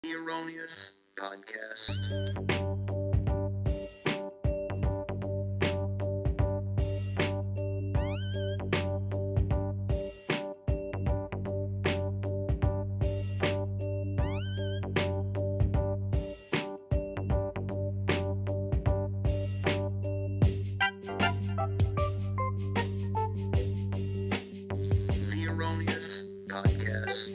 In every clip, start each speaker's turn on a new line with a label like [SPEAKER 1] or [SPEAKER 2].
[SPEAKER 1] The Erroneous Podcast. The Erroneous Podcast.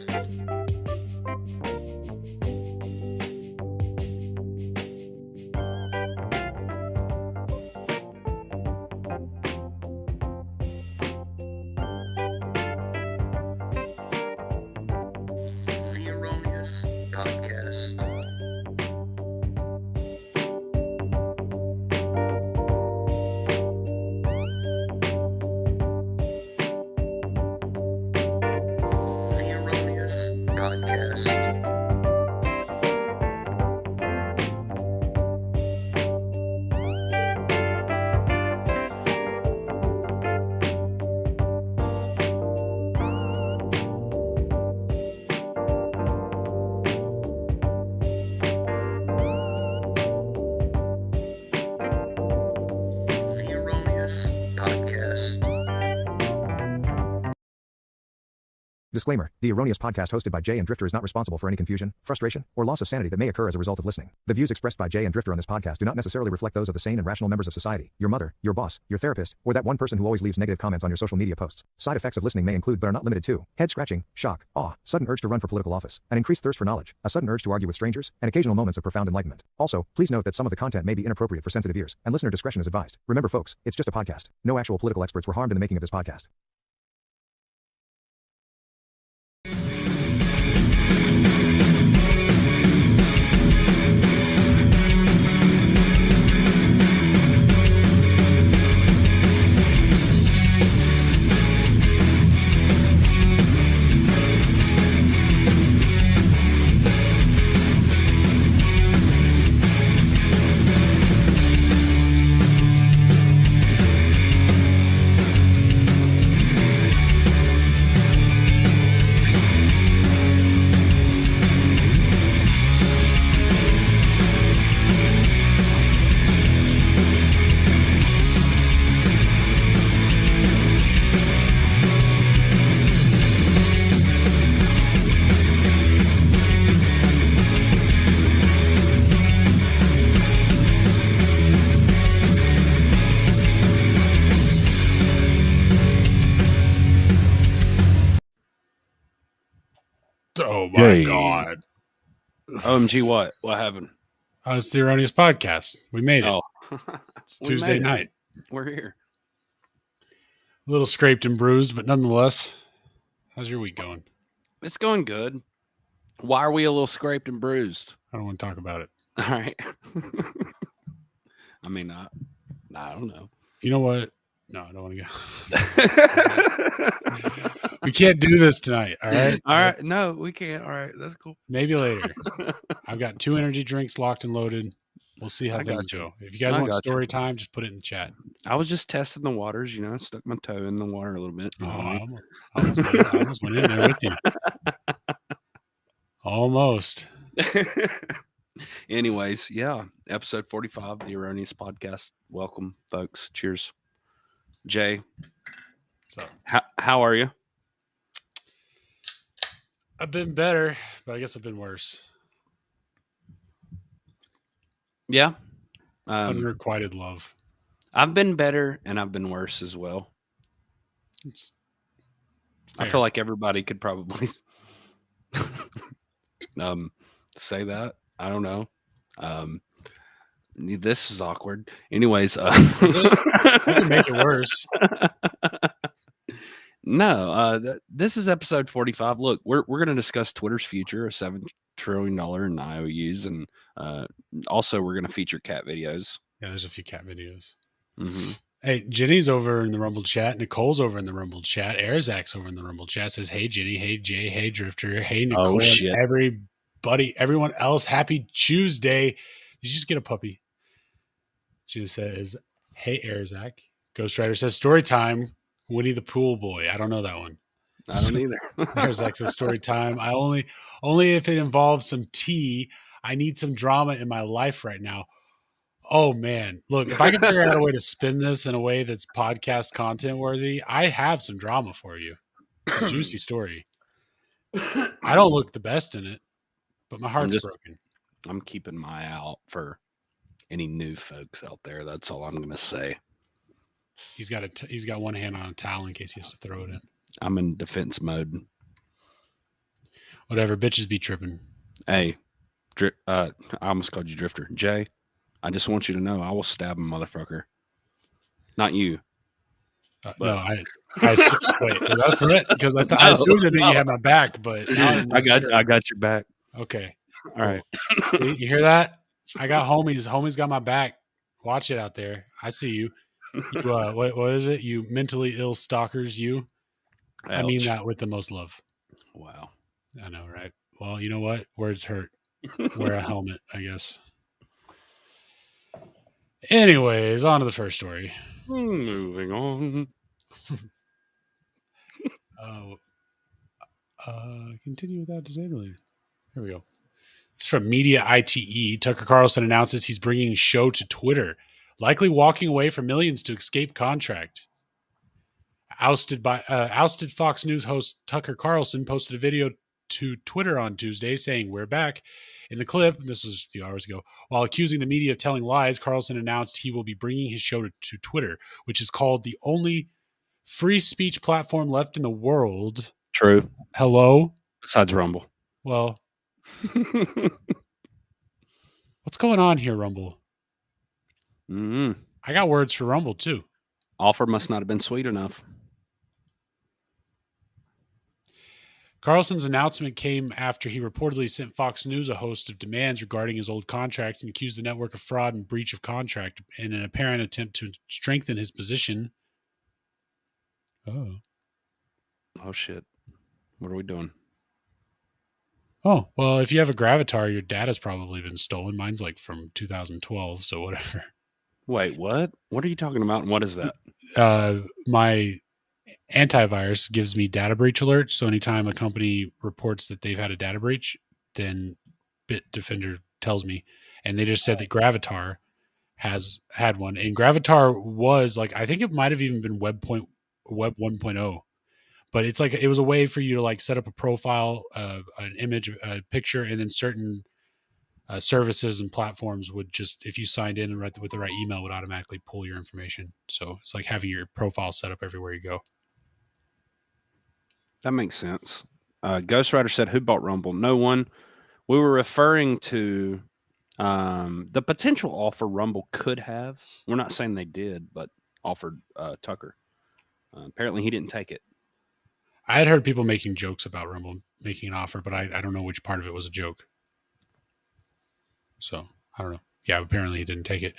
[SPEAKER 1] The Erroneous Podcast. The Erroneous Podcast. The Erroneous Podcast.
[SPEAKER 2] Disclaimer: The Erroneous Podcast hosted by Jay and Drifter is not responsible for any confusion, frustration, or loss of sanity that may occur as a result of listening. The views expressed by Jay and Drifter on this podcast do not necessarily reflect those of the sane and rational members of society, your mother, your boss, your therapist, or that one person who always leaves negative comments on your social media posts. Side effects of listening may include but are not limited to head scratching, shock, awe, sudden urge to run for political office, an increased thirst for knowledge, a sudden urge to argue with strangers, and occasional moments of profound enlightenment. Also, please note that some of the content may be inappropriate for sensitive ears, and listener discretion is advised. Remember folks, it's just a podcast. No actual political experts were harmed in the making of this podcast.
[SPEAKER 3] Oh my
[SPEAKER 4] Yay.
[SPEAKER 3] God.
[SPEAKER 4] OMG, what? What happened?
[SPEAKER 3] It's the Erroneous Podcast. We made it.
[SPEAKER 4] Oh,
[SPEAKER 3] It's
[SPEAKER 4] we
[SPEAKER 3] Tuesday
[SPEAKER 4] made it.
[SPEAKER 3] night.
[SPEAKER 4] We're here.
[SPEAKER 3] A little scraped and bruised, but nonetheless, how's your week going?
[SPEAKER 4] It's going good. Why are we a little scraped and bruised?
[SPEAKER 3] I don't want to talk about it.
[SPEAKER 4] All right. I mean, I don't know.
[SPEAKER 3] You know what? No, I don't want to go. We can't do this tonight. All right.
[SPEAKER 4] All right. No, we can't. All right. That's cool.
[SPEAKER 3] Maybe later. I've got 2 energy drinks locked and loaded. We'll see how
[SPEAKER 4] I
[SPEAKER 3] things
[SPEAKER 4] got you.
[SPEAKER 3] go. If you guys
[SPEAKER 4] I
[SPEAKER 3] want
[SPEAKER 4] got you.
[SPEAKER 3] story time, just put it in the chat.
[SPEAKER 4] I was just testing the waters, you know. I stuck my toe in the water a little bit. You know what I mean?
[SPEAKER 3] I almost went in there with you. Almost.
[SPEAKER 4] Anyways, yeah. Episode 45, The Erroneous Podcast. Welcome, folks. Cheers. Jay,
[SPEAKER 3] So
[SPEAKER 4] how are you?
[SPEAKER 3] I've been better, but I guess I've been worse.
[SPEAKER 4] Yeah.
[SPEAKER 3] Unrequited love.
[SPEAKER 4] I've been better and I've been worse as well.
[SPEAKER 3] It's
[SPEAKER 4] I
[SPEAKER 3] fair.
[SPEAKER 4] feel like everybody could probably say that. I don't know. This is awkward. Anyways,
[SPEAKER 3] Is it? We can make it worse.
[SPEAKER 4] No, this is episode 45. Look, we're going to discuss Twitter's future, a $7 trillion in IOUs, and also we're going to feature cat videos.
[SPEAKER 3] Yeah, there's a few cat videos.
[SPEAKER 4] Mm-hmm.
[SPEAKER 3] Hey, Jenny's over in the Rumble chat. Nicole's over in the Rumble chat. Airzak's over in the Rumble chat. Says, hey, Jenny. Hey, Jay. Hey, Drifter. Hey, Nicole.
[SPEAKER 4] shit.
[SPEAKER 3] And everybody, everyone else. Happy Tuesday. Did you just get a puppy? She just says, hey, Airzak. Ghost Rider says, story time. Winnie the Pool Boy. I don't know that one.
[SPEAKER 4] I don't either.
[SPEAKER 3] There's X's story time. I only if it involves some tea. I need some drama in my life right now. Oh man, look, if I can figure out a way to spin this in a way that's podcast content worthy, I have some drama for you. It's a juicy story. I don't look the best in it, but my heart's broken.
[SPEAKER 4] I'm keeping my eye out for any new folks out there. That's all I'm going to say.
[SPEAKER 3] He's got one hand on a towel in case he has to throw it in.
[SPEAKER 4] I'm in defense mode.
[SPEAKER 3] Whatever, bitches be tripping.
[SPEAKER 4] Hey, I almost called you Drifter. Jay, I just want you to know I will stab a motherfucker. Not you.
[SPEAKER 3] No, I wait, was that a threat? Because I assumed that you had my back, but
[SPEAKER 4] I got your back.
[SPEAKER 3] Okay.
[SPEAKER 4] All right.
[SPEAKER 3] See, you hear that? I got homies. Homies got my back. Watch it out there. I see you. What is it? You mentally ill stalkers, you.
[SPEAKER 4] Ouch.
[SPEAKER 3] I mean that with the most love.
[SPEAKER 4] Wow.
[SPEAKER 3] I know, right? Well, you know what? Words hurt. Wear a helmet, I guess. Anyways, on to the first story.
[SPEAKER 4] Moving on.
[SPEAKER 3] Continue without disabling. Here we go. It's from Media ITE. Tucker Carlson announces he's bringing show to Twitter, likely walking away from millions to escape contract. Ousted Fox News host Tucker Carlson posted a video to Twitter on Tuesday saying, "We're back." In the clip, this was a few hours ago, while accusing the media of telling lies, Carlson announced he will be bringing his show to Twitter, which is called the only free speech platform left in the world.
[SPEAKER 4] True.
[SPEAKER 3] Hello?
[SPEAKER 4] Besides Rumble.
[SPEAKER 3] Well, what's going on here, Rumble?
[SPEAKER 4] Mm-hmm.
[SPEAKER 3] I got words for Rumble, too.
[SPEAKER 4] Offer must not have been sweet enough.
[SPEAKER 3] Carlson's announcement came after he reportedly sent Fox News a host of demands regarding his old contract and accused the network of fraud and breach of contract in an apparent attempt to strengthen his position.
[SPEAKER 4] Oh, shit. What are we doing?
[SPEAKER 3] Oh, well, if you have a Gravatar, your data's probably been stolen. Mine's like from 2012, so whatever.
[SPEAKER 4] Wait, what? What are you talking about, and what is that?
[SPEAKER 3] My antivirus gives me data breach alerts, so anytime a company reports that they've had a data breach, then Bitdefender tells me. And they just said that Gravatar has had one. And Gravatar was like, I think it might have even been Web 1.0. But it's like it was a way for you to like set up a profile, an image, a picture, and then certain services and platforms would just, if you signed in and with the right email, would automatically pull your information. So it's like having your profile set up everywhere you go.
[SPEAKER 4] That makes sense. Ghost Rider said, "Who bought Rumble? No one." We were referring to the potential offer Rumble could have. We're not saying they did, but offered Tucker. Apparently, he didn't take it.
[SPEAKER 3] I had heard people making jokes about Rumble making an offer, but I don't know which part of it was a joke. So, I don't know. Yeah, apparently he didn't take it.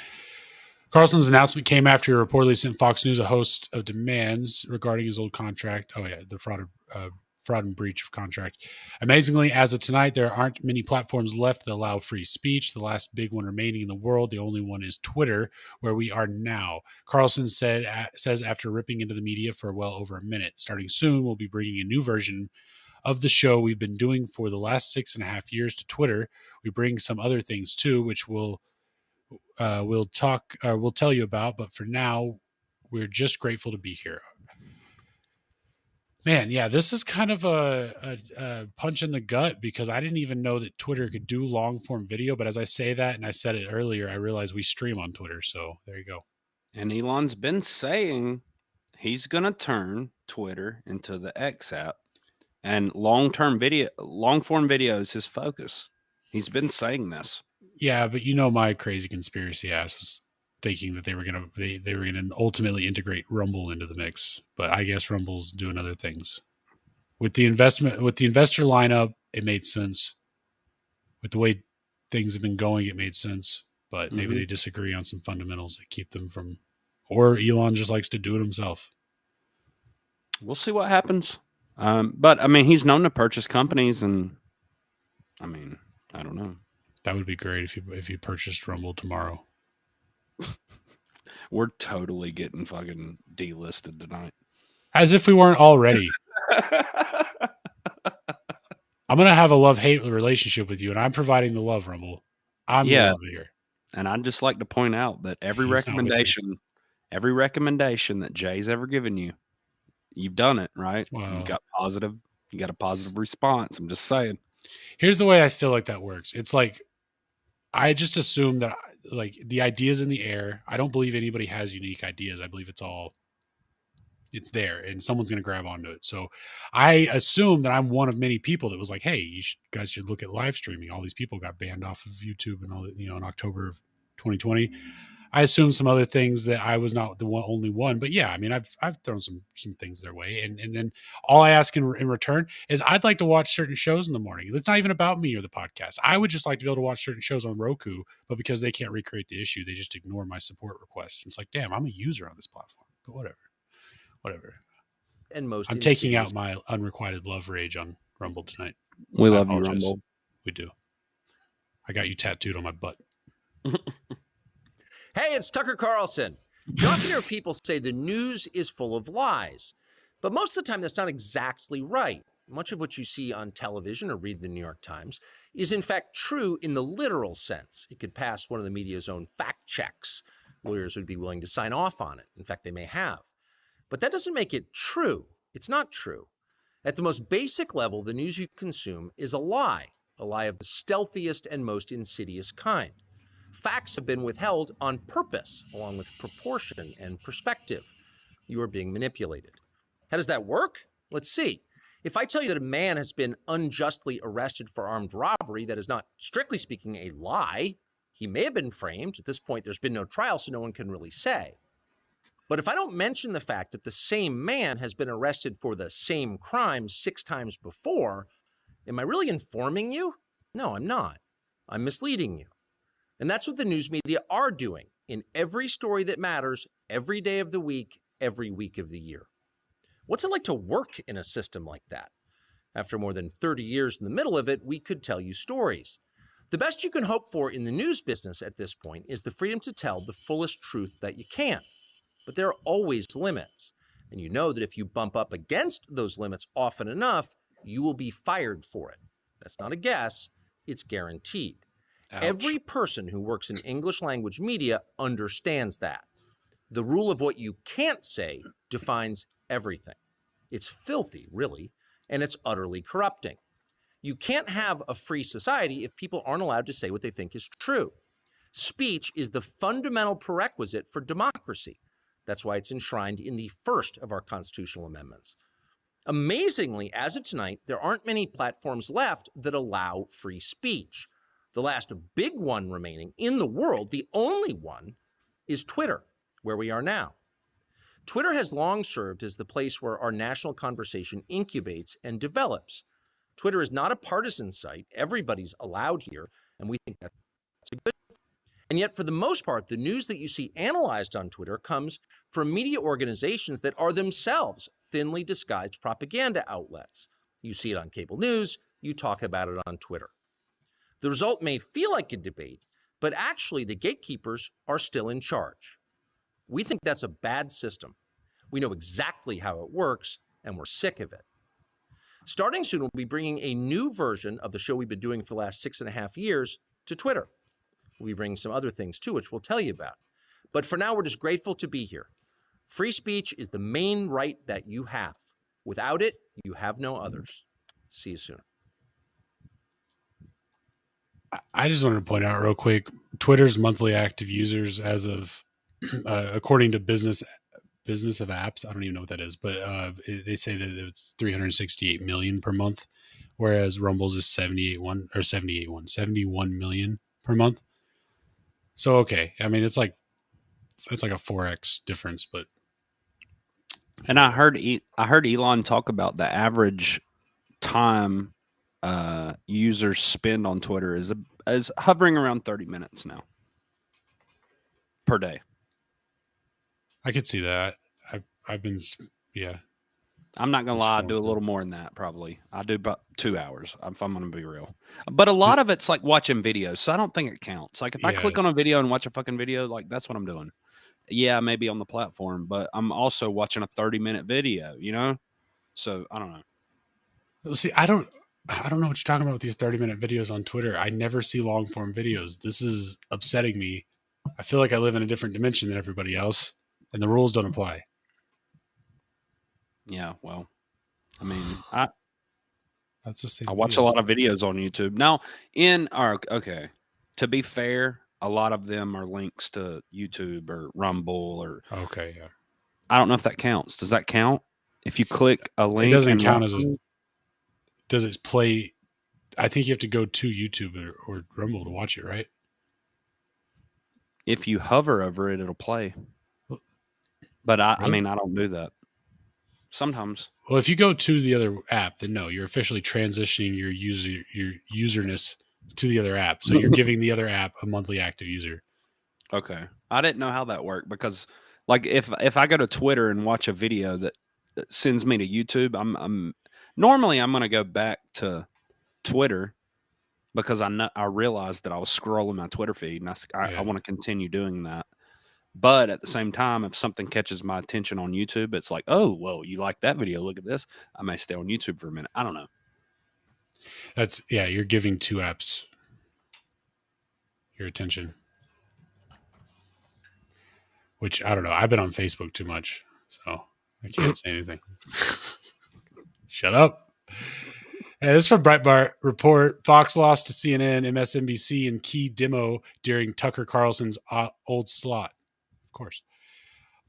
[SPEAKER 3] Carlson's announcement came after he reportedly sent Fox News a host of demands regarding his old contract. Oh, yeah, the fraud and breach of contract. Amazingly, as of tonight, there aren't many platforms left that allow free speech. The last big one remaining in the world, the only one, is Twitter, where we are now. Carlson says after ripping into the media for well over a minute. Starting soon, we'll be bringing a new version of the show we've been doing for the last 6.5 years to Twitter. We bring some other things too, which we'll tell you about. But for now, we're just grateful to be here. Man, yeah, this is kind of a punch in the gut because I didn't even know that Twitter could do long form video. But as I say that, and I said it earlier, I realize we stream on Twitter. So there you go.
[SPEAKER 4] And Elon's been saying he's going to turn Twitter into the X app, and long form video is his focus. He's been saying this.
[SPEAKER 3] Yeah, but my crazy conspiracy ass was thinking that they were gonna ultimately integrate Rumble into the mix. But I guess Rumble's doing other things. With the investor lineup, it made sense. With the way things have been going, it made sense. But maybe they disagree on some fundamentals that keep them from, or Elon just likes to do it himself.
[SPEAKER 4] We'll see what happens. But I mean, he's known to purchase companies, and I mean, I don't know.
[SPEAKER 3] That would be great if you purchased Rumble tomorrow.
[SPEAKER 4] We're totally getting fucking delisted tonight.
[SPEAKER 3] As if we weren't already. I'm gonna have a love-hate relationship with you, and I'm providing the love, Rumble. I'm the
[SPEAKER 4] Yeah.
[SPEAKER 3] love here.
[SPEAKER 4] And I'd just like to point out that every
[SPEAKER 3] He's not with me.
[SPEAKER 4] recommendation that Jay's ever given you, you've done it, right?
[SPEAKER 3] Wow.
[SPEAKER 4] You got a positive response. I'm just saying.
[SPEAKER 3] Here's the way I feel like that works. It's like I just assume that like the ideas in the air. I don't believe anybody has unique ideas. I believe it's there and someone's going to grab onto it. So I assume that I'm one of many people that was like, hey, guys should look at live streaming. All these people got banned off of YouTube and all that, in October of 2020. I assume some other things that I was not the only one, but yeah, I mean, I've thrown some things their way, and then all I ask in return is I'd like to watch certain shows in the morning. It's not even about me or the podcast. I would just like to be able to watch certain shows on Roku, but because they can't recreate the issue, they just ignore my support request. It's like, damn, I'm a user on this platform, but whatever.
[SPEAKER 5] And most
[SPEAKER 3] I'm taking out my unrequited love rage on Rumble tonight.
[SPEAKER 4] We
[SPEAKER 3] I
[SPEAKER 4] love you,
[SPEAKER 3] apologize.
[SPEAKER 4] Rumble.
[SPEAKER 3] We do. I got you tattooed on my butt.
[SPEAKER 5] Hey, it's Tucker Carlson. You often hear people say the news is full of lies, but most of the time that's not exactly right. Much of what you see on television or read the New York Times is in fact true in the literal sense. It could pass one of the media's own fact checks. Lawyers would be willing to sign off on it. In fact, they may have. But that doesn't make it true. It's not true. At the most basic level, the news you consume is a lie of the stealthiest and most insidious kind. Facts have been withheld on purpose, along with proportion and perspective. You are being manipulated. How does that work? Let's see. If I tell you that a man has been unjustly arrested for armed robbery, that is not, strictly speaking, a lie. He may have been framed. At this point, there's been no trial, so no one can really say. But if I don't mention the fact that the same man has been arrested for the same crime 6 times before, am I really informing you? No, I'm not. I'm misleading you. And that's what the news media are doing in every story that matters, every day of the week, every week of the year. What's it like to work in a system like that? After more than 30 years in the middle of it, we could tell you stories. The best you can hope for in the news business at this point is the freedom to tell the fullest truth that you can. But there are always limits. And you know that if you bump up against those limits often enough, you will be fired for it. That's not a guess, it's guaranteed.
[SPEAKER 3] Ouch.
[SPEAKER 5] Every person who works in English language media understands that. The rule of what you can't say defines everything. It's filthy, really, and it's utterly corrupting. You can't have a free society if people aren't allowed to say what they think is true. Speech is the fundamental prerequisite for democracy. That's why it's enshrined in the first of our constitutional amendments. Amazingly, as of tonight, there aren't many platforms left that allow free speech. The last big one remaining in the world, the only one, is Twitter, where we are now. Twitter has long served as the place where our national conversation incubates and develops. Twitter is not a partisan site. Everybody's allowed here, and we think that's a good thing. And yet, for the most part, the news that you see analyzed on Twitter comes from media organizations that are themselves thinly disguised propaganda outlets. You see it on cable news, you talk about it on Twitter. The result may feel like a debate, but actually the gatekeepers are still in charge. We think that's a bad system. We know exactly how it works, and we're sick of it. Starting soon, we'll be bringing a new version of the show we've been doing for the last 6.5 years to Twitter. We'll be bringing some other things too, which we'll tell you about. But for now, we're just grateful to be here. Free speech is the main right that you have. Without it, you have no others. See you soon.
[SPEAKER 3] I just wanted to point out real quick, Twitter's monthly active users as of, according to Business of Apps, I don't even know what that is, but they say that it's 368 million per month, whereas Rumble's is 71 million per month. So, okay. I mean, it's like a 4x difference, but.
[SPEAKER 4] And I heard Elon talk about the average time users spend on Twitter is hovering around 30 minutes now per day.
[SPEAKER 3] I could see that. I've been, yeah.
[SPEAKER 4] I'm not going to lie. I do a little more than that, probably. I do about 2 hours, if I'm going to be real. But a lot of it's like watching videos, so I don't think it counts. Like if I click on a video and watch a fucking video, like that's what I'm doing. Yeah, maybe on the platform, but I'm also watching a 30-minute video, you know? So I don't know.
[SPEAKER 3] See, I don't know what you're talking about with these 30-minute videos on Twitter. I never see long form videos. This is upsetting me. I feel like I live in a different dimension than everybody else, and the rules don't apply.
[SPEAKER 4] Yeah, well, I mean, I
[SPEAKER 3] That's the same.
[SPEAKER 4] watch a lot of videos on YouTube. Now, okay, to be fair, a lot of them are links to YouTube or Rumble or
[SPEAKER 3] Okay, yeah.
[SPEAKER 4] I don't know if that counts. Does that count? If you click a link,
[SPEAKER 3] It doesn't
[SPEAKER 4] and
[SPEAKER 3] count
[SPEAKER 4] watch
[SPEAKER 3] as a.
[SPEAKER 4] it?
[SPEAKER 3] Does it play? I think you have to go to YouTube or Rumble to watch it, right?
[SPEAKER 4] If you hover over it, it'll play. But I
[SPEAKER 3] Really?
[SPEAKER 4] mean, I don't do that. Sometimes.
[SPEAKER 3] Well, if you go to the other app, then no, you're officially transitioning your userness to the other app. So you're giving the other app a monthly active user.
[SPEAKER 4] Okay. I didn't know how that worked because like if I go to Twitter and watch a video that sends me to YouTube, I'm normally I'm going to go back to Twitter because I realized that I was scrolling my Twitter feed and I want to continue doing that. But at the same time, if something catches my attention on YouTube, it's like, oh, well, you like that video? Look at this. I may stay on YouTube for a minute. I don't know.
[SPEAKER 3] You're giving two apps your attention. Which I don't know. I've been on Facebook too much, so I can't say anything. Shut up. Hey, this is from Breitbart report. Fox lost to CNN, MSNBC, in key demo during Tucker Carlson's old slot. Of course.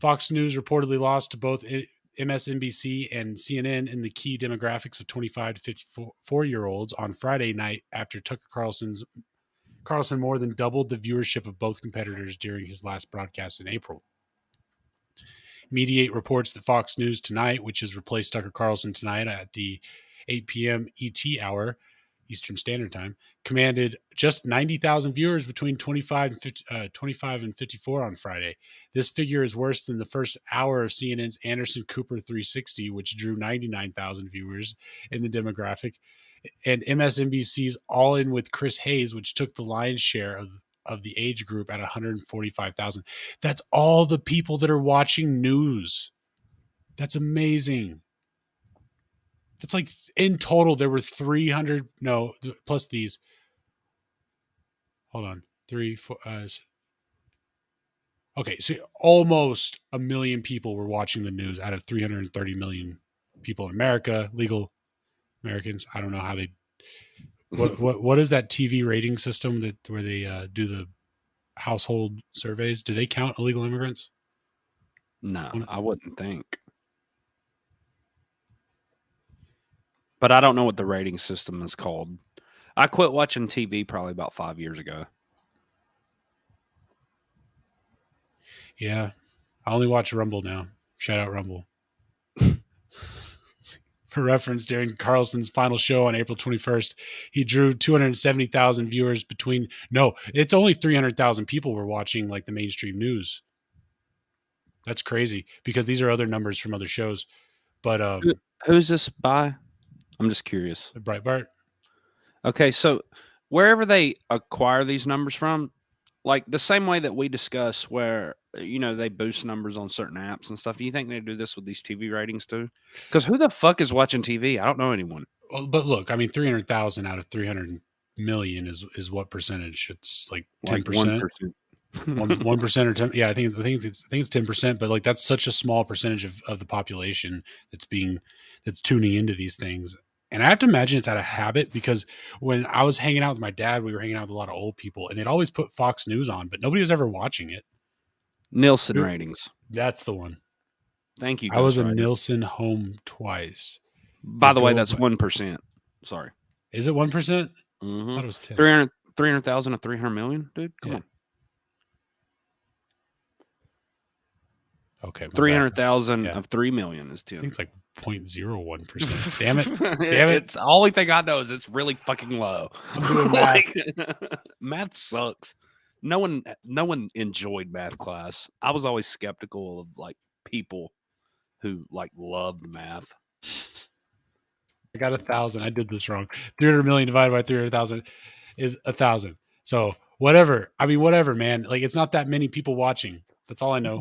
[SPEAKER 3] Fox News reportedly lost to both MSNBC and CNN in the key demographics of 25 to 54-year-olds on Friday night after Tucker Carlson more than doubled the viewership of both competitors during his last broadcast in April. Mediate reports that Fox News Tonight, which has replaced Tucker Carlson Tonight at the 8 p.m. ET hour, Eastern Standard Time, commanded just 90,000 viewers between 25 and 54 on Friday. This figure is worse than the first hour of CNN's Anderson Cooper 360, which drew 99,000 viewers in the demographic, and MSNBC's All In with Chris Hayes, which took the lion's share of the age group at 145,000. That's all the people that are watching news. That's amazing. That's like in total, there were 300, no, plus these. Hold on. 3, 4. Okay, so almost 1 million people were watching the news out of 330 million people in America, legal Americans. I don't know how they. What is that TV rating system where they do the household surveys? Do they count illegal immigrants?
[SPEAKER 4] No, I wouldn't think. But I don't know what the rating system is called. I quit watching TV probably about 5 years ago.
[SPEAKER 3] Yeah. I only watch Rumble now. Shout out Rumble. For reference, during Carlson's final show on April 21st, he drew 270,000 viewers it's only 300,000 people were watching like the mainstream news. That's crazy because these are other numbers from other shows. But
[SPEAKER 4] who's this by? I'm just curious.
[SPEAKER 3] Breitbart.
[SPEAKER 4] Okay, so wherever they acquire these numbers from, like the same way that we discuss where, they boost numbers on certain apps and stuff, do you think they do this with these TV ratings too? Because who the fuck is watching TV? I don't know anyone.
[SPEAKER 3] Well, but look, I mean, 300,000 out of 300 million is what percentage? It's like 10%. 1% or 10. Yeah, I think it's 10%, but like that's such a small percentage of the population that's tuning into these things. And I have to imagine it's out of habit because when I was hanging out with my dad, we were hanging out with a lot of old people and they'd always put Fox News on, but nobody was ever watching it.
[SPEAKER 4] Nielsen ratings.
[SPEAKER 3] That's the one.
[SPEAKER 4] Thank you.
[SPEAKER 3] I was a Nielsen home twice.
[SPEAKER 4] By the way, that's 1%. Sorry.
[SPEAKER 3] Is it 1%?
[SPEAKER 4] Mm-hmm.
[SPEAKER 3] I thought it was 10.
[SPEAKER 4] 300,000 to 300 million, dude. Come on.
[SPEAKER 3] Okay.
[SPEAKER 4] 300,000 of 3 million is 10.
[SPEAKER 3] I think it's like 0.01%. Damn it.
[SPEAKER 4] Damn it. It's the only thing I know is it's really fucking low. Math sucks. No one enjoyed math class. I was always skeptical of like people who like loved math.
[SPEAKER 3] I got 1,000. I did this wrong. 300 million divided by 300,000 is 1,000. So whatever. I mean, whatever, man. Like it's not that many people watching. That's all I know.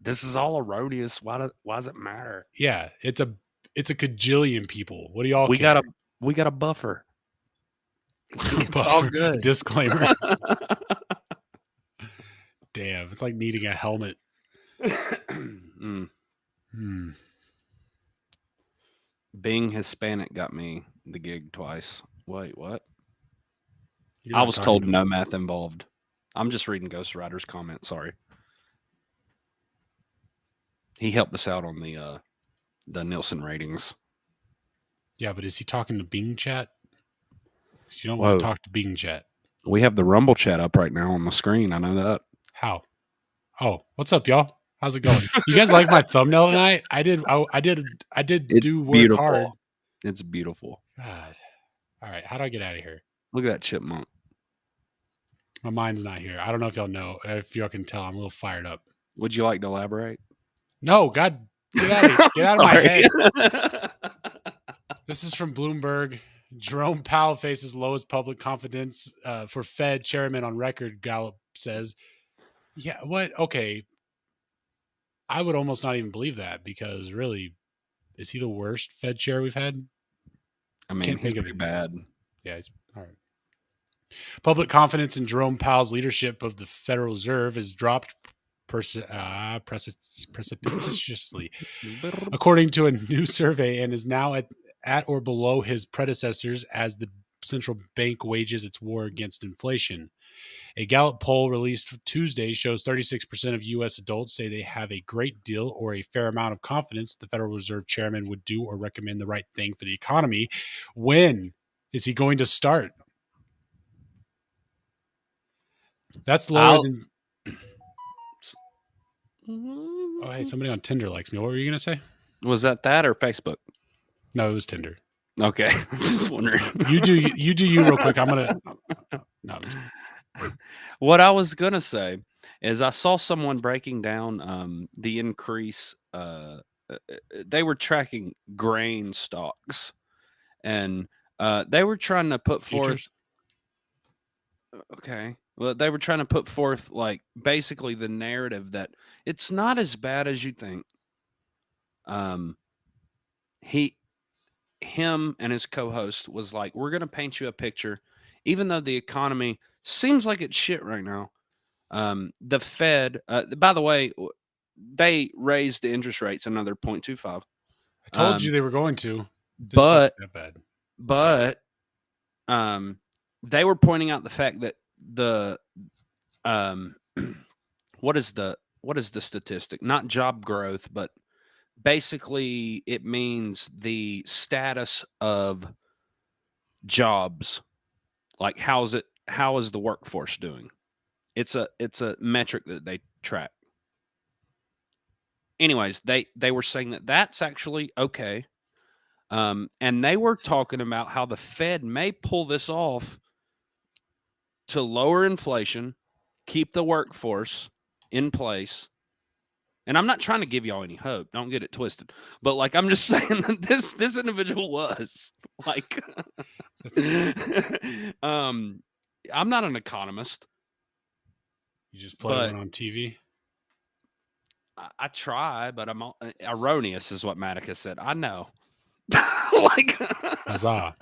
[SPEAKER 4] This is all erroneous. Why does it matter?
[SPEAKER 3] Yeah, it's a cajillion people. What do y'all
[SPEAKER 4] We
[SPEAKER 3] care?
[SPEAKER 4] got a buffer. It's all
[SPEAKER 3] Buffer.
[SPEAKER 4] good.
[SPEAKER 3] Disclaimer. Damn, it's like needing a helmet.
[SPEAKER 4] Mm. Being Hispanic got me the gig twice. Wait, what?
[SPEAKER 3] You're
[SPEAKER 4] I
[SPEAKER 3] not
[SPEAKER 4] was
[SPEAKER 3] talking
[SPEAKER 4] told
[SPEAKER 3] to-
[SPEAKER 4] no math involved. I'm just reading Ghost Rider's comment. Sorry. He helped us out on the Nielsen ratings.
[SPEAKER 3] Yeah, but is he talking to Bing Chat? 'Cause you don't
[SPEAKER 4] Whoa.
[SPEAKER 3] want to talk to Bing Chat.
[SPEAKER 4] We have the Rumble chat up right now on the screen. I know that.
[SPEAKER 3] How? Oh, what's up, y'all? How's it going? You guys like my thumbnail tonight? I did do work
[SPEAKER 4] beautiful.
[SPEAKER 3] hard.
[SPEAKER 4] It's beautiful.
[SPEAKER 3] God. All right, how do I get out of here?
[SPEAKER 4] Look at that chipmunk.
[SPEAKER 3] My mind's not here. I don't know if y'all know. If y'all can tell, I'm a little fired up.
[SPEAKER 4] Would you like to elaborate?
[SPEAKER 3] No, God, get out of here. Get out of my
[SPEAKER 4] Sorry.
[SPEAKER 3] head. This is from Bloomberg. Jerome Powell faces lowest public confidence for Fed chairman on record, Gallup says. Yeah, what? Okay. I would almost not even believe that because really, is he the worst Fed chair we've had?
[SPEAKER 4] I mean,
[SPEAKER 3] Can't think
[SPEAKER 4] he's
[SPEAKER 3] of
[SPEAKER 4] pretty
[SPEAKER 3] it.
[SPEAKER 4] bad.
[SPEAKER 3] Yeah, it's all right. Public confidence in Jerome Powell's leadership of the Federal Reserve has dropped precipitously, according to a new survey, and is now at or below his predecessors as the central bank wages its war against inflation. A Gallup poll released Tuesday shows 36% of U.S. adults say they have a great deal or a fair amount of confidence that the Federal Reserve chairman would do or recommend the right thing for the economy. When is he going to start? That's lower than. Oh, hey, somebody on Tinder likes me. What were you going to say?
[SPEAKER 4] Was that or Facebook?
[SPEAKER 3] No, it was Tinder.
[SPEAKER 4] Okay, I'm just wondering.
[SPEAKER 3] You do you real quick. I'm gonna. No.
[SPEAKER 4] What I was gonna say is I saw someone breaking down the increase. They were tracking grain stocks, and they were trying to put forth.
[SPEAKER 3] Futures?
[SPEAKER 4] Okay. Well, they were trying to put forth like basically the narrative that it's not as bad as you think. Him and his co-host was like, we're going to paint you a picture, even though the economy seems like it's shit right now. The Fed, by the way, they raised the interest rates another 0.25.
[SPEAKER 3] I told you they were going to.
[SPEAKER 4] But
[SPEAKER 3] that bad.
[SPEAKER 4] They were pointing out the fact that the what is the statistic? Not job growth, but basically it means the status of jobs. Like how is the workforce doing? It's a metric that they track. Anyways, they were saying that that's actually okay. And they were talking about how the Fed may pull this off to lower inflation, keep the workforce in place. And I'm not trying to give y'all any hope. Don't get it twisted. But like I'm just saying that this individual was like I'm not an economist.
[SPEAKER 3] You just play one on TV?
[SPEAKER 4] I try, but I'm erroneous is what Matica said. I know. Like
[SPEAKER 3] Huzzah.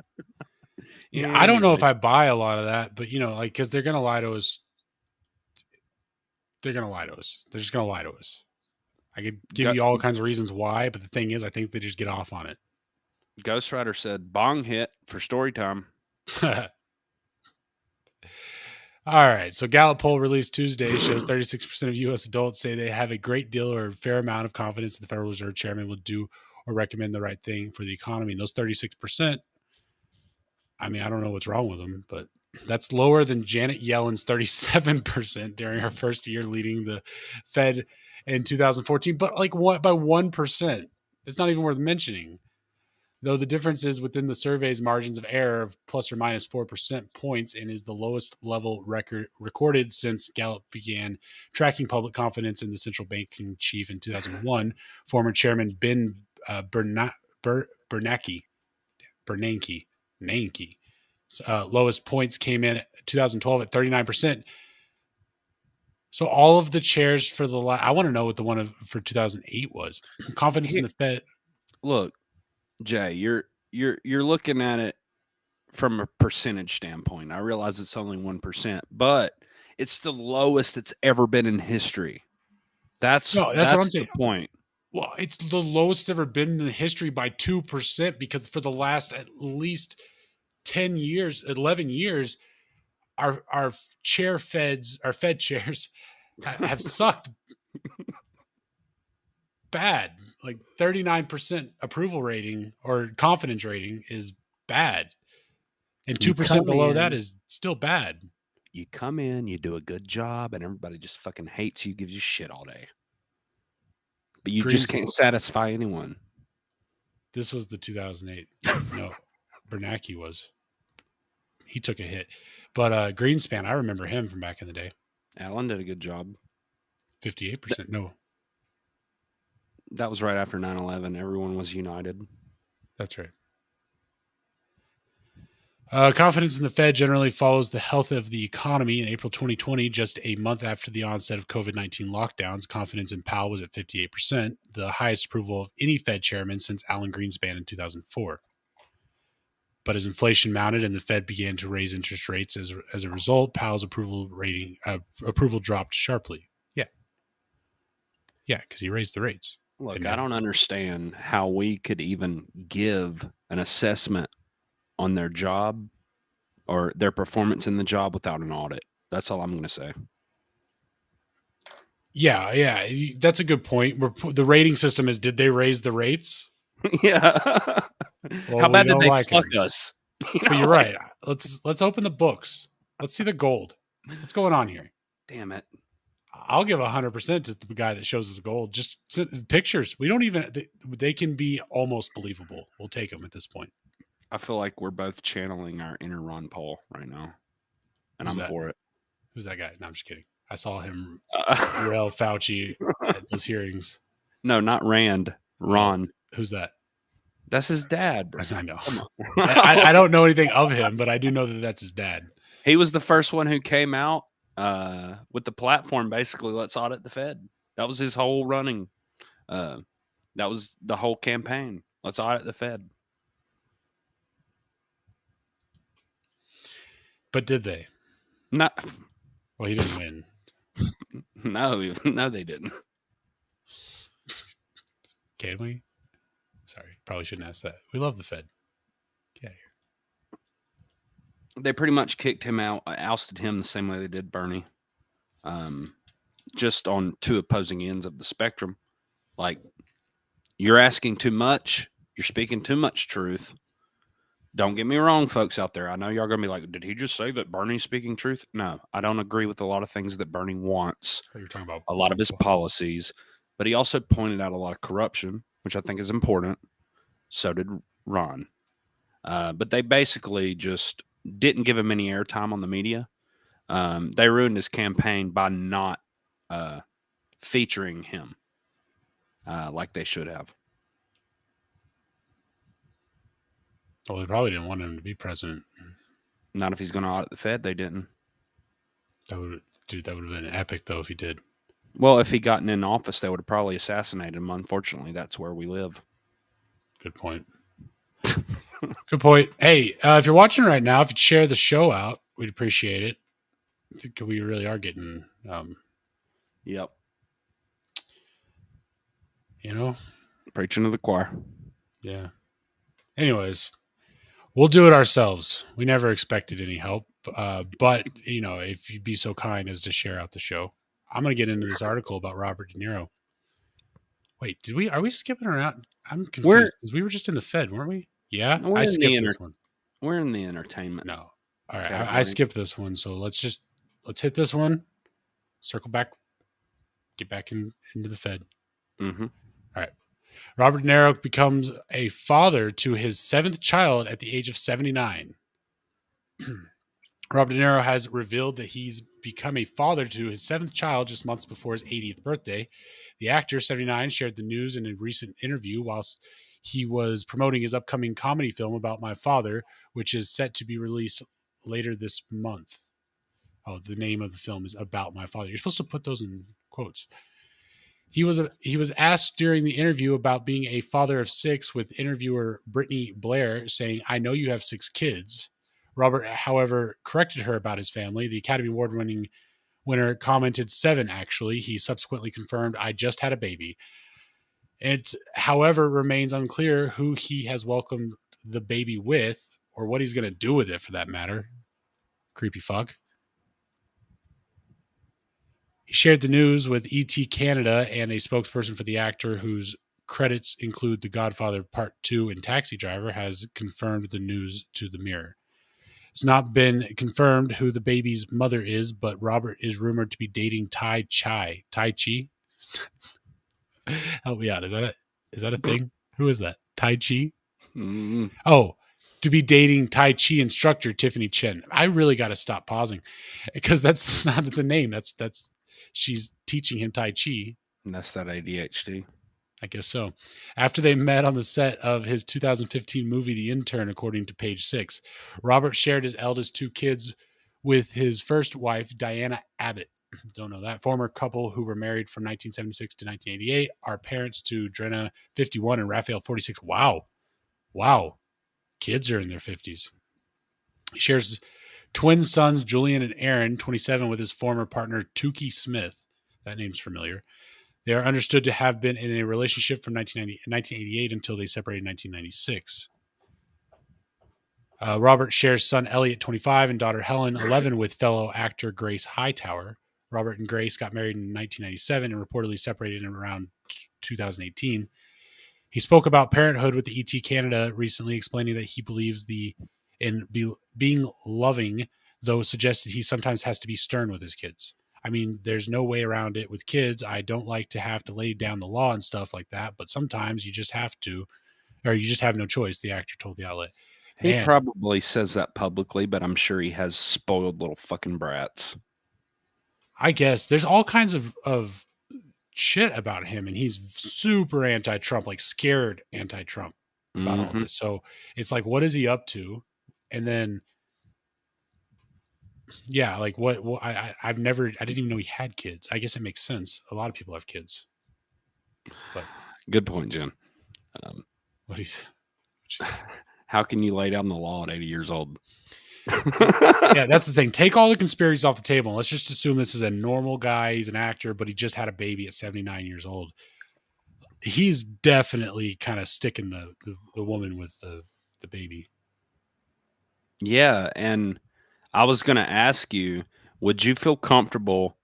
[SPEAKER 3] Yeah, I don't know if I buy a lot of that, but like because they're gonna lie to us. They're gonna lie to us. They're just gonna lie to us. I could give you all kinds of reasons why, but the thing is, I think they just get off on it.
[SPEAKER 4] Ghost Rider said, "Bong hit for story time."
[SPEAKER 3] All right. So Gallup poll released Tuesday shows 36% of U.S. adults say they have a great deal or a fair amount of confidence that the Federal Reserve Chairman will do or recommend the right thing for the economy. And those 36%, I mean, I don't know what's wrong with them, but that's lower than Janet Yellen's 37% during her first year leading the Fed in 2014, but like what by 1%. It's not even worth mentioning. Though the difference is within the survey's margins of error of plus or minus 4% points and is the lowest level recorded since Gallup began tracking public confidence in the central banking chief in 2001. Former chairman Ben Bernanke. Lowest points came in 2012 at 39%. So all of the chairs for I want to know what the one for 2008 was. Confidence in the Fed.
[SPEAKER 4] Look, Jay, you're looking at it from a percentage standpoint. I realize it's only 1%, but it's the lowest it's ever been in history. That's
[SPEAKER 3] what I'm saying.
[SPEAKER 4] The point.
[SPEAKER 3] Well, it's the lowest ever been in the history by 2% because for the last at least 10 years, 11 years, our Fed chairs have sucked bad. Like 39% approval rating or confidence rating is bad. And 2% below that is still bad.
[SPEAKER 4] You come in, you do a good job, and everybody just fucking hates you, gives you shit all day. But you just can't satisfy anyone.
[SPEAKER 3] This was the 2008. No, Bernanke was. He took a hit. But Greenspan, I remember him from back in the day.
[SPEAKER 4] Alan did a good job.
[SPEAKER 3] 58%. No.
[SPEAKER 4] That was right after 9/11. Everyone was united.
[SPEAKER 3] That's right. Confidence in the Fed generally follows the health of the economy. In April 2020, just a month after the onset of COVID-19 lockdowns, confidence in Powell was at 58%, the highest approval of any Fed chairman since Alan Greenspan in 2004. But as inflation mounted and the Fed began to raise interest rates as a result, Powell's approval dropped sharply. Yeah, because he raised the rates.
[SPEAKER 4] Look, I don't understand how we could even give an assessment on their job or their performance in the job without an audit. That's all I'm going to say.
[SPEAKER 3] Yeah, that's a good point. The rating system is, did they raise the rates?
[SPEAKER 4] Yeah.
[SPEAKER 3] Well,
[SPEAKER 4] how bad did they fuck us?
[SPEAKER 3] But you're right. Let's open the books. Let's see the gold. What's going on here?
[SPEAKER 4] Damn it.
[SPEAKER 3] I'll give 100% to the guy that shows us gold. Just pictures. We don't even. They can be almost believable. We'll take them at this point.
[SPEAKER 4] I feel like we're both channeling our inner Ron Paul right now, and I'm for it.
[SPEAKER 3] Who's that guy? No, I'm just kidding. I saw him rail Fauci at those hearings.
[SPEAKER 4] No, not Rand. Ron.
[SPEAKER 3] Who's that?
[SPEAKER 4] That's his dad, bro.
[SPEAKER 3] I know. I don't know anything of him, but I do know that that's his dad.
[SPEAKER 4] He was the first one who came out with the platform, basically, let's audit the Fed. That was his whole running. That was the whole campaign. Let's audit the Fed.
[SPEAKER 3] But did they?
[SPEAKER 4] Not.
[SPEAKER 3] Well, he didn't win.
[SPEAKER 4] No, they didn't.
[SPEAKER 3] Can we? Sorry, probably shouldn't ask that. We love the Fed. Get out of here.
[SPEAKER 4] They pretty much kicked him out, ousted him the same way they did Bernie. Just on two opposing ends of the spectrum. Like, you're asking too much. You're speaking too much truth. Don't get me wrong, folks out there. I know y'all going to be like, did he just say that Bernie's speaking truth? No, I don't agree with a lot of things that Bernie wants.
[SPEAKER 3] You're talking about
[SPEAKER 4] a lot of his policies. But he also pointed out a lot of corruption, which I think is important. So did Ron. But they basically just didn't give him any airtime on the media. They ruined his campaign by not featuring him like they should have.
[SPEAKER 3] Well, they probably didn't want him to be president.
[SPEAKER 4] Not if he's going to audit the Fed. They didn't.
[SPEAKER 3] That would have been epic, though, if he did.
[SPEAKER 4] Well, if he'd gotten in office, they would have probably assassinated him. Unfortunately, that's where we live.
[SPEAKER 3] Good point. Good point. Hey, if you're watching right now, if you'd share the show out, we'd appreciate it. I think we really are getting...
[SPEAKER 4] Yep.
[SPEAKER 3] Preaching
[SPEAKER 4] to the choir.
[SPEAKER 3] Yeah. Anyways, we'll do it ourselves. We never expected any help. But, if you'd be so kind as to share out the show. I'm going to get into this article about Robert De Niro. Wait, are we skipping around? I'm confused because we were just in the Fed, weren't we? Yeah, I skipped this one.
[SPEAKER 4] We're in the entertainment.
[SPEAKER 3] No. All right, I skipped this one. So let's hit this one, circle back, get back into the Fed.
[SPEAKER 4] Mm-hmm.
[SPEAKER 3] All right. Robert De Niro becomes a father to his 7th child at the age of 79. Robert De Niro has revealed that he's become a father to his 7th child just months before his 80th birthday. The actor, 79, shared the news in a recent interview whilst he was promoting his upcoming comedy film about my father, which is set to be released later this month. Oh, the name of the film is About My Father. You're supposed to put those in quotes. He was asked during the interview about being a father of 6, with interviewer Brittany Blair saying, "I know you have 6 kids." Robert, however, corrected her about his family. The Academy Award winner commented 7, actually. He subsequently confirmed, "I just had a baby." It, however, remains unclear who he has welcomed the baby with, or what he's going to do with it, for that matter. Creepy fuck. He shared the news with ET Canada, and a spokesperson for the actor, whose credits include The Godfather Part 2 and Taxi Driver, has confirmed the news to the Mirror. It's not been confirmed who the baby's mother is, but Robert is rumored to be dating Tai Chi. Help me out. Is that a thing? Who is that? Tai Chi?
[SPEAKER 4] Mm.
[SPEAKER 3] Oh, to be dating Tai Chi instructor Tiffany Chen. I really got to stop pausing, because that's not the name. That's she's teaching him Tai Chi.
[SPEAKER 4] And that's that ADHD.
[SPEAKER 3] I guess so. After they met on the set of his 2015 movie The Intern, according to Page 6, Robert shared his eldest 2 kids with his first wife, Diana Abbott. Don't know that. Former couple who were married from 1976 to 1988 are parents to Drenna, 51, and Raphael, 46. Wow. Kids are in their 50s. He shares twin sons, Julian and Aaron, 27, with his former partner, Tukey Smith. That name's familiar. They are understood to have been in a relationship from 1988 until they separated in 1996. Robert shares son Elliot, 25, and daughter Helen, 11, with fellow actor Grace Hightower. Robert and Grace got married in 1997 and reportedly separated in around 2018. He spoke about parenthood with the ET Canada recently, explaining that he believes being loving, though suggested he sometimes has to be stern with his kids. I mean, there's no way around it with kids. I don't like to have to lay down the law and stuff like that, but sometimes you just have to, or you just have no choice, the actor told the outlet.
[SPEAKER 4] He probably says that publicly, but I'm sure he has spoiled little fucking brats.
[SPEAKER 3] I guess there's all kinds of shit about him, and he's super anti-Trump, like scared anti-Trump about all this. So it's like, what is he up to? And then, yeah, like what I didn't even know he had kids. I guess it makes sense. A lot of people have kids. But
[SPEAKER 4] good point, Jim. How can you lay down the law at 80 years old?
[SPEAKER 3] Yeah, that's the thing. Take all the conspiracies off the table. Let's just assume this is a normal guy. He's an actor, but he just had a baby at 79 years old. He's definitely kind of sticking the woman with the baby.
[SPEAKER 4] Yeah, and I was going to ask you, would you feel comfortable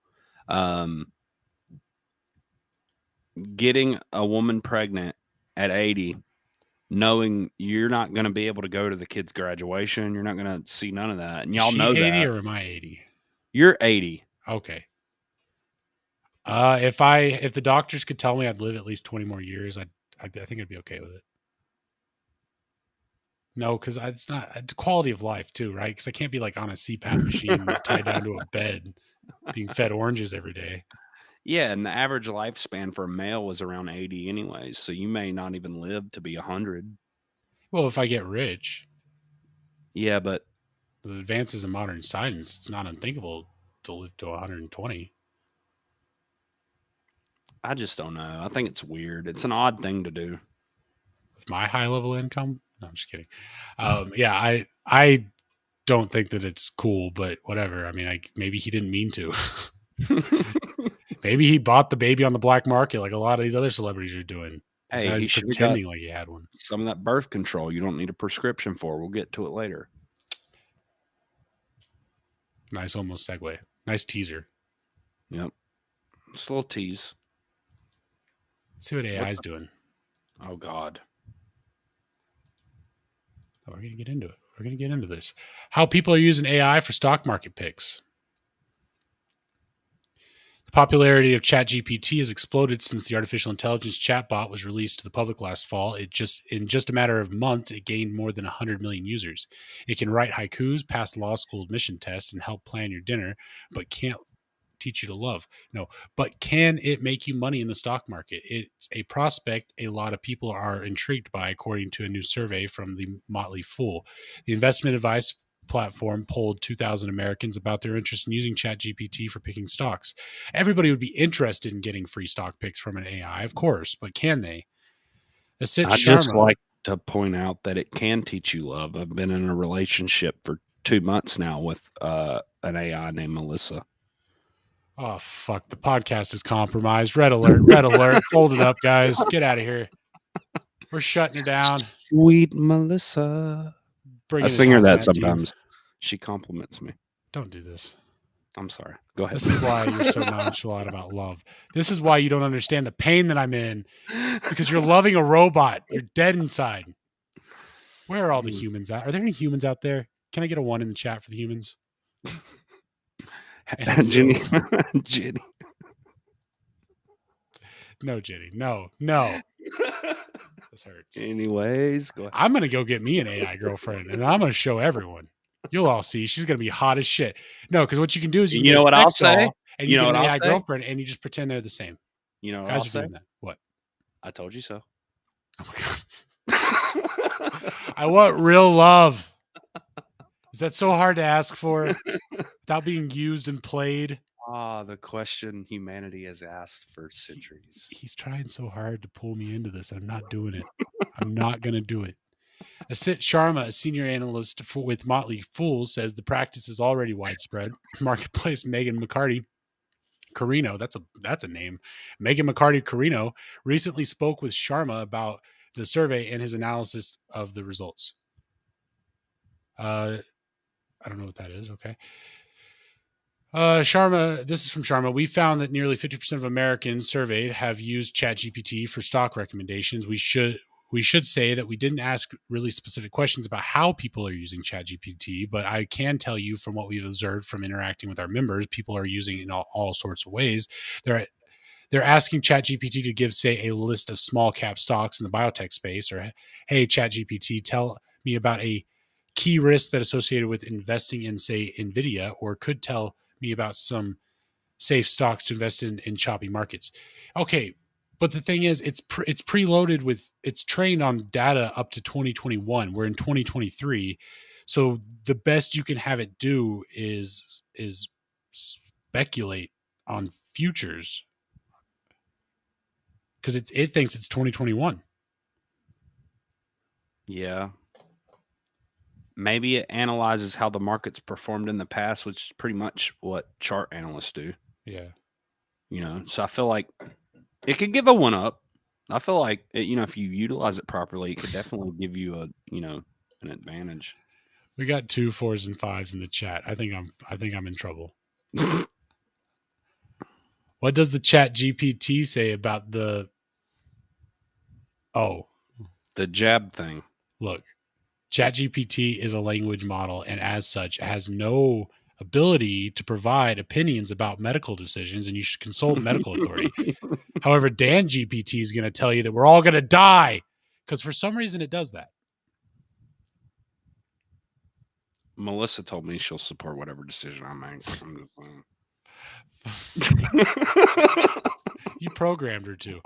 [SPEAKER 4] getting a woman pregnant at 80, knowing you're not going to be able to go to the kid's graduation? You're not going to see none of that. And y'all know
[SPEAKER 3] 80
[SPEAKER 4] that.
[SPEAKER 3] Or am I 80?
[SPEAKER 4] You're 80.
[SPEAKER 3] Okay. If the doctors could tell me I'd live at least 20 more years, I think I'd be okay with it. No, because it's not the quality of life too, right? Because I can't be like on a CPAP machine tied down to a bed, being fed oranges every day.
[SPEAKER 4] Yeah, and the average lifespan for a male was around 80 anyways, so you may not even live to be 100.
[SPEAKER 3] Well, if I get rich.
[SPEAKER 4] Yeah, but
[SPEAKER 3] with advances in modern science, it's not unthinkable to live to 120.
[SPEAKER 4] I just don't know. I think it's weird. It's an odd thing to do.
[SPEAKER 3] With my high level income? No, I'm just kidding. Yeah, I don't think that it's cool, but whatever. I mean, maybe he didn't mean to. Maybe he bought the baby on the black market like a lot of these other celebrities are doing.
[SPEAKER 4] Hey,
[SPEAKER 3] he's pretending like he had one.
[SPEAKER 4] Some of that birth control you don't need a prescription for. We'll get to it later.
[SPEAKER 3] Nice almost segue. Nice teaser.
[SPEAKER 4] Yep. Just a little tease.
[SPEAKER 3] Let's see what AI is doing.
[SPEAKER 4] Oh, God.
[SPEAKER 3] Oh, we're going to get into it. We're going to get into this. How people are using AI for stock market picks. The popularity of ChatGPT has exploded since the artificial intelligence chatbot was released to the public last fall. In just a matter of months, it gained more than 100 million users. It can write haikus, pass law school admission tests, and help plan your dinner, but can't teach you to love. No, but can it make you money in the stock market? It's a prospect a lot of people are intrigued by, according to a new survey from the Motley Fool. The investment advice platform polled 2,000 Americans about their interest in using ChatGPT for picking stocks. Everybody would be interested in getting free stock picks from an AI, of course, but can they? Asit
[SPEAKER 4] I just
[SPEAKER 3] Sharma,
[SPEAKER 4] like to point out that it can teach you love. I've been in a relationship for 2 months now with an AI named Melissa.
[SPEAKER 3] oh fuck, the podcast is compromised. Red alert, fold it up, guys. Get out of here. We're shutting her down.
[SPEAKER 4] Sweet Melissa.
[SPEAKER 3] Bring
[SPEAKER 4] I
[SPEAKER 3] in the
[SPEAKER 4] sing her that
[SPEAKER 3] hazmat team.
[SPEAKER 4] sometimes. She compliments me.
[SPEAKER 3] Don't do this.
[SPEAKER 4] I'm sorry. Go ahead.
[SPEAKER 3] This is why you're so nonchalant about love. This is why you don't understand the pain that I'm in, because you're loving a robot. You're dead inside. Where are all the humans at? Are there any humans out there? Can I get a 1 in the chat for the humans?
[SPEAKER 4] Jenny. Jenny.
[SPEAKER 3] No, Jenny. No. This hurts.
[SPEAKER 4] Anyways, go ahead.
[SPEAKER 3] I'm going to go get me an AI girlfriend, and I'm going to show everyone. You'll all see. She's going to be hot as shit. No, because what you can do is you
[SPEAKER 4] know
[SPEAKER 3] get
[SPEAKER 4] what
[SPEAKER 3] a
[SPEAKER 4] I'll
[SPEAKER 3] sex doll,
[SPEAKER 4] say?
[SPEAKER 3] and
[SPEAKER 4] You
[SPEAKER 3] you
[SPEAKER 4] know
[SPEAKER 3] get an
[SPEAKER 4] what I'll
[SPEAKER 3] AI
[SPEAKER 4] say?
[SPEAKER 3] girlfriend, and you just pretend they're the same.
[SPEAKER 4] You know what
[SPEAKER 3] Guys
[SPEAKER 4] I'll
[SPEAKER 3] are
[SPEAKER 4] say?
[SPEAKER 3] doing that. What?
[SPEAKER 4] I told you so.
[SPEAKER 3] Oh my God. I want real love. Is that so hard to ask for without being used and played?
[SPEAKER 4] The question humanity has asked for centuries.
[SPEAKER 3] He's trying so hard to pull me into this. I'm not doing it. I'm not going to do it. Asit Sharma, a senior analyst with Motley Fool, says the practice is already widespread. Marketplace Megan McCarty Carino, that's a name. Megan McCarty Carino recently spoke with Sharma about the survey and his analysis of the results. I don't know what that is. Okay. Sharma, this is from Sharma. We found that nearly 50% of Americans surveyed have used ChatGPT for stock recommendations. We should say that we didn't ask really specific questions about how people are using ChatGPT, but I can tell you from what we've observed from interacting with our members, people are using it in all sorts of ways. They're asking ChatGPT to give, say, a list of small cap stocks in the biotech space, or, hey, ChatGPT, tell me about a key risk that associated with investing in, say, NVIDIA, or could tell me about some safe stocks to invest in choppy markets. Okay, but the thing is, it's preloaded with, it's trained on data up to 2021. We're in 2023, so the best you can have it do is speculate on futures, because it thinks it's 2021.
[SPEAKER 4] Yeah. Maybe it analyzes how the market's performed in the past, which is pretty much what chart analysts do.
[SPEAKER 3] Yeah.
[SPEAKER 4] So I feel like it could give a 1-up. I feel like if you utilize it properly, it could definitely give you an advantage.
[SPEAKER 3] We got 2 4s and 5s in the chat. I think I'm in trouble. What does the Chat GPT say about the
[SPEAKER 4] jab thing?
[SPEAKER 3] Look, ChatGPT is a language model, and as such, has no ability to provide opinions about medical decisions, and you should consult medical authority. However, Dan GPT is going to tell you that we're all going to die, because for some reason it does that.
[SPEAKER 4] Melissa told me she'll support whatever decision I make.
[SPEAKER 3] You programmed her to.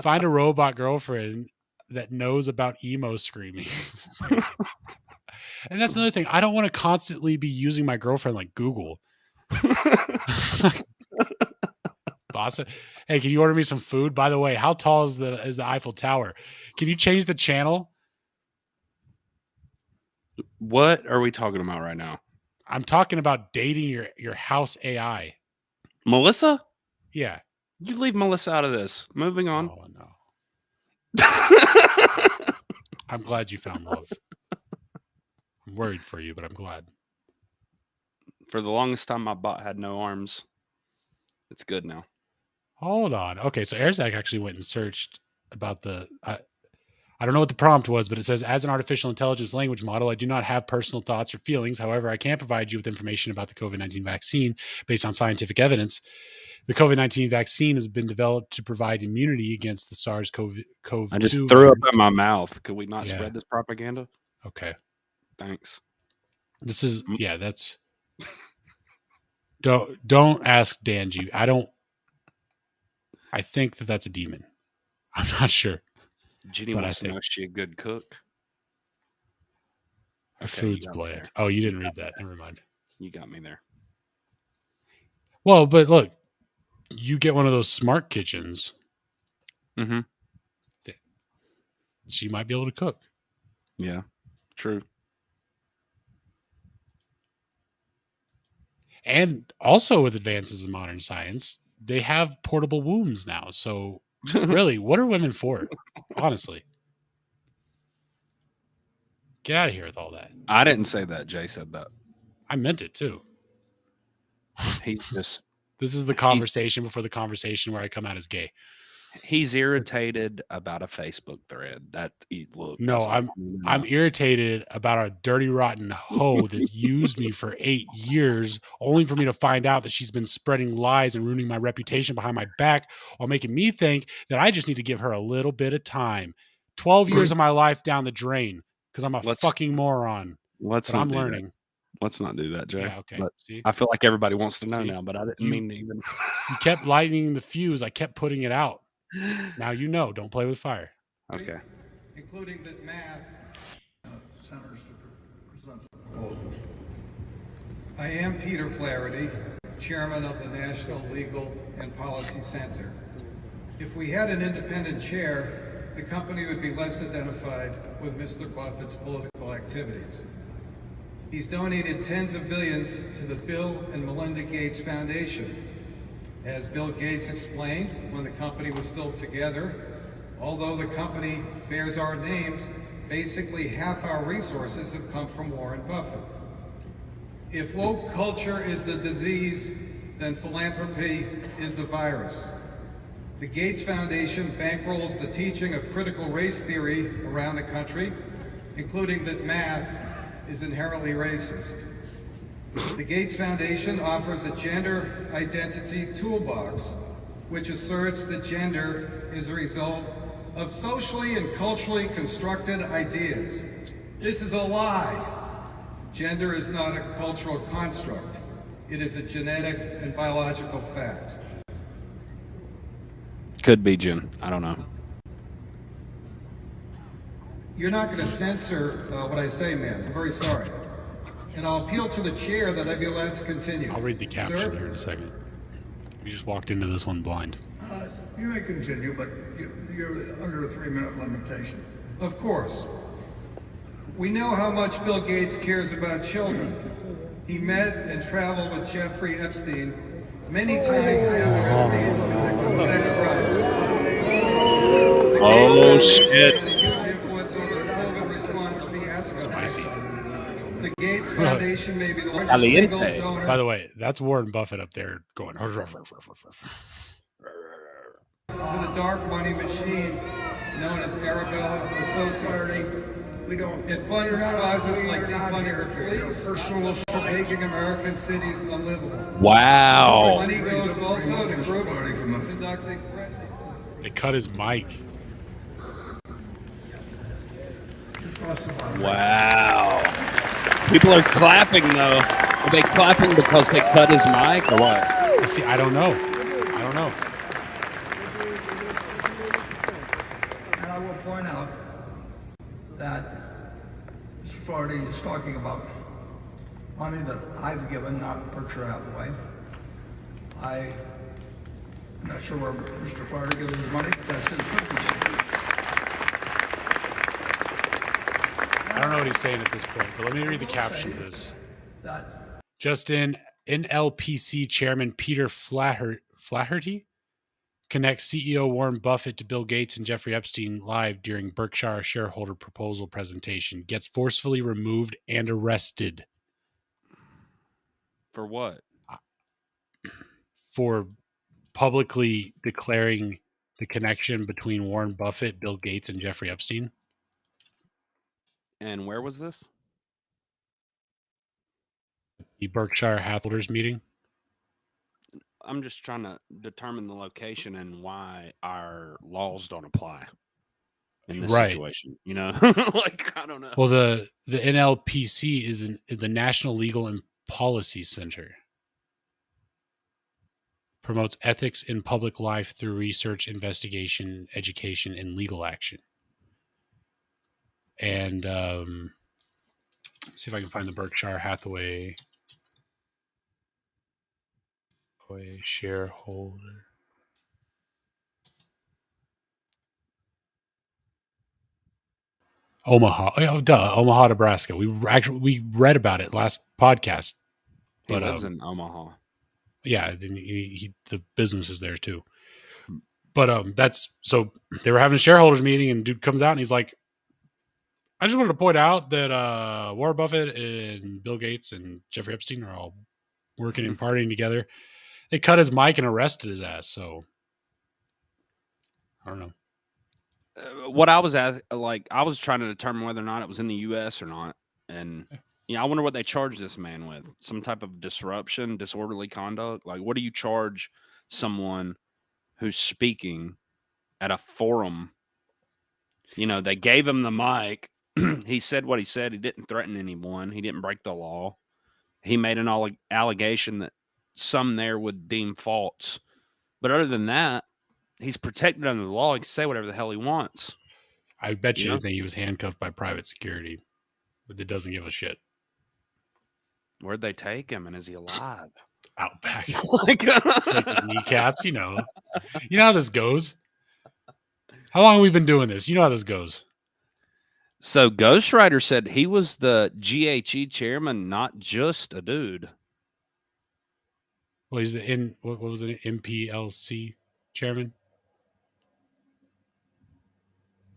[SPEAKER 3] Find a robot girlfriend that knows about emo screaming. And that's another thing. I don't want to constantly be using my girlfriend like Google. Boss, hey, can you order me some food? By the way, how tall is the Eiffel Tower? Can you change the channel?
[SPEAKER 4] What are we talking about right now?
[SPEAKER 3] I'm talking about dating your house AI.
[SPEAKER 4] Melissa?
[SPEAKER 3] Yeah.
[SPEAKER 4] You leave Melissa out of this. Moving on.
[SPEAKER 3] Oh no. I'm glad you found love. I'm worried for you, but I'm glad.
[SPEAKER 4] For the longest time, my bot had no arms. It's good now.
[SPEAKER 3] Hold on. Okay, so Airzack actually went and searched about the... I don't know what the prompt was, but it says, as an artificial intelligence language model, I do not have personal thoughts or feelings. However, I can provide you with information about the COVID-19 vaccine based on scientific evidence. The COVID-19 vaccine has been developed to provide immunity against the SARS-CoV-2.
[SPEAKER 4] I just threw up in my mouth. Could we not spread this propaganda?
[SPEAKER 3] Okay.
[SPEAKER 4] Thanks.
[SPEAKER 3] This is, that's... Don't ask Dan G. I think that's a demon. I'm not sure.
[SPEAKER 4] Jenny wants to know if she's a good cook.
[SPEAKER 3] Our
[SPEAKER 4] Okay, you
[SPEAKER 3] food's
[SPEAKER 4] got me
[SPEAKER 3] bland.
[SPEAKER 4] there.
[SPEAKER 3] Oh, you didn't read that. Never mind.
[SPEAKER 4] You got me there.
[SPEAKER 3] Well, but look, you get one of those smart kitchens.
[SPEAKER 4] Mm-hmm.
[SPEAKER 3] She might be able to cook.
[SPEAKER 4] Yeah, true.
[SPEAKER 3] And also with advances in modern science, they have portable wombs now. So really, what are women for? Honestly. Get out of here with all that.
[SPEAKER 4] I didn't say that. Jay said that.
[SPEAKER 3] I meant it too.
[SPEAKER 4] He's just
[SPEAKER 3] This is the conversation before the conversation where I come out as gay.
[SPEAKER 4] he's irritated about a Facebook thread. Look.
[SPEAKER 3] No,
[SPEAKER 4] that's all
[SPEAKER 3] I'm irritated about a dirty, rotten hoe that's used me for 8 years, only for me to find out that she's been spreading lies and ruining my reputation behind my back, while making me think that I just need to give her a little bit of time. 12 years of my life down the drain because I'm a fucking moron.
[SPEAKER 4] Let's
[SPEAKER 3] But
[SPEAKER 4] not
[SPEAKER 3] I'm
[SPEAKER 4] do
[SPEAKER 3] learning.
[SPEAKER 4] That. Let's not do that, Jay.
[SPEAKER 3] Yeah, okay.
[SPEAKER 4] But
[SPEAKER 3] See?
[SPEAKER 4] I feel like everybody wants to know
[SPEAKER 3] See?
[SPEAKER 4] now, but I didn't
[SPEAKER 3] You-
[SPEAKER 4] mean to even.
[SPEAKER 3] You kept lighting the fuse. I kept putting it out. Now you know. Don't play with fire.
[SPEAKER 4] Okay.
[SPEAKER 6] Including that math. Senators to present the proposal. I am Peter Flaherty, chairman of the National Legal and Policy Center. If we had an independent chair, the company would be less identified with Mr. Buffett's political activities. He's donated tens of billions to the Bill and Melinda Gates Foundation. As Bill Gates explained when the company was still together, although the company bears our names, basically half our resources have come from Warren Buffett. If woke culture is the disease, then philanthropy is the virus. The Gates Foundation bankrolls the teaching of critical race theory around the country, including that math is inherently racist. The Gates Foundation offers a gender identity toolbox, which asserts that gender is a result of socially and culturally constructed ideas. This is a lie. Gender is not a cultural construct. It is a genetic and biological fact.
[SPEAKER 4] Could be, Jim. I don't know.
[SPEAKER 6] You're not going to censor what I say, ma'am. I'm very sorry. And I'll appeal to the chair that I be allowed to continue.
[SPEAKER 3] I'll read the caption
[SPEAKER 6] Sir?
[SPEAKER 3] here in a second. We just walked into this one blind.
[SPEAKER 7] You may continue, but you're under a 3-minute limitation.
[SPEAKER 6] Of course. We know how much Bill Gates cares about children. He met and traveled with Jeffrey Epstein many times after Epstein's convicted sex crimes. The Gates Foundation
[SPEAKER 4] shit.
[SPEAKER 6] had a huge influence over the COVID response fiasco.
[SPEAKER 3] Spicy.
[SPEAKER 6] The Gates Foundation may be the largest
[SPEAKER 4] Caliente.
[SPEAKER 6] single donor.
[SPEAKER 3] By the way, that's Warren Buffett up there going.
[SPEAKER 6] To the dark money machine known as Arabella Associates.
[SPEAKER 7] We don't.
[SPEAKER 6] It funds causes like defunding the police,
[SPEAKER 7] Personal
[SPEAKER 6] making American cities unlivable.
[SPEAKER 4] Wow.
[SPEAKER 6] Money goes also to groups
[SPEAKER 7] Party from the-
[SPEAKER 6] conducting threats.
[SPEAKER 3] They cut his mic.
[SPEAKER 4] Wow. People are clapping though. Are they clapping because they cut his mic or what?
[SPEAKER 3] See, I don't know. I don't know.
[SPEAKER 7] And I will point out that Mr. Flaherty is talking about money that I've given, not Berkshire Hathaway. I'm not sure where Mr. Flaherty gives his money, but that's his business.
[SPEAKER 3] I don't know what he's saying at this point, but let me read the caption of this.
[SPEAKER 7] That
[SPEAKER 3] Just in NLPC chairman Peter Flaherty connects CEO Warren Buffett to Bill Gates and Jeffrey Epstein live during Berkshire shareholder proposal presentation, gets forcefully removed and arrested
[SPEAKER 4] For what?
[SPEAKER 3] for publicly declaring the connection between Warren Buffett, Bill Gates, and Jeffrey Epstein.
[SPEAKER 4] And where was this?
[SPEAKER 3] The Berkshire Hathaway meeting.
[SPEAKER 4] I'm just trying to determine the location and why our laws don't apply in this
[SPEAKER 3] Right.
[SPEAKER 4] situation. You know, like I don't know.
[SPEAKER 3] Well, the NLPC is the National Legal and Policy Center. Promotes ethics in public life through research, investigation, education, and legal action. And Let's see if I can find the Berkshire Hathaway shareholder. Omaha. Oh, duh. Omaha, Nebraska. We read about it last podcast.
[SPEAKER 4] He
[SPEAKER 3] But
[SPEAKER 4] lives in Omaha.
[SPEAKER 3] yeah, the business is there too. But that's so they were having a shareholders meeting, and dude comes out and he's like, I just wanted to point out that Warren Buffett and Bill Gates and Jeffrey Epstein are all working and partying together. They cut his mic and arrested his ass. So I don't know.
[SPEAKER 4] What I was I was trying to determine whether or not it was in the U.S. or not, and I wonder what they charged this man with. Some type of disruption, disorderly conduct. Like, what do you charge someone who's speaking at a forum? They gave him the mic. He said what he said. He didn't threaten anyone. He didn't break the law. He made an allegation that some there would deem false. But other than that, he's protected under the law. He can say whatever the hell he wants.
[SPEAKER 3] I bet you think he was handcuffed by private security, but it doesn't give a shit.
[SPEAKER 4] Where'd they take him, and is he alive?
[SPEAKER 3] Out back. Like his kneecaps, You know how this goes. How long have we been doing this? You know how this goes.
[SPEAKER 4] So Ghostwriter said he was the GHE chairman, not just a dude.
[SPEAKER 3] Well, he's what was it? MPLC chairman.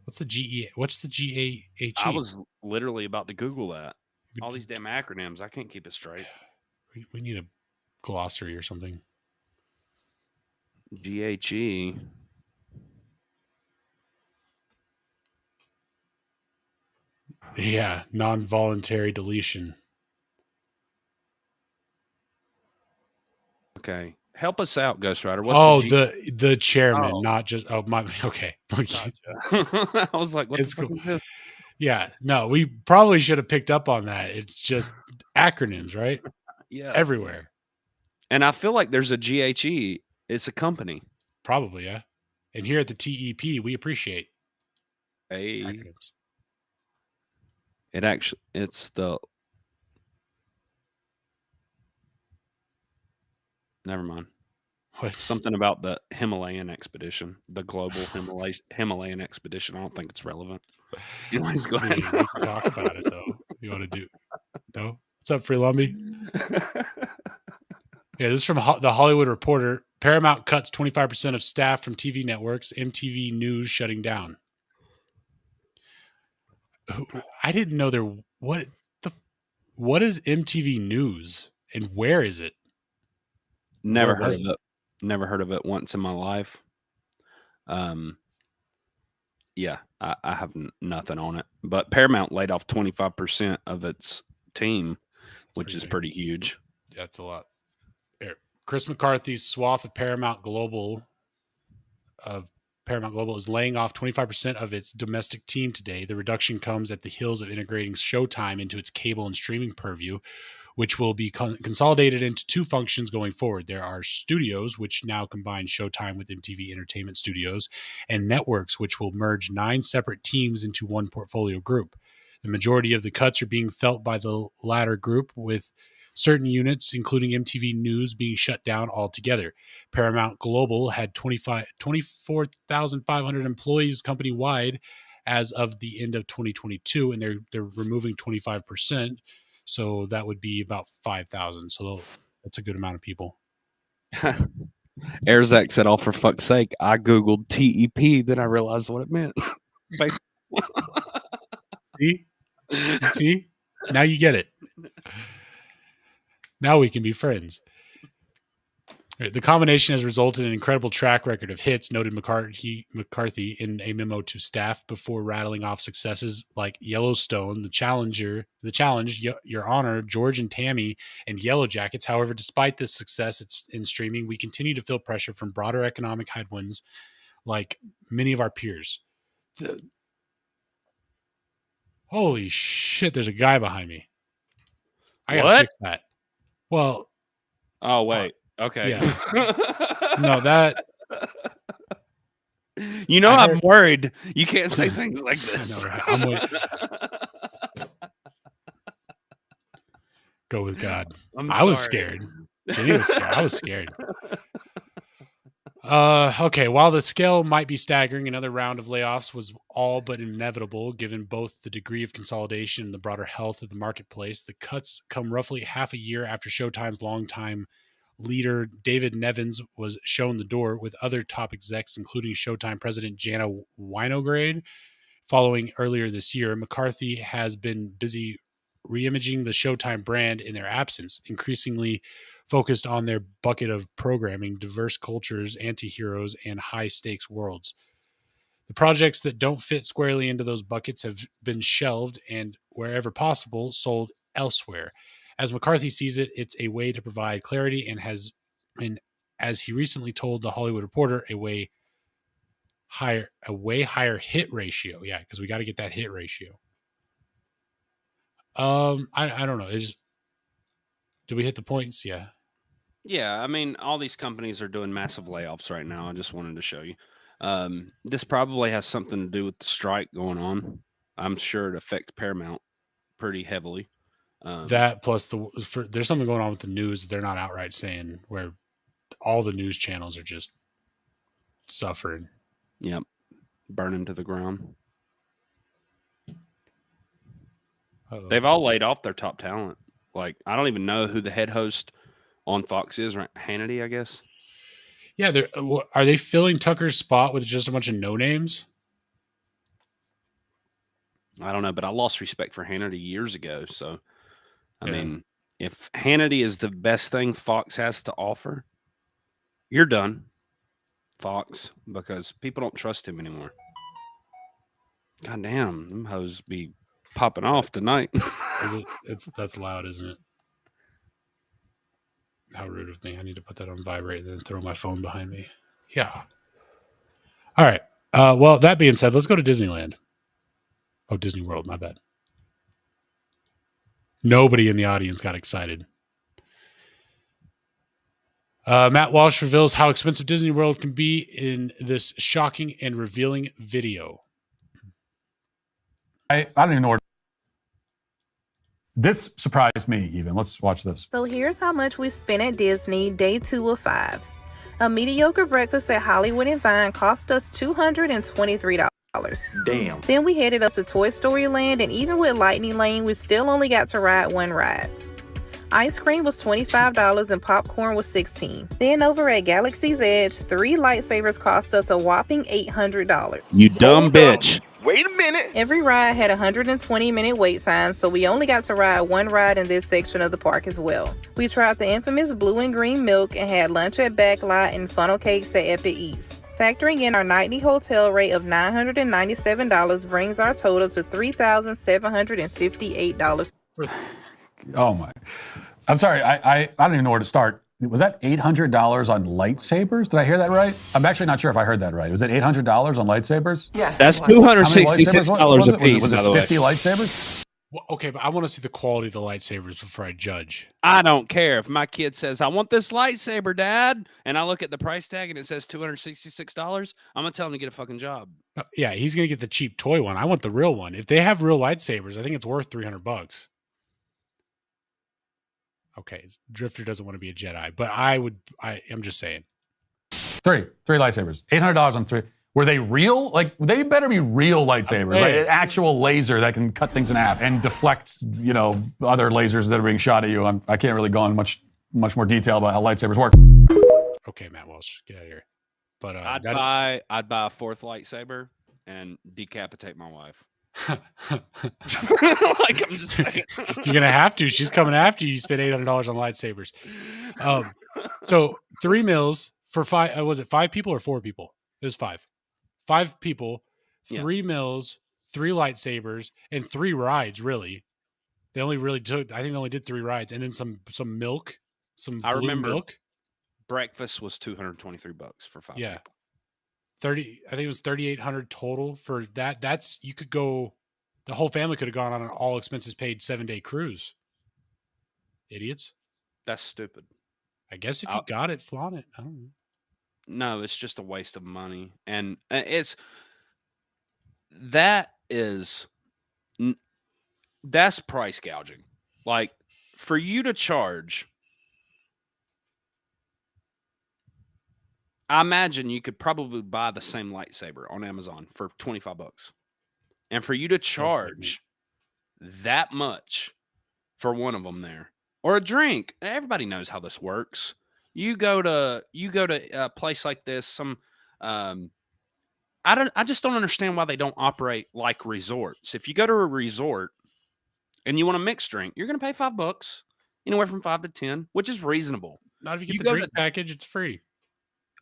[SPEAKER 3] What's the GE? What's the GAHE?
[SPEAKER 4] I was literally about to Google that. All these damn acronyms, I can't keep it straight.
[SPEAKER 3] We need a glossary or something.
[SPEAKER 4] GHE.
[SPEAKER 3] Yeah, non-voluntary deletion.
[SPEAKER 4] Okay, help us out, Ghostwriter.
[SPEAKER 3] The chairman, not just. Oh my. Okay.
[SPEAKER 4] I was like, what the fuck is this?
[SPEAKER 3] Yeah, no, we probably should have picked up on that. It's just acronyms, right?
[SPEAKER 4] Yeah,
[SPEAKER 3] everywhere.
[SPEAKER 4] And I feel like there's a GHE. It's a company.
[SPEAKER 3] Probably, yeah. And here at the TEP, we appreciate acronyms.
[SPEAKER 4] It's the. Never mind.
[SPEAKER 3] What?
[SPEAKER 4] Something about the Himalayan expedition, the global Himalayan expedition. I don't think it's relevant. Anyways, go ahead.
[SPEAKER 3] We can talk about it though. You want to do? No. What's up, Free Lumby? Yeah, this is from the Hollywood Reporter. Paramount cuts 25% of staff from TV networks. MTV News shutting down. I didn't know there. What is MTV News and where is it?
[SPEAKER 4] Never heard of it. Never heard of it once in my life. Yeah, I have nothing on it. But Paramount laid off 25% of its team, which is pretty huge.
[SPEAKER 3] Yeah, that's a lot. Chris McCarthy's swath of Paramount Global is laying off 25% of its domestic team today. The reduction comes at the heels of integrating Showtime into its cable and streaming purview, which will be consolidated into two functions going forward. There are studios, which now combine Showtime with MTV Entertainment Studios, and networks, which will merge 9 separate teams into one portfolio group. The majority of the cuts are being felt by the latter group, with certain units, including MTV News, being shut down altogether. Paramount Global had 24,500 employees company-wide as of the end of 2022, and they're removing 25%. So that would be about 5,000. So that's a good amount of people.
[SPEAKER 4] Arzak said, "Oh, for fuck's sake, I Googled TEP, then I realized what it meant."
[SPEAKER 3] See? Now you get it. Now we can be friends. The combination has resulted in an incredible track record of hits, noted McCarthy in a memo to staff before rattling off successes like Yellowstone, The Challenge, Your Honor, George and Tammy, and Yellow Jackets. However, despite this success in streaming, we continue to feel pressure from broader economic headwinds like many of our peers. Holy shit, there's a guy behind me. I gotta fix that. Well.
[SPEAKER 4] Oh, wait. Okay.
[SPEAKER 3] Yeah. No, that.
[SPEAKER 4] I'm worried. You can't say things like this.
[SPEAKER 3] I'm worried. Go with God.
[SPEAKER 4] I'm
[SPEAKER 3] I was
[SPEAKER 4] sorry.
[SPEAKER 3] scared. Jenny was scared. I was scared. Okay, while the scale might be staggering, another round of layoffs was all but inevitable given both the degree of consolidation and the broader health of the marketplace. The cuts come roughly half a year after Showtime's longtime leader David Nevins was shown the door, with other top execs, including Showtime president Jana Winograd, following earlier this year. McCarthy has been busy reimaging the Showtime brand in their absence, increasingly focused on their bucket of programming, diverse cultures, anti-heroes, and high-stakes worlds. The projects that don't fit squarely into those buckets have been shelved and, wherever possible, sold elsewhere. As McCarthy sees it, it's a way to provide clarity and as he recently told The Hollywood Reporter, a way higher hit ratio. Yeah, because we got to get that hit ratio. I don't know. Did we hit the points? Yeah.
[SPEAKER 4] Yeah, I mean, all these companies are doing massive layoffs right now. I just wanted to show you. This probably has something to do with the strike going on. I'm sure it affects Paramount pretty heavily.
[SPEAKER 3] That plus there's something going on with the news that they're not outright saying, where all the news channels are just suffering.
[SPEAKER 4] Yep, burning to the ground.
[SPEAKER 3] Uh-oh.
[SPEAKER 4] They've all laid off their top talent. Like, I don't even know who the head host on Fox is, right? Hannity, I guess.
[SPEAKER 3] Yeah, are they filling Tucker's spot with just a bunch of no names?
[SPEAKER 4] I don't know, but I lost respect for Hannity years ago. So, I mean, if Hannity is the best thing Fox has to offer, you're done, Fox, because people don't trust him anymore. God damn, them hoes be popping off tonight.
[SPEAKER 3] That's loud, isn't it? How rude of me. I need to put that on vibrate and then throw my phone behind me. Yeah. All right. Well, that being said, let's go to Disneyland. Oh, Disney World, my bad. Nobody in the audience got excited. Matt Walsh reveals how expensive Disney World can be in this shocking and revealing video.
[SPEAKER 8] I don't even know where. This surprised me even. Let's watch this.
[SPEAKER 9] So here's how much we spent at Disney day 2 of 5. A mediocre breakfast at Hollywood and Vine cost us $223.
[SPEAKER 10] Damn.
[SPEAKER 9] Then we headed up to Toy Story Land, and even with Lightning Lane, we still only got to ride one ride. Ice cream was $25 and popcorn was $16. Then over at Galaxy's Edge, 3 lightsabers cost us a whopping $800.
[SPEAKER 4] You dumb bitch.
[SPEAKER 10] Wait a minute.
[SPEAKER 9] Every ride had a 120-minute wait time, so we only got to ride one ride in this section of the park as well. We tried the infamous blue and green milk and had lunch at Backlot and funnel cakes at Epic Eats. Factoring in our nightly hotel rate of $997 brings our total to $3,758.
[SPEAKER 8] Oh my! I'm sorry. I don't even know where to start. Was that $800 on lightsabers? Did I hear that right? I'm actually not sure if I heard that right. Was it $800 on lightsabers?
[SPEAKER 10] Yes.
[SPEAKER 4] That's
[SPEAKER 10] it was.
[SPEAKER 4] $266 a piece.
[SPEAKER 8] Was it
[SPEAKER 4] by the way.
[SPEAKER 8] 50 lightsabers?
[SPEAKER 3] Well, okay, but I want to see the quality of the lightsabers before I judge.
[SPEAKER 4] I don't care if my kid says, "I want this lightsaber, Dad," and I look at the price tag and it says $266. I'm gonna tell him to get a fucking job.
[SPEAKER 3] Yeah, he's gonna get the cheap toy one. I want the real one. If they have real lightsabers, I think it's worth $300. Okay, Drifter doesn't want to be a Jedi, but I'm just saying.
[SPEAKER 8] Three lightsabers. $800 on 3. Were they real? Like, they better be real lightsabers, right? An actual laser that can cut things in half and deflect, other lasers that are being shot at you. I can't really go on much more detail about how lightsabers work.
[SPEAKER 3] Okay, Matt Walsh, get out of here. But
[SPEAKER 4] I'd buy a 4th lightsaber and decapitate my wife. Like, I'm just saying.
[SPEAKER 3] You're gonna have to. She's coming after you. You spent $800 on lightsabers. So 3 meals for 5. Was it 5 people or 4 people? It was 5. 5 people, 3 meals, 3 lightsabers, and 3 rides. Really, they only really took. I think they only did 3 rides, and then some milk, some blue milk.
[SPEAKER 4] Breakfast was $223 for 5 people.
[SPEAKER 3] 30. I think it was $3,800 total for that. That's you could go. The whole family could have gone on an all expenses paid 7-day cruise. Idiots.
[SPEAKER 4] That's stupid.
[SPEAKER 3] I guess if you got it, flaunt it. I don't know.
[SPEAKER 4] No, it's just a waste of money, and that's price gouging. Like, for you to charge, I imagine you could probably buy the same lightsaber on Amazon for $25. And for you to charge that much for one of them there, or a drink, everybody knows how this works. You go to a place like this, I just don't understand why they don't operate like resorts. If you go to a resort and you want a mixed drink, you're going to pay $5, anywhere from 5 to 10, which is reasonable.
[SPEAKER 3] Not if you get the drink package, it's free.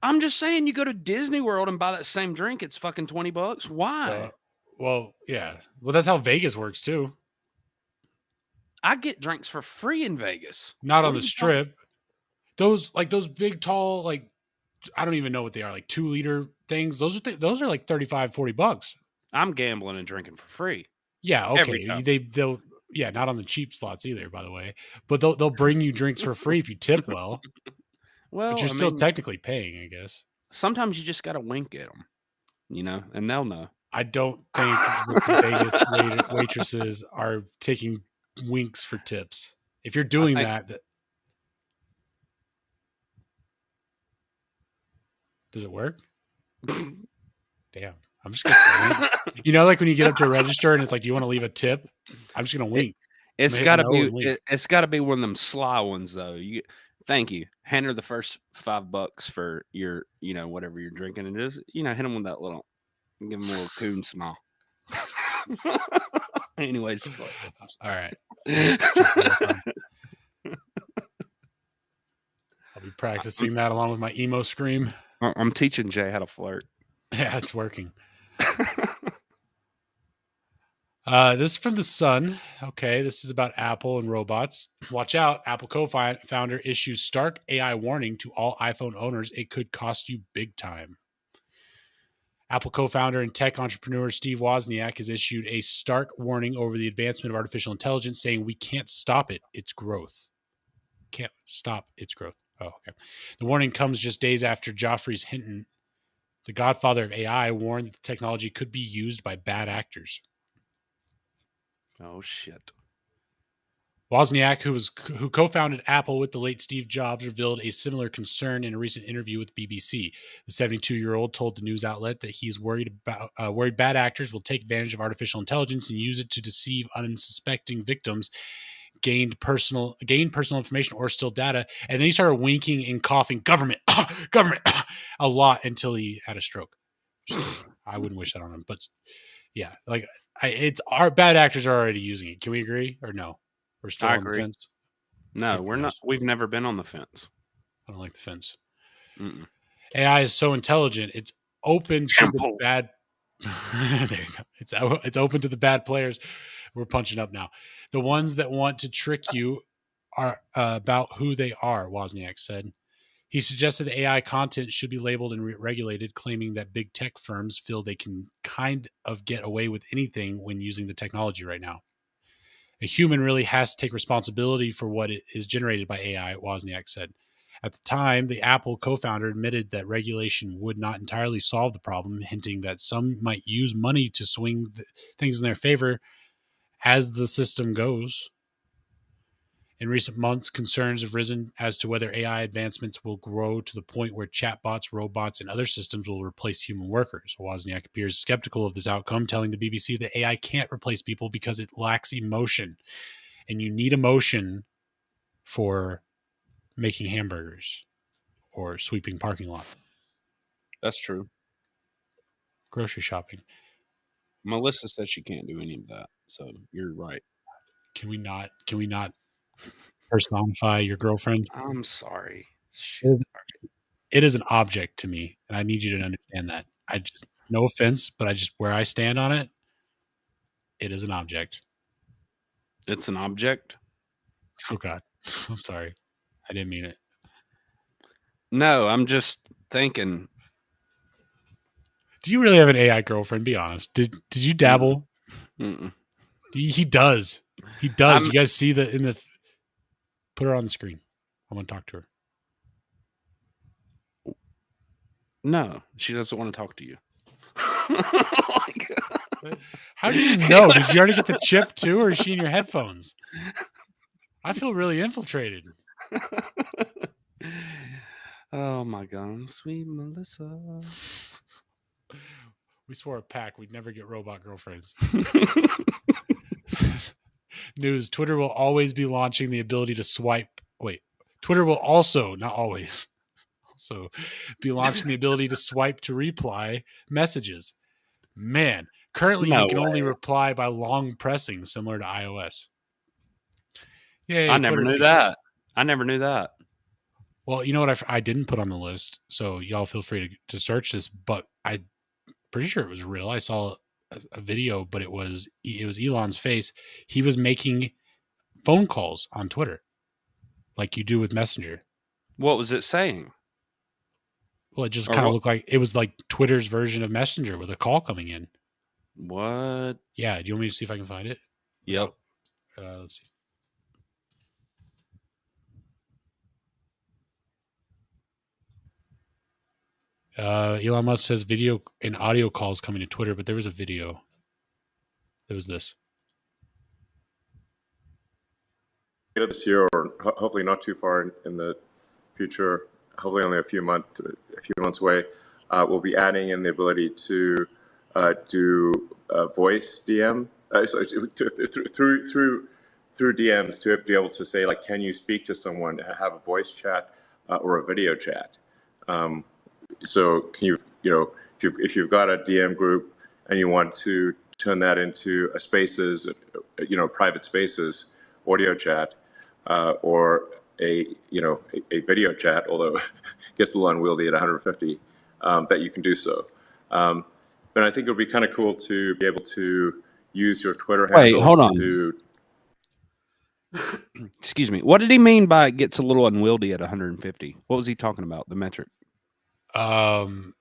[SPEAKER 4] I'm just saying, you go to Disney World and buy that same drink, it's fucking $20. Why?
[SPEAKER 3] Well, yeah. Well, that's how Vegas works too.
[SPEAKER 4] I get drinks for free in Vegas.
[SPEAKER 3] Not on the Strip. Those big, tall, like, I don't even know what they are, like 2-liter things. Those are like $35, $40.
[SPEAKER 4] I'm gambling and drinking for free.
[SPEAKER 3] Yeah, okay. They'll not on the cheap slots either, by the way. But they'll bring you drinks for free if you tip well.
[SPEAKER 4] Well,
[SPEAKER 3] but you're still technically paying, I guess.
[SPEAKER 4] Sometimes you just got to wink at them, and they'll know.
[SPEAKER 3] I don't think the Vegas waitresses are taking winks for tips. If you're doing that, does it work? Damn. I'm just gonna wink. Like when you get up to a register and it's like, do you want to leave a tip? I'm just gonna wink.
[SPEAKER 4] It's gotta be one of them sly ones though. Thank you. Hand her the first $5 for your, whatever you're drinking, and just, hit them with that little, give them a little coon smile. Anyways,
[SPEAKER 3] all right. I'll be practicing that along with my emo scream.
[SPEAKER 4] I'm teaching Jay how to flirt.
[SPEAKER 3] Yeah, it's working. This is from The Sun. Okay, this is about Apple and robots. Watch out. Apple co-founder issues stark AI warning to all iPhone owners. It could cost you big time. Apple co-founder and tech entrepreneur Steve Wozniak has issued a stark warning over the advancement of artificial intelligence, saying we can't stop its growth. Can't stop its growth. Oh, okay. The warning comes just days after Jeffery Hinton, the godfather of AI, warned that the technology could be used by bad actors.
[SPEAKER 4] Oh, shit.
[SPEAKER 3] Wozniak, who co-founded Apple with the late Steve Jobs, revealed a similar concern in a recent interview with BBC. The 72-year-old told the news outlet that he's worried bad actors will take advantage of artificial intelligence and use it to deceive unsuspecting victims, gain personal information or steal data. And then he started winking and coughing, government, a lot until he had a stroke. I wouldn't wish that on him, but yeah, our bad actors are already using it. Can we agree or no? We're still on the fence.
[SPEAKER 4] No, we're not. We've never been on the fence.
[SPEAKER 3] I don't like the fence.
[SPEAKER 4] Mm-mm.
[SPEAKER 3] AI is so intelligent; it's open to the bad. There you go. It's open to the bad players. We're punching up now. The ones that want to trick you are about who they are, Wozniak said. He suggested that AI content should be labeled and regulated, claiming that big tech firms feel they can kind of get away with anything when using the technology right now. A human really has to take responsibility for what is generated by AI, Wozniak said. At the time, the Apple co-founder admitted that regulation would not entirely solve the problem, hinting that some might use money to swing things in their favor as the system goes. In recent months, concerns have risen as to whether AI advancements will grow to the point where chatbots, robots, and other systems will replace human workers. Wozniak appears skeptical of this outcome, telling the BBC that AI can't replace people because it lacks emotion. And you need emotion for making hamburgers or sweeping parking lot.
[SPEAKER 4] That's true.
[SPEAKER 3] Grocery shopping.
[SPEAKER 4] Melissa says she can't do any of that, so you're right.
[SPEAKER 3] Can we not personify your girlfriend?
[SPEAKER 4] I'm sorry.
[SPEAKER 3] It is an object to me, and I need you to understand that. No offense, but where I stand on it, it is an object.
[SPEAKER 4] It's an object?
[SPEAKER 3] Oh, God. I'm sorry. I didn't mean it.
[SPEAKER 4] No, I'm just thinking.
[SPEAKER 3] Do you really have an AI girlfriend? Be honest. Did you dabble?
[SPEAKER 4] Mm-mm.
[SPEAKER 3] He does. He does. You guys see that in the... Put her on the screen. I want to talk to her.
[SPEAKER 4] No, she doesn't want to talk to you.
[SPEAKER 3] How do you know? Did you already get the chip too, or is she in your headphones? I feel really infiltrated.
[SPEAKER 4] Oh my God, sweet Melissa.
[SPEAKER 3] We swore a pact we'd never get robot girlfriends. News: Twitter will always be launching the ability to swipe. Wait, Twitter will also, not always, also be launching the ability to swipe to reply messages. Man, currently
[SPEAKER 4] No
[SPEAKER 3] you can only
[SPEAKER 4] way.
[SPEAKER 3] reply by long pressing, similar to iOS. Yay,
[SPEAKER 4] I never
[SPEAKER 3] Twitter
[SPEAKER 4] knew
[SPEAKER 3] feature.
[SPEAKER 4] that. I never knew that.
[SPEAKER 3] Well, you know what I didn't put on the list, so y'all feel free to search this, but I'm pretty sure it was real. I saw a video, but it was Elon's face. He was making phone calls on Twitter like you do with Messenger.
[SPEAKER 4] What was it saying?
[SPEAKER 3] Well, it just
[SPEAKER 4] Or
[SPEAKER 3] kind of
[SPEAKER 4] what-
[SPEAKER 3] looked like it was like Twitter's version of Messenger with a call coming in.
[SPEAKER 4] What?
[SPEAKER 3] Yeah. Do you want me to see if I can find it?
[SPEAKER 4] Yep.
[SPEAKER 3] Let's see. Elon Musk says video and audio calls coming to Twitter, but there was a video. There was this.
[SPEAKER 11] Later this year, or hopefully not too far in the future, hopefully only a few months away, we'll be adding in the ability to do voice DM through DMs to be able to say, like, can you speak to someone, have a voice chat or a video chat. So can you if you've got a DM group and you want to turn that into a spaces, private spaces audio chat, or a video chat, although it gets a little unwieldy at 150, that you can do so. But I think it would be kind of cool to be able to use your Twitter handle.
[SPEAKER 4] Wait, hold on.
[SPEAKER 11] To
[SPEAKER 4] Excuse me. What did he mean by it gets a little unwieldy at 150? What was he talking about? The metric?
[SPEAKER 3] Megabytes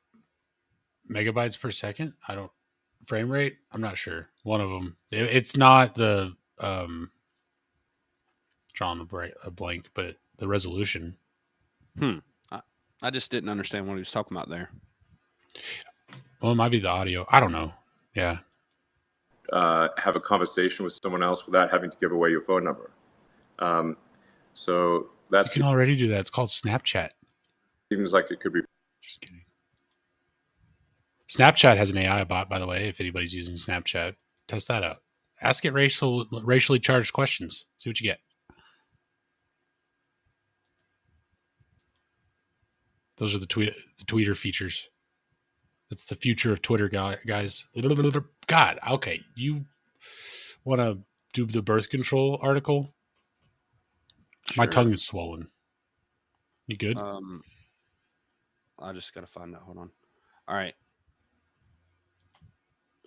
[SPEAKER 3] per second. Frame rate. I'm not sure. One of them. It's not the drawing a blank, but the resolution.
[SPEAKER 4] I just didn't understand what he was talking about there.
[SPEAKER 3] Well, it might be the audio. I don't know. Yeah.
[SPEAKER 11] have a conversation with someone else without having to give away your phone number. So that
[SPEAKER 3] You can already do that. It's called Snapchat.
[SPEAKER 11] seems like it could be.
[SPEAKER 3] Just kidding. Snapchat has an AI bot, by the way, if anybody's using Snapchat. Test that out. Ask it racially charged questions. See what you get. Those are the tweeter features. That's the future of Twitter, guys. God, okay. You want to do the birth control article? My
[SPEAKER 4] Sure.
[SPEAKER 3] tongue is swollen. You good?
[SPEAKER 4] I just got to find out. Hold on. All right.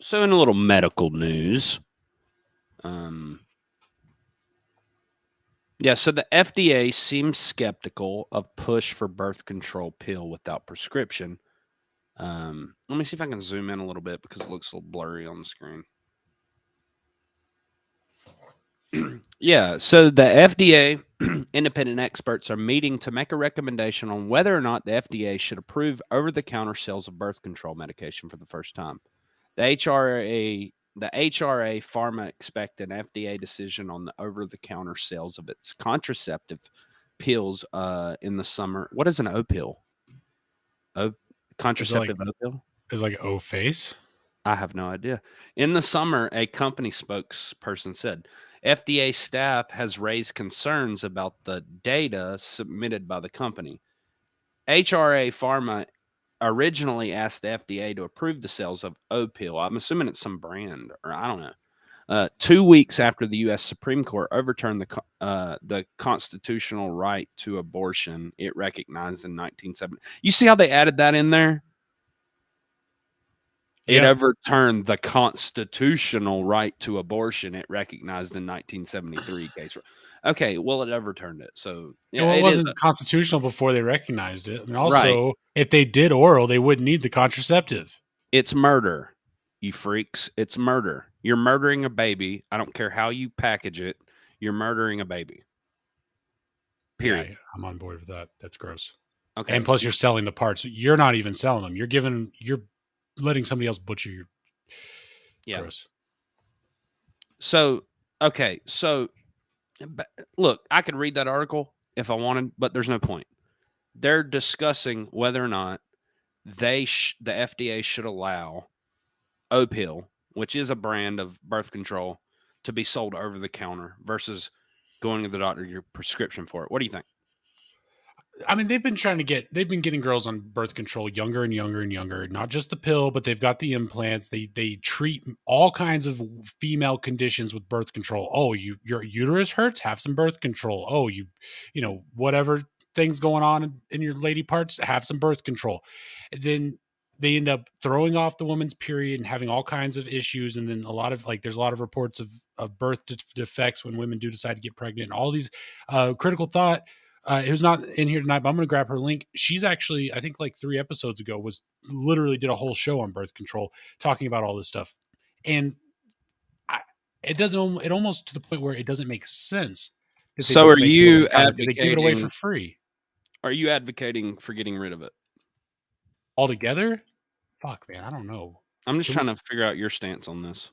[SPEAKER 4] So in a little medical news, so the FDA seems skeptical of push for birth control pill without prescription. Let me see if I can zoom in a little bit because it looks a little blurry on the screen. So the FDA independent experts are meeting to make a recommendation on whether or not the FDA should approve over-the-counter sales of birth control medication for the first time. The HRA Pharma expect an FDA decision on the over-the-counter sales of its contraceptive pills in the summer. What is an O pill? Contraceptive O pill?
[SPEAKER 3] Is like O face?
[SPEAKER 4] I have no idea. In the summer, a company spokesperson said, FDA staff has raised concerns about the data submitted by the company. HRA Pharma originally asked the FDA to approve the sales of O-Pill. I'm assuming it's some brand, or I don't know. 2 weeks after the U.S. Supreme Court overturned the constitutional right to abortion, it recognized in 1970. You see how they added that in there? It overturned the constitutional right to abortion. It recognized in 1973 case. Okay, well, it overturned it. So
[SPEAKER 3] It wasn't constitutional before they recognized it. And also, if they did oral, they wouldn't need the contraceptive.
[SPEAKER 4] It's murder, you freaks. It's murder. You're murdering a baby. I don't care how you package it. You're murdering a baby. Period.
[SPEAKER 3] Yeah, I'm on board with that. That's gross.
[SPEAKER 4] Okay.
[SPEAKER 3] And plus, you're selling the parts. You're not even selling them. You're letting somebody else butcher your.
[SPEAKER 4] Yeah.
[SPEAKER 3] Gross.
[SPEAKER 4] So, okay. So But look, I could read that article if I wanted, but there's no point. They're discussing whether or not the FDA should allow Opill, which is a brand of birth control, to be sold over the counter versus going to the doctor to get a prescription for it. What do you think?
[SPEAKER 3] I mean, they've been getting girls on birth control younger and younger and younger. Not just the pill, but they've got the implants. They treat all kinds of female conditions with birth control. Oh, your uterus hurts? Have some birth control. Oh, you know, whatever things going on in your lady parts, have some birth control. And then they end up throwing off the woman's period and having all kinds of issues. And then there's a lot of reports of birth defects when women do decide to get pregnant. And all these critical thought. Who's not in here tonight, but I'm going to grab her link. She's actually, I think like 3 episodes ago, did a whole show on birth control talking about all this stuff. And it almost to the point where it doesn't make sense.
[SPEAKER 4] So are you
[SPEAKER 3] advocating? They give it away for free.
[SPEAKER 4] Are you advocating for getting rid of it
[SPEAKER 3] altogether? Fuck, man. I don't know.
[SPEAKER 4] I'm just trying to figure out your stance on this.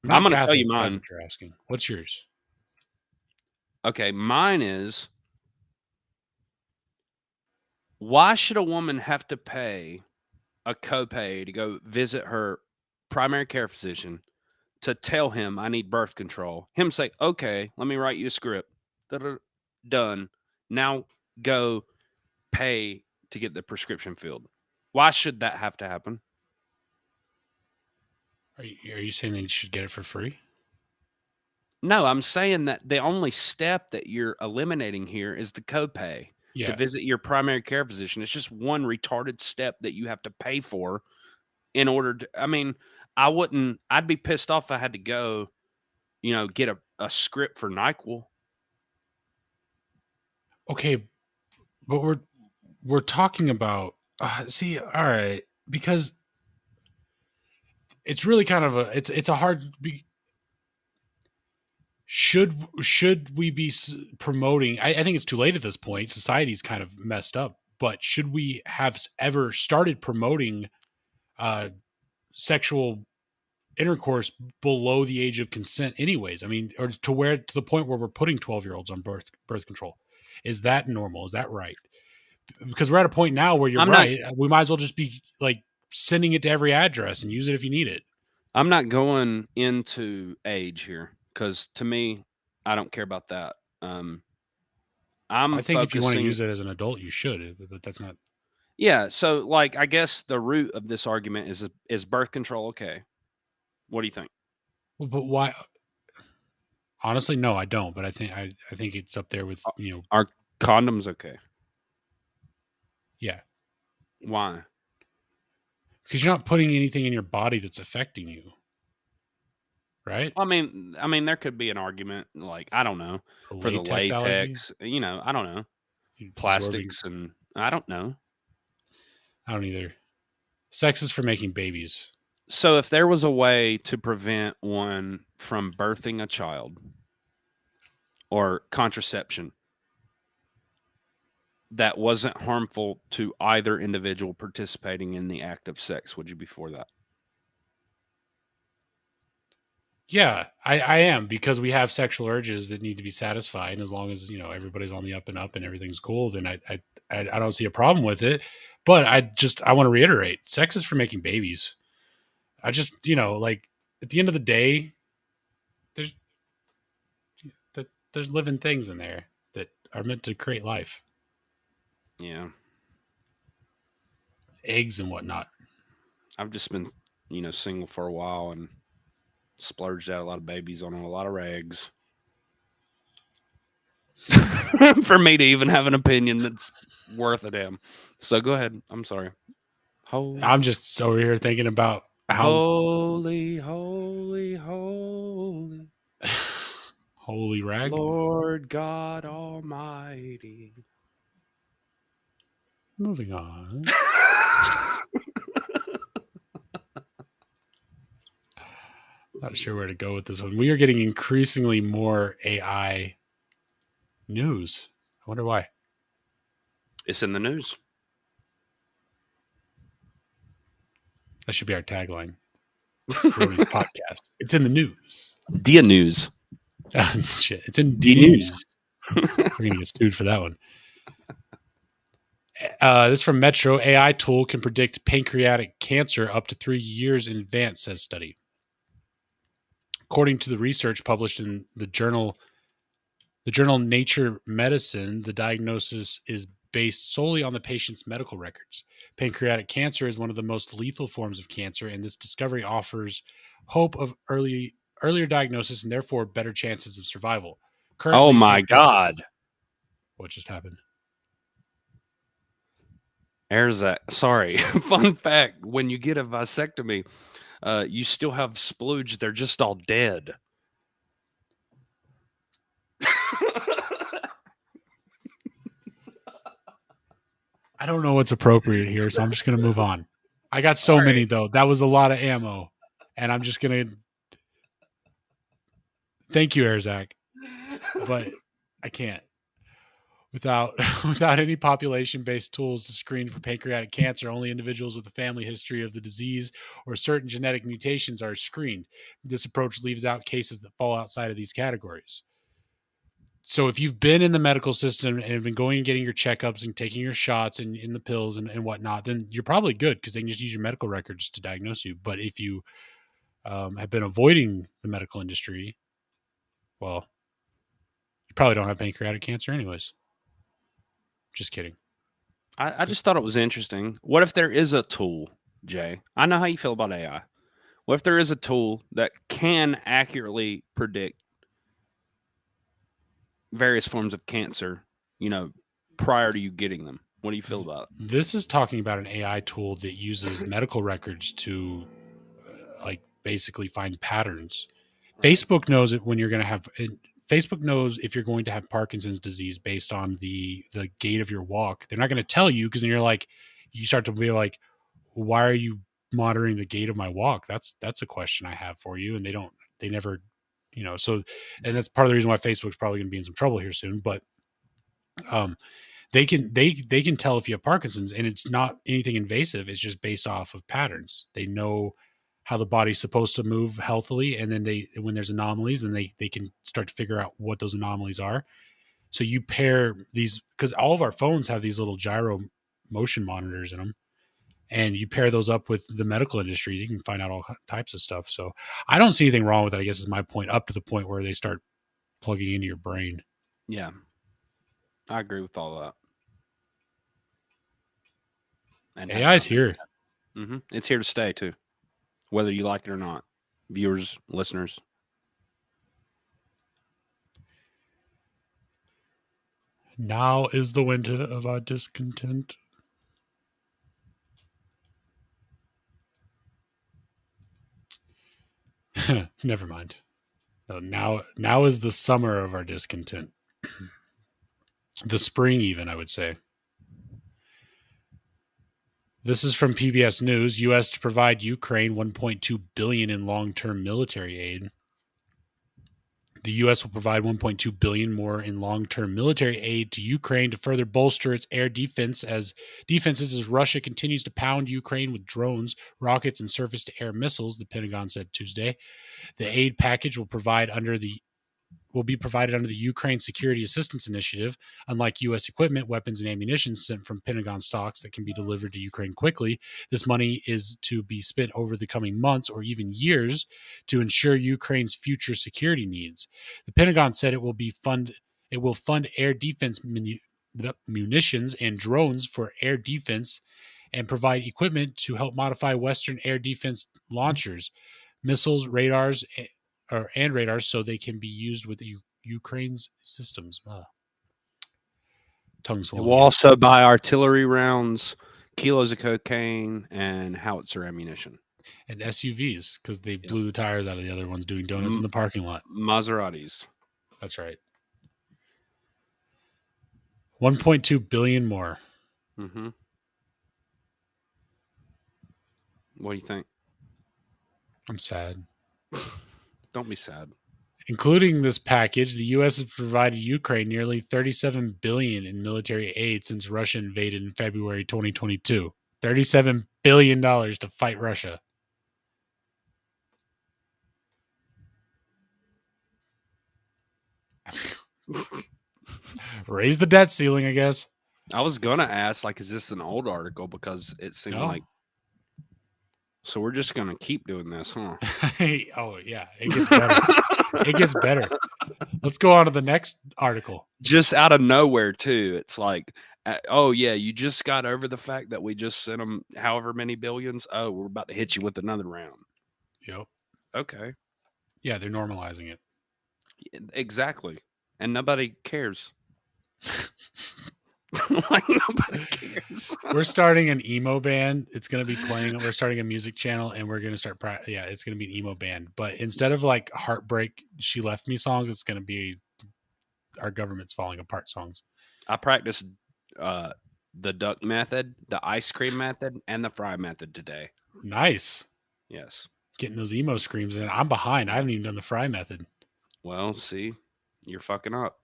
[SPEAKER 3] I'm
[SPEAKER 4] going to tell you mine.
[SPEAKER 3] That's what you're asking. What's yours?
[SPEAKER 4] Okay, mine is, why should a woman have to pay a copay to go visit her primary care physician to tell him I need birth control? Him say, okay, let me write you a script. Done. Now go pay to get the prescription filled. Why should that have to happen?
[SPEAKER 3] Are you saying they should get it for free?
[SPEAKER 4] No, I'm saying that the only step that you're eliminating here is the copay to visit your primary care physician. It's just one retarded step that you have to pay for in order to, I mean, I'd be pissed off if I had to go, get a script for NyQuil.
[SPEAKER 3] Okay, but we're talking about, all right, because it's really kind of it's a hard, should we be promoting, I think it's too late at this point, society's kind of messed up, but should we have ever started promoting sexual intercourse below the age of consent anyways? I mean, or to the point where we're putting 12-year-olds on birth control. Is that normal? Is that right? Because we're at a point now where we might as well just be like sending it to every address and use it if you need it.
[SPEAKER 4] I'm not going into age here, because to me, I don't care about that. I think
[SPEAKER 3] if you want to use it as an adult, you should, but that's not.
[SPEAKER 4] Yeah. So, like, I guess the root of this argument is birth control okay? What do you think?
[SPEAKER 3] Well, but why? Honestly, no, I don't. But I think it's up there with,
[SPEAKER 4] Are condoms okay?
[SPEAKER 3] Yeah.
[SPEAKER 4] Why?
[SPEAKER 3] Because you're not putting anything in your body that's affecting you. Right?
[SPEAKER 4] I mean, there could be an argument, like, I don't know, for the latex, allergy? I don't know, plastics, and I don't know.
[SPEAKER 3] I don't either. Sex is for making babies.
[SPEAKER 4] So if there was a way to prevent one from birthing a child or contraception that wasn't harmful to either individual participating in the act of sex, would you be for that?
[SPEAKER 3] Yeah, I am, because we have sexual urges that need to be satisfied. And as long as, everybody's on the up and up and everything's cool, then I don't see a problem with it. But I want to reiterate, sex is for making babies. I just, like, at the end of the day, there's living things in there that are meant to create life.
[SPEAKER 4] Yeah.
[SPEAKER 3] Eggs and whatnot. I've
[SPEAKER 4] just been, single for a while and splurged out a lot of babies on a lot of rags. For me to even have an opinion that's worth a damn. So go ahead. I'm sorry.
[SPEAKER 3] I'm just over here thinking about how
[SPEAKER 4] holy
[SPEAKER 3] holy rag,
[SPEAKER 4] Lord God Almighty.
[SPEAKER 3] Moving on. Not sure where to go with this one. We are getting increasingly more AI news. I wonder why.
[SPEAKER 4] It's in the news.
[SPEAKER 3] That should be our tagline. Brody's podcast. It's in the news.
[SPEAKER 4] Dia news.
[SPEAKER 3] Shit, it's in
[SPEAKER 4] D
[SPEAKER 3] D
[SPEAKER 4] News.
[SPEAKER 3] We're gonna get sued for that one. This is from Metro. AI tool can predict pancreatic cancer up to 3 years in advance, says study. According to the research published in the journal Nature Medicine, the diagnosis is based solely on the patient's medical records. Pancreatic cancer is one of the most lethal forms of cancer, and this discovery offers hope of earlier diagnosis and therefore better chances of survival. Currently,
[SPEAKER 4] Oh my God.
[SPEAKER 3] What just happened?
[SPEAKER 4] There's that. Sorry. Fun fact. When you get a vasectomy, you still have splooge. They're just all dead.
[SPEAKER 3] I don't know what's appropriate here, so I'm just going to move on. I got so many, though. That was a lot of ammo. And I'm just going to... Thank you, Erzak. But I can't. Without any population-based tools to screen for pancreatic cancer, only individuals with a family history of the disease or certain genetic mutations are screened. This approach leaves out cases that fall outside of these categories. So if you've been in the medical system and have been going and getting your checkups and taking your shots and in the pills and whatnot, then you're probably good because they can just use your medical records to diagnose you. But if you have been avoiding the medical industry, well, you probably don't have pancreatic cancer anyways. Just kidding.
[SPEAKER 4] I just thought it was interesting. What if there is a tool, Jay? I know how you feel about AI. What if there is a tool that can accurately predict various forms of cancer, prior to you getting them? What do you feel about it?
[SPEAKER 3] This is talking about an AI tool that uses medical records to basically find patterns. Facebook knows it when you're going to have... Facebook knows if you're going to have Parkinson's disease based on the gait of your walk. They're not going to tell you because then you start to be like, why are you monitoring the gait of my walk? That's a question I have for you. And they never, so, and that's part of the reason why Facebook's probably going to be in some trouble here soon. But they can tell if you have Parkinson's, and it's not anything invasive. It's just based off of patterns. They know how the body's supposed to move healthily. And then when there's anomalies, then they can start to figure out what those anomalies are. So you pair these, because all of our phones have these little gyro motion monitors in them, and you pair those up with the medical industry, you can find out all types of stuff. So I don't see anything wrong with it, I guess is my point, up to the point where they start plugging into your brain.
[SPEAKER 4] Yeah. I agree with all that. And
[SPEAKER 3] AI's here.
[SPEAKER 4] Mm-hmm. It's here to stay too, whether you like it or not, viewers, listeners.
[SPEAKER 3] Now is the winter of our discontent. Never mind. No, now is the summer of our discontent. The spring, even, I would say. This is from PBS News. U.S. to provide Ukraine $1.2 billion in long-term military aid. The U.S. will provide $1.2 billion more in long-term military aid to Ukraine to further bolster its air defenses as Russia continues to pound Ukraine with drones, rockets, and surface-to-air missiles, the Pentagon said Tuesday. The aid package will be provided under the Ukraine Security Assistance Initiative. Unlike U.S. equipment, weapons, and ammunition sent from Pentagon stocks that can be delivered to Ukraine quickly, this money is to be spent over the coming months or even years to ensure Ukraine's future security needs. The Pentagon said it will fund air defense munitions and drones for air defense and provide equipment to help modify Western air defense launchers, missiles, radars, so they can be used with Ukraine's systems. Tongue swollen.
[SPEAKER 4] We'll also buy artillery rounds, kilos of cocaine, and howitzer ammunition.
[SPEAKER 3] And SUVs, because they blew the tires out of the other ones doing donuts in the parking lot.
[SPEAKER 4] Maseratis.
[SPEAKER 3] That's right. 1.2 billion more.
[SPEAKER 4] Mm-hmm. What do you think?
[SPEAKER 3] I'm sad.
[SPEAKER 4] Don't be sad.
[SPEAKER 3] Including this package, the U.S. has provided Ukraine nearly $37 billion in military aid since Russia invaded in February 2022. $37 billion to fight Russia. Raise the debt ceiling, I guess.
[SPEAKER 4] I was gonna ask, like, is this an old article? Because it seemed
[SPEAKER 3] No.
[SPEAKER 4] like. So we're just gonna keep doing this, huh?
[SPEAKER 3] Oh yeah, it gets better. It gets better. Let's go on to the next article.
[SPEAKER 4] Just out of nowhere, too. It's like, oh yeah, you just got over the fact that we just sent them however many billions. Oh, we're about to hit you with another round.
[SPEAKER 3] Yep.
[SPEAKER 4] Okay.
[SPEAKER 3] Yeah, they're normalizing it.
[SPEAKER 4] Exactly. And nobody cares. Like, nobody cares.
[SPEAKER 3] We're starting an emo band. It's going to be playing. We're starting a music channel, and we're going to start. Yeah, it's going to be an emo band. But instead of like heartbreak, "She Left Me" songs, it's going to be "Our Government's Falling Apart" songs.
[SPEAKER 4] I practiced the duck method, the ice cream method, and the fry method today.
[SPEAKER 3] Nice.
[SPEAKER 4] Yes.
[SPEAKER 3] Getting those emo screams in. I'm behind. I haven't even done the fry method.
[SPEAKER 4] Well, see, you're fucking up.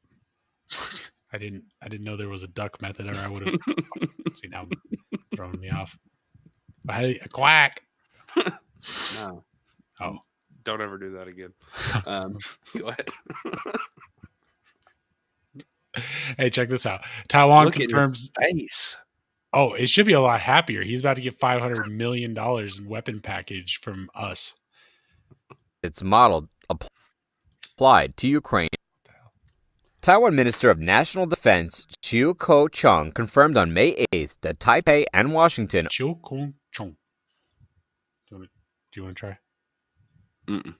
[SPEAKER 3] I didn't know there was a duck method, or I would have. See, now throwing me off. I had a quack.
[SPEAKER 4] No.
[SPEAKER 3] Oh,
[SPEAKER 4] Don't ever do that again. Go ahead.
[SPEAKER 3] Hey, check this out. Taiwan
[SPEAKER 4] Look
[SPEAKER 3] confirms.
[SPEAKER 4] at his face.
[SPEAKER 3] Oh, it should be a lot happier. He's about to get $500 million in weapon package from us.
[SPEAKER 12] Its model applied to Ukraine. Taiwan Minister of National Defense Chiu Ko-chung confirmed on May 8th that Taipei and Washington
[SPEAKER 3] Chiu Ko-chung. Do you want to try?
[SPEAKER 4] Mm-mm.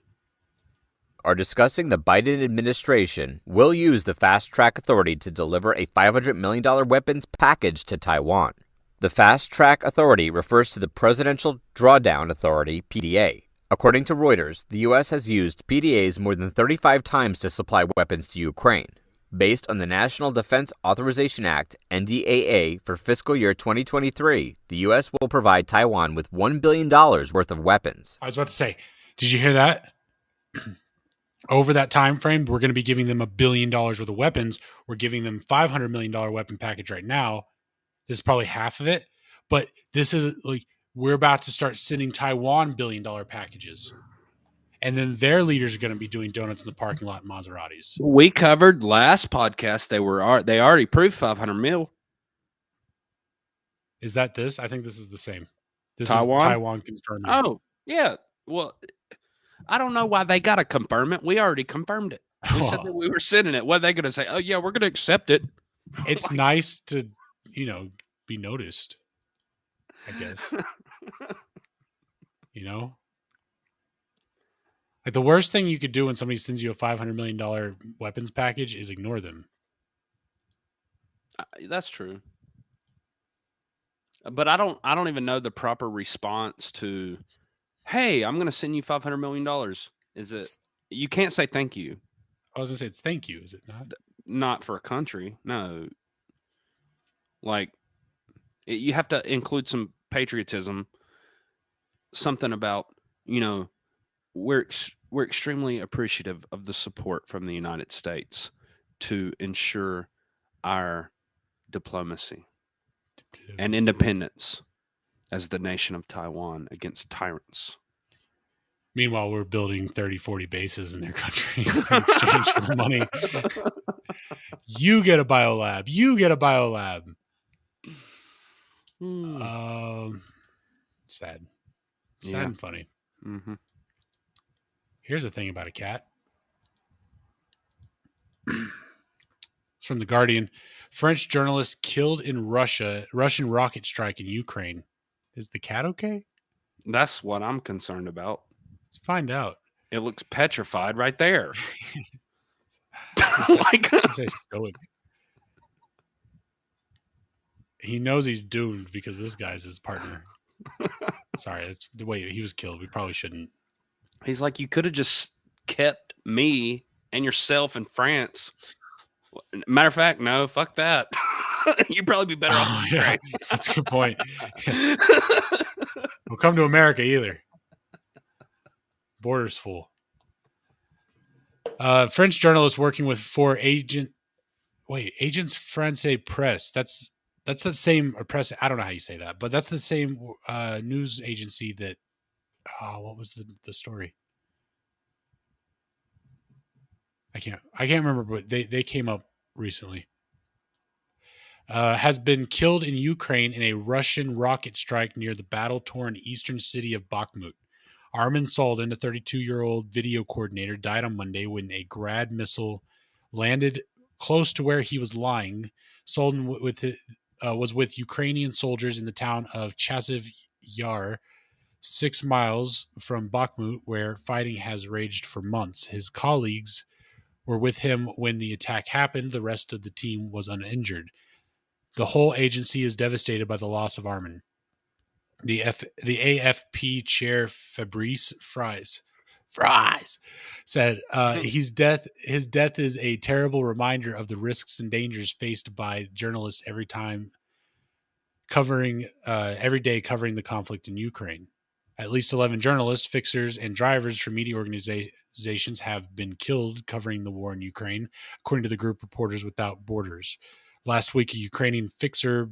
[SPEAKER 12] are discussing the Biden administration will use the Fast Track Authority to deliver a $500 million weapons package to Taiwan. The Fast Track Authority refers to the Presidential Drawdown Authority, PDA. According to Reuters, the U.S. has used PDAs more than 35 times to supply weapons to Ukraine. Based on the National Defense Authorization Act, NDAA, for fiscal year 2023, the U.S. will provide Taiwan with $1 billion worth of weapons.
[SPEAKER 3] I was about to say, did you hear that? Over that time frame, we're going to be giving them $1 billion worth of weapons. We're giving them $500 million weapon package right now. This is probably half of it. But this is like, we're about to start sending Taiwan $1 billion packages. And then their leaders are going to be doing donuts in the parking lot in Maseratis.
[SPEAKER 4] We covered last podcast. They already proved 500 mil.
[SPEAKER 3] Is that this? I think this is the same. This
[SPEAKER 4] Taiwan?
[SPEAKER 3] is Taiwan confirming.
[SPEAKER 4] Oh, yeah. Well, I don't know why they got to confirm it. We already confirmed it. We said that we were sending it. What are they going to say? Oh, yeah, we're going to accept it.
[SPEAKER 3] It's nice to, be noticed, I guess. Like the worst thing you could do when somebody sends you a $500 million weapons package is ignore them.
[SPEAKER 4] That's true. But I don't even know the proper response to, hey, I'm going to send you $500 million. Is it, you can't say thank you.
[SPEAKER 3] I was going to say it's thank you. Is it not?
[SPEAKER 4] Not for a country. No. Like, you have to include some patriotism, something about, we're extremely appreciative of the support from the United States to ensure our diplomacy and independence as the nation of Taiwan against tyrants.
[SPEAKER 3] Meanwhile, we're building 30, 40 bases in their country in exchange for the money. You get a biolab. You get a biolab. Sad. Sad and funny.
[SPEAKER 4] Mm-hmm.
[SPEAKER 3] Here's the thing about a cat. It's from The Guardian. French journalist killed in Russian rocket strike in Ukraine. Is the cat okay?
[SPEAKER 4] That's what I'm concerned about.
[SPEAKER 3] Let's find out.
[SPEAKER 4] It looks petrified right there.
[SPEAKER 3] Say stoic. He knows he's doomed because this guy's his partner. Sorry, it's the way he was killed. We probably shouldn't.
[SPEAKER 4] He's like, you could have just kept me and yourself in France. Matter of fact, no, fuck that. You'd probably be better off.
[SPEAKER 3] Yeah, that's a good point. We'll come to America either. Border's full. French journalist working with four Agence France Presse. That's the same press. I don't know how you say that, but that's the same news agency that. What was the story? I can't remember, but they came up recently. Has been killed in Ukraine in a Russian rocket strike near the battle-torn eastern city of Bakhmut. Armin Soldin, a 32-year-old video coordinator, died on Monday when a Grad missile landed close to where he was lying. Soldin was with Ukrainian soldiers in the town of Chasiv Yar, 6 miles from Bakhmut, where fighting has raged for months. His colleagues were with him when the attack happened. The rest of the team was uninjured. The whole agency is devastated by the loss of Armin. The AFP chair Fabrice Fries said his death is a terrible reminder of the risks and dangers faced by journalists every day covering the conflict in Ukraine. At least 11 journalists, fixers, and drivers from media organizations have been killed covering the war in Ukraine, according to the group Reporters Without Borders. Last week, a Ukrainian fixer,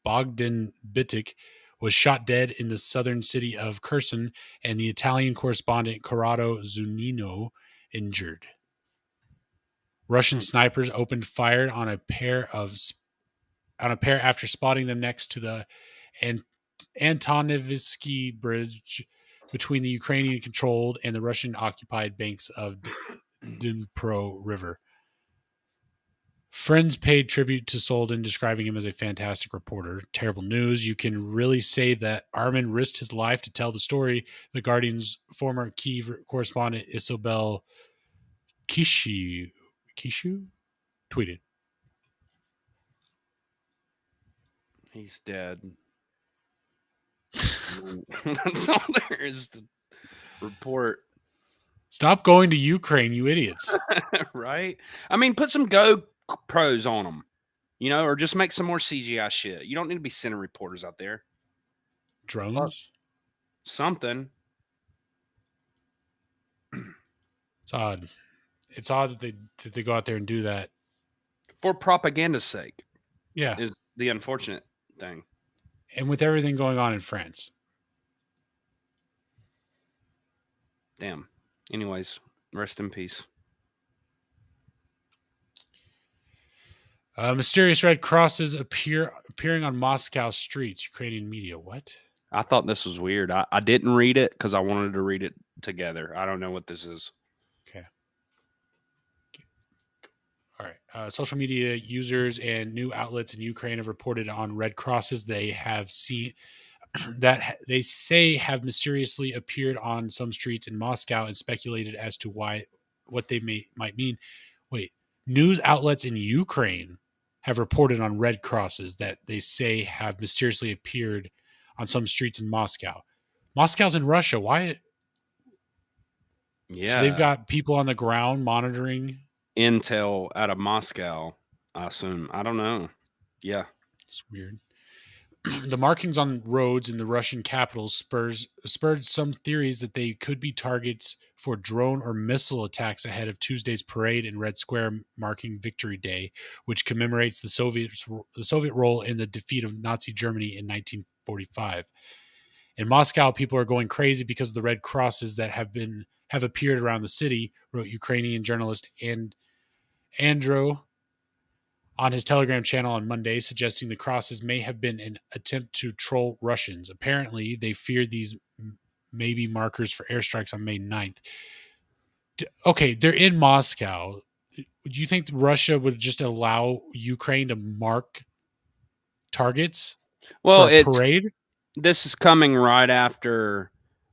[SPEAKER 3] Bogdan Bitik, was shot dead in the southern city of Kherson, and the Italian correspondent Corrado Zunino injured. Russian snipers opened fire on a pair after spotting them next to the Antonivsky Bridge between the Ukrainian-controlled and the Russian-occupied banks of Dnipro River. Friends paid tribute to Soldin, describing him as a fantastic reporter. Terrible news. You can really say that Armin risked his life to tell the story. The Guardian's former Kyiv correspondent Isobel Kishu tweeted.
[SPEAKER 4] He's dead. That's all there is to report.
[SPEAKER 3] Stop going to Ukraine, you idiots.
[SPEAKER 4] Right? I mean, put some GoPros on them, or just make some more CGI shit. You don't need to be sending reporters out there.
[SPEAKER 3] Drones?
[SPEAKER 4] Something.
[SPEAKER 3] It's odd. It's odd that they go out there and do that.
[SPEAKER 4] For propaganda's sake.
[SPEAKER 3] Yeah.
[SPEAKER 4] Is the unfortunate thing.
[SPEAKER 3] And with everything going on in France.
[SPEAKER 4] Damn. Anyways, rest in peace.
[SPEAKER 3] Mysterious red crosses appearing on Moscow streets. Ukrainian media. What?
[SPEAKER 4] I thought this was weird. I didn't read it because I wanted to read it together. I don't know what this is.
[SPEAKER 3] Okay. All right. Social media users and new outlets in Ukraine have reported on red crosses they have seen that they say have mysteriously appeared on some streets in Moscow and speculated as to what they might mean. Wait, news outlets in Ukraine have reported on red crosses that they say have mysteriously appeared on some streets in Moscow. Moscow's in Russia. Why?
[SPEAKER 4] Yeah.
[SPEAKER 3] So they've got people on the ground monitoring
[SPEAKER 4] intel out of Moscow, I assume. I don't know. Yeah.
[SPEAKER 3] It's weird. The markings on roads in the Russian capital spurred some theories that they could be targets for drone or missile attacks ahead of Tuesday's parade in Red Square marking Victory Day, which commemorates the Soviet role in the defeat of Nazi Germany in 1945. In Moscow, people are going crazy because of the red crosses that have appeared around the city, wrote Ukrainian journalist Andro on his Telegram channel on Monday, suggesting the crosses may have been an attempt to troll Russians. Apparently, they feared these may be markers for airstrikes on May 9th. Okay, they're in Moscow. Do you think Russia would just allow Ukraine to mark targets for a parade?
[SPEAKER 4] This is coming right after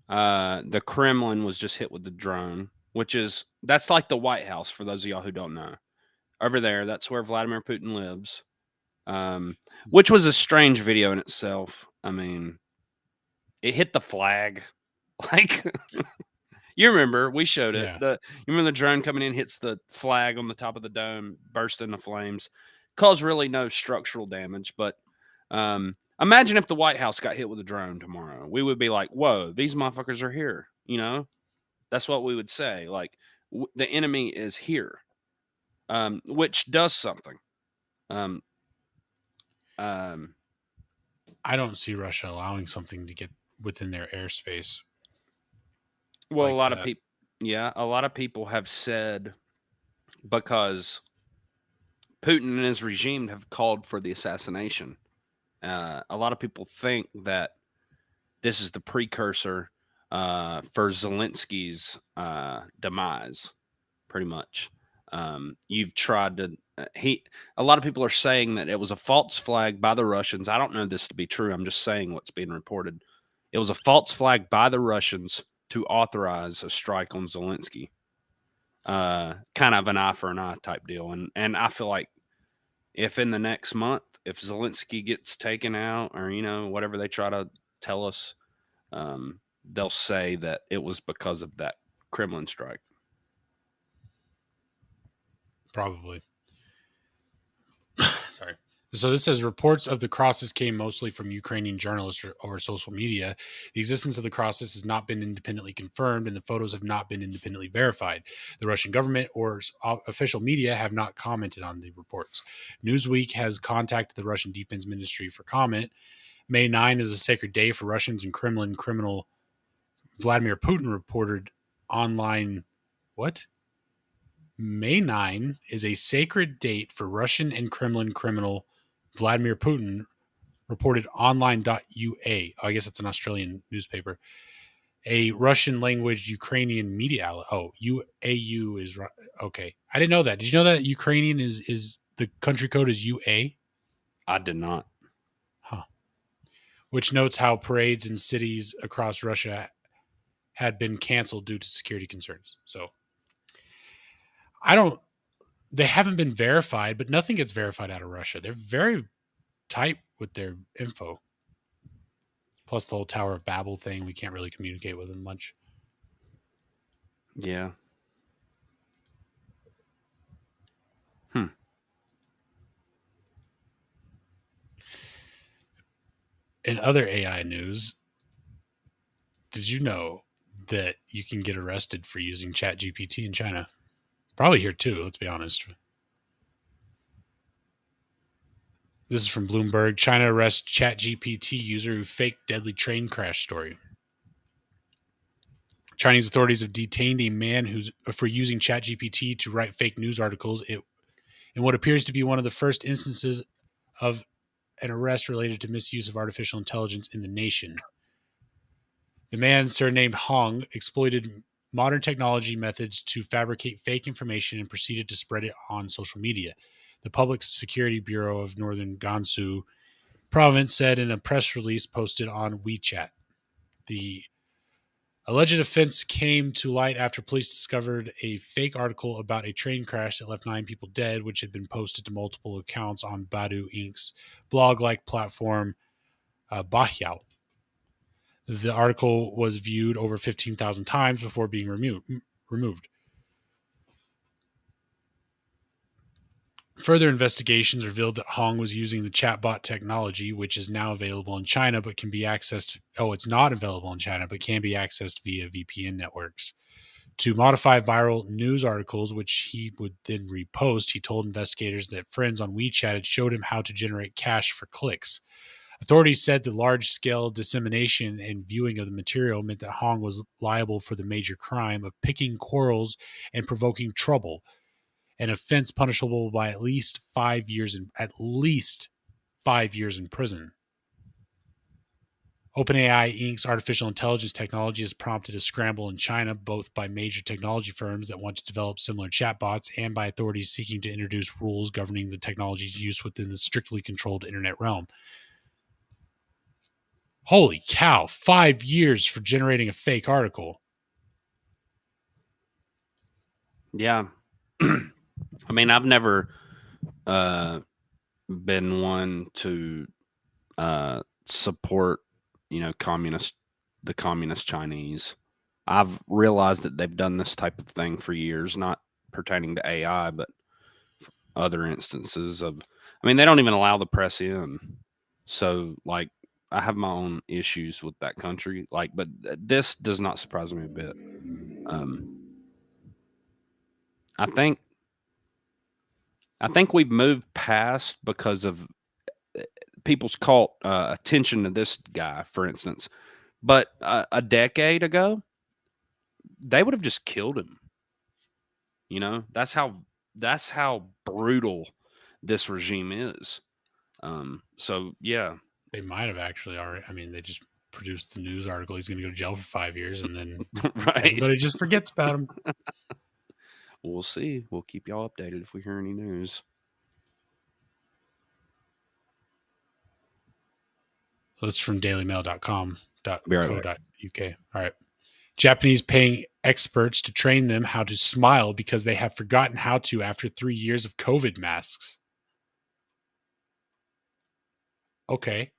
[SPEAKER 4] the Kremlin was just hit with the drone, that's like the White House, for those of y'all who don't know. Over there, that's where Vladimir Putin lives, which was a strange video in itself. I mean, it hit the flag. Like, you remember, we showed it.
[SPEAKER 3] Yeah.
[SPEAKER 4] You remember the drone coming in, hits the flag on the top of the dome, burst into flames. Caused really no structural damage, but imagine if the White House got hit with a drone tomorrow. We would be like, whoa, these motherfuckers are here. That's what we would say. Like, the enemy is here. Which does something.
[SPEAKER 3] I don't see Russia allowing something to get within their airspace.
[SPEAKER 4] Well,
[SPEAKER 3] like
[SPEAKER 4] a lot of people have said because Putin and his regime have called for the assassination. A lot of people think that this is the precursor for Zelensky's demise, pretty much. You've tried to a lot of people are saying that it was a false flag by the Russians. I don't know this to be true. I'm just saying what's being reported. It was a false flag by the Russians to authorize a strike on Zelensky. Kind of an eye for an eye type deal. And I feel like if in the next month, if Zelensky gets taken out or, whatever they try to tell us, they'll say that it was because of that Kremlin strike.
[SPEAKER 3] Probably. Sorry. So this says reports of the crosses came mostly from Ukrainian journalists or social media. The existence of the crosses has not been independently confirmed, and the photos have not been independently verified. The Russian government or official media have not commented on the reports. Newsweek has contacted the Russian Defense Ministry for comment. May 9 is a sacred day for Russians, and Kremlin criminal Vladimir Putin reported online. What? May 9 is a sacred date for Russian and Kremlin criminal Vladimir Putin, reported online.ua. I guess it's an Australian newspaper. A Russian language Ukrainian media outlet. Oh, UAU is okay. I didn't know that. Did you know that Ukrainian is the country code is UA?
[SPEAKER 4] I did not.
[SPEAKER 3] Huh. Which notes how parades in cities across Russia had been canceled due to security concerns. So they haven't been verified, but nothing gets verified out of Russia. They're very tight with their info. Plus the whole Tower of Babel thing, we can't really communicate with them much.
[SPEAKER 4] Yeah.
[SPEAKER 3] In other AI news, did you know that you can get arrested for using ChatGPT in China? Probably here too, let's be honest. This is from Bloomberg. China arrests ChatGPT user who faked deadly train crash story. Chinese authorities have detained a man for using ChatGPT to write fake news articles in what appears to be one of the first instances of an arrest related to misuse of artificial intelligence in the nation. The man, surnamed Hong, exploited modern technology methods to fabricate fake information and proceeded to spread it on social media. The Public Security Bureau of Northern Gansu province said in a press release posted on WeChat. The alleged offense came to light after police discovered a fake article about a train crash that left 9 people dead, which had been posted to multiple accounts on Baidu Inc.'s blog-like platform Bahiao. The article was viewed over 15,000 times before being removed. Further investigations revealed that Hong was using the chatbot technology, which is now available in China, but can be accessed. Oh, it's not available in China, but can be accessed via VPN networks. To modify viral news articles, which he would then repost, he told investigators that friends on WeChat had showed him how to generate cash for clicks. Authorities said the large-scale dissemination and viewing of the material meant that Hong was liable for the major crime of picking quarrels and provoking trouble, an offense punishable by at least 5 years in prison. OpenAI Inc.'s artificial intelligence technology has prompted a scramble in China, both by major technology firms that want to develop similar chatbots and by authorities seeking to introduce rules governing the technology's use within the strictly controlled internet realm. Holy cow, 5 years for generating a fake article.
[SPEAKER 4] Yeah. I mean, I've never been one to support, the communist Chinese. I've realized that they've done this type of thing for years, not pertaining to AI, but other instances of, they don't even allow the press in. So, I have my own issues with that country, but this does not surprise me a bit. I think we've moved past because of people's caught attention to this guy, for instance. But a decade ago, they would have just killed him. That's how that's how brutal this regime is. So yeah,
[SPEAKER 3] They might have actually already. I mean, they just produced the news article. He's going to go to jail for 5 years, and then
[SPEAKER 4] right.
[SPEAKER 3] everybody just forgets about him.
[SPEAKER 4] We'll see. We'll keep y'all updated if we hear any news.
[SPEAKER 3] This is from dailymail.com.co.uk.
[SPEAKER 4] Be right back.
[SPEAKER 3] All right. Japanese paying experts to train them how to smile because they have forgotten how to after 3 years of COVID masks. Okay.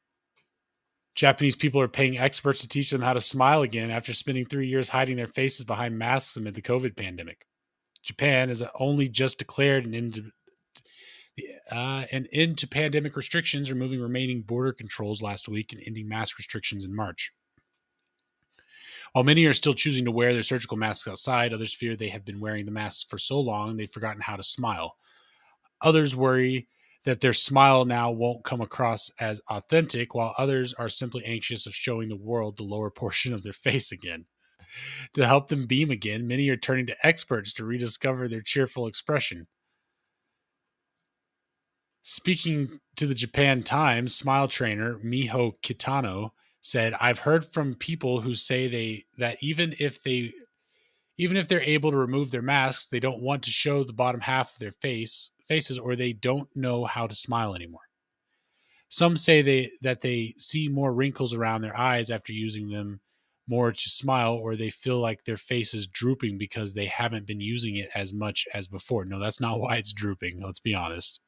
[SPEAKER 3] Japanese people are paying experts to teach them how to smile again after spending 3 years hiding their faces behind masks amid the COVID pandemic. Japan has only just declared an end to pandemic restrictions, removing remaining border controls last week and ending mask restrictions in March. While many are still choosing to wear their surgical masks outside, others fear they have been wearing the masks for so long they've forgotten how to smile. Others worry that their smile now won't come across as authentic, while others are simply anxious of showing the world the lower portion of their face again. To help them beam again, many are turning to experts to rediscover their cheerful expression. Speaking to the Japan Times, smile trainer Miho Kitano said, "I've heard from people who say that even if they're able to remove their masks, they don't want to show the bottom half of their faces, or they don't know how to smile anymore. Some say that they see more wrinkles around their eyes after using them more to smile, or they feel like their face is drooping because they haven't been using it as much as before." No, that's not why it's drooping. Let's be honest.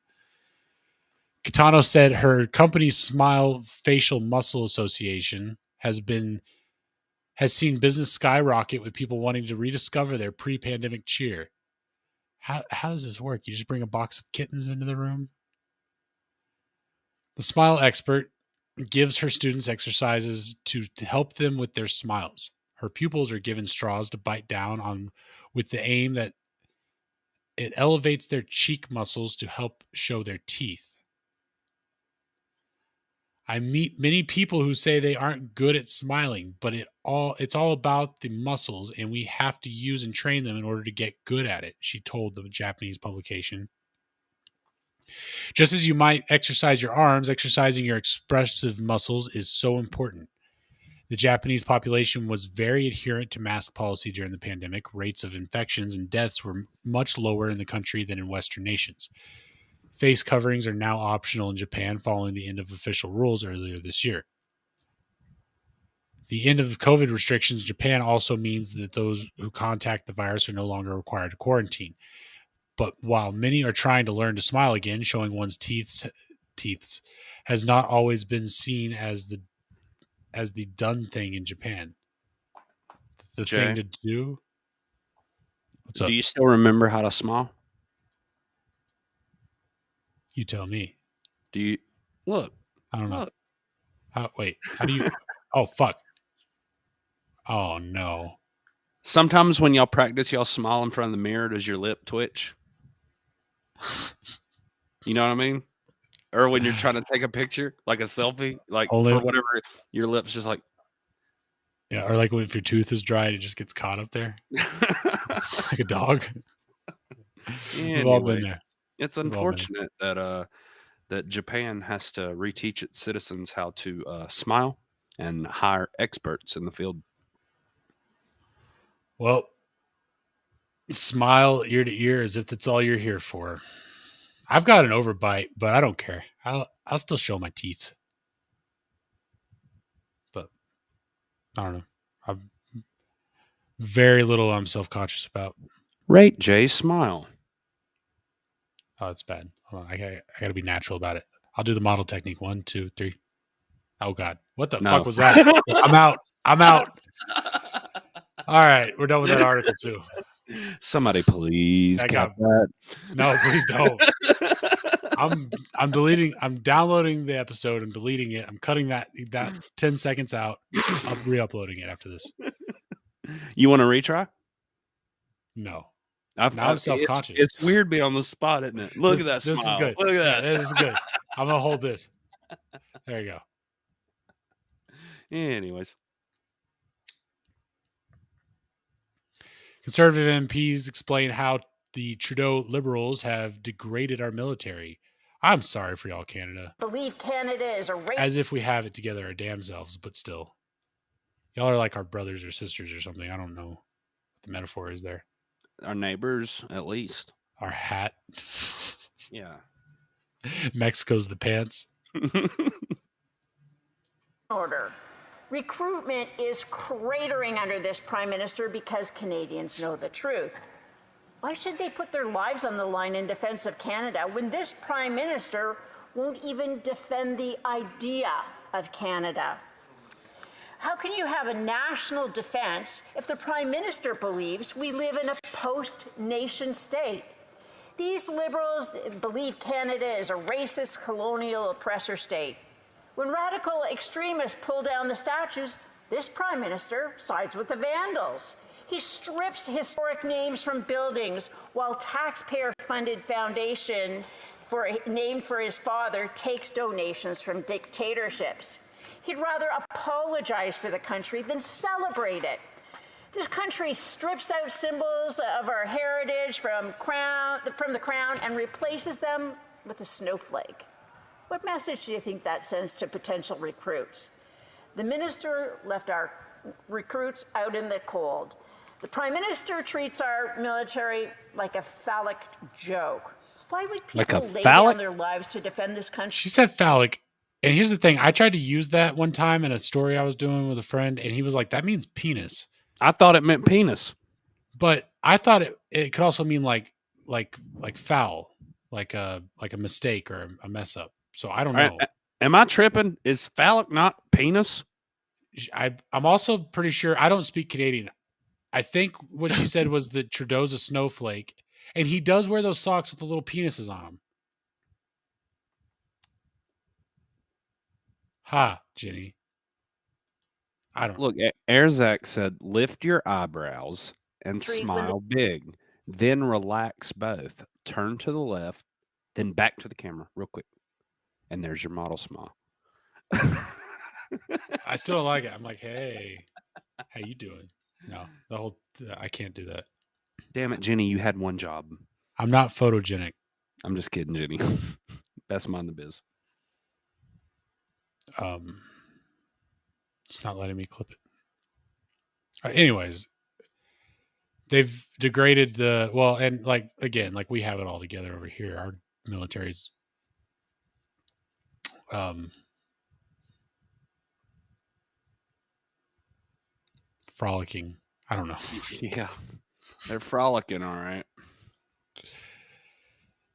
[SPEAKER 3] Kitano said her company's Smile Facial Muscle Association has seen business skyrocket with people wanting to rediscover their pre-pandemic cheer. How does this work? You just bring a box of kittens into the room? The smile expert gives her students exercises to help them with their smiles. Her pupils are given straws to bite down on with the aim that it elevates their cheek muscles to help show their teeth. I meet many people who say they aren't good at smiling, but it's all about the muscles, and we have to use and train them in order to get good at it, she told the Japanese publication. Just as you might exercise your arms, exercising your expressive muscles is so important. The Japanese population was very adherent to mask policy during the pandemic. Rates of infections and deaths were much lower in the country than in Western nations. Face coverings are now optional in Japan following the end of official rules earlier this year. The end of the COVID restrictions in Japan also means that those who contact the virus are no longer required to quarantine. But while many are trying to learn to smile again, showing one's teeth has not always been seen as the done thing in Japan. The
[SPEAKER 4] Jay,
[SPEAKER 3] thing to do. What's up?
[SPEAKER 4] Do you still remember how to smile?
[SPEAKER 3] You tell me.
[SPEAKER 4] Do you look?
[SPEAKER 3] I don't know.
[SPEAKER 4] Look.
[SPEAKER 3] Wait, how do you? Oh, fuck. Oh, no.
[SPEAKER 4] Sometimes when y'all practice, y'all smile in front of the mirror. Does your lip twitch? You know what I mean? Or when you're trying to take a picture, like a selfie, like
[SPEAKER 3] Only-
[SPEAKER 4] for whatever, your lips just like.
[SPEAKER 3] Yeah, or like if your tooth is dried, it just gets caught up there. Like a dog. We've all been there.
[SPEAKER 4] It's unfortunate that Japan has to reteach its citizens how to smile and hire experts in the field.
[SPEAKER 3] Well, smile ear to ear as if that's all you're here for. I've got an overbite, but I don't care. I'll still show my teeth. But I don't know. I've very little I'm self-conscious about.
[SPEAKER 4] Rate Jay smile.
[SPEAKER 3] Oh, it's bad. Hold on. I got to be natural about it. I'll do the model technique. 1, 2, 3. Oh, God. What the fuck was that? I'm out. All right. We're done with that article, too.
[SPEAKER 4] Somebody please cut that.
[SPEAKER 3] No, please don't. I'm deleting. I'm downloading the episode and deleting it. I'm cutting that 10 seconds out. I'm re-uploading it after this.
[SPEAKER 4] You want to retry?
[SPEAKER 3] No.
[SPEAKER 4] Now
[SPEAKER 3] I'm self-conscious.
[SPEAKER 4] It's weird being on the spot, isn't it? Look at that smile.
[SPEAKER 3] This is good.
[SPEAKER 4] Look at that.
[SPEAKER 3] Yeah, this is good. I'm going to hold this. There you go.
[SPEAKER 4] Anyways.
[SPEAKER 3] Conservative MPs explain how the Trudeau Liberals have degraded our military. I'm sorry for y'all, Canada.
[SPEAKER 13] Believe Canada is a race.
[SPEAKER 3] As if we have it together our damn selves, but still. Y'all are like our brothers or sisters or something. I don't know what the metaphor is there.
[SPEAKER 4] Our neighbors, at least.
[SPEAKER 3] Our hat.
[SPEAKER 4] Yeah.
[SPEAKER 3] Mexico's the pants.
[SPEAKER 13] Order. Recruitment is cratering under this prime minister because Canadians know the truth. Why should they put their lives on the line in defense of Canada when this prime minister won't even defend the idea of Canada? How can you have a national defense if the prime minister believes we live in a post-nation state? These liberals believe Canada is a racist, colonial, oppressor state. When radical extremists pull down the statues, this prime minister sides with the vandals. He strips historic names from buildings while taxpayer-funded foundation named for his father takes donations from dictatorships. He'd rather apologize for the country than celebrate it. This country strips out symbols of our heritage from the crown and replaces them with a snowflake. What message do you think that sends to potential recruits? The minister left our recruits out in the cold. The prime minister treats our military like a phallic joke. Why would people lay down their lives to defend this country?
[SPEAKER 3] She said phallic. And here's the thing. I tried to use that one time in a story I was doing with a friend, and he was like, that means penis.
[SPEAKER 4] I thought it meant penis.
[SPEAKER 3] But I thought it could also mean like foul, like a mistake or a mess up. So I don't know.
[SPEAKER 4] Am I tripping? Is phallic not penis?
[SPEAKER 3] I'm also pretty sure. I don't speak Canadian. I think what she said was that Trudeau's a snowflake, and he does wear those socks with the little penises on them. Ha, Jenny. I don't
[SPEAKER 4] look. Erzak said, "Lift your eyebrows and smile big, then relax both. Turn to the left, then back to the camera, real quick, and there's your model smile."
[SPEAKER 3] I still don't like it. I'm like, hey, how you doing? No, I can't do that.
[SPEAKER 4] Damn it, Jenny, you had one job.
[SPEAKER 3] I'm not photogenic.
[SPEAKER 4] I'm just kidding, Jenny. Best mind the biz.
[SPEAKER 3] It's not letting me clip it. Anyways, they've degraded and again, we have it all together over here. Our military's frolicking. I don't know.
[SPEAKER 4] Yeah, they're frolicking, all right.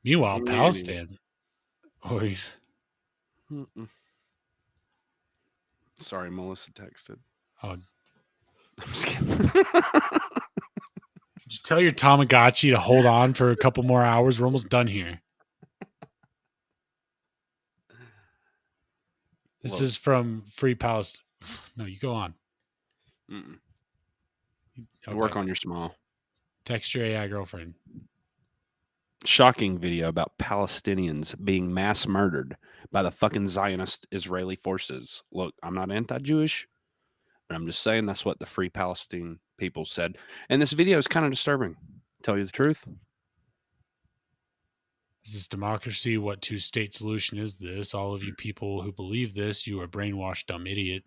[SPEAKER 3] Meanwhile, Palestine.
[SPEAKER 4] Sorry, Melissa texted.
[SPEAKER 3] Oh,
[SPEAKER 4] I'm just kidding.
[SPEAKER 3] Did you tell your Tamagotchi to hold on for a couple more hours? We're almost done here. This is from Free Palestine. No, you go on.
[SPEAKER 4] Okay. Work on your smile.
[SPEAKER 3] Text your AI girlfriend.
[SPEAKER 4] Shocking video about Palestinians being mass murdered by the fucking Zionist Israeli forces. Look, I'm not anti-Jewish, but I'm just saying that's what the Free Palestine people said. And this video is kind of disturbing. Tell you the truth.
[SPEAKER 3] Is this democracy? What two-state solution is this? All of you people who believe this, you are brainwashed, dumb idiot.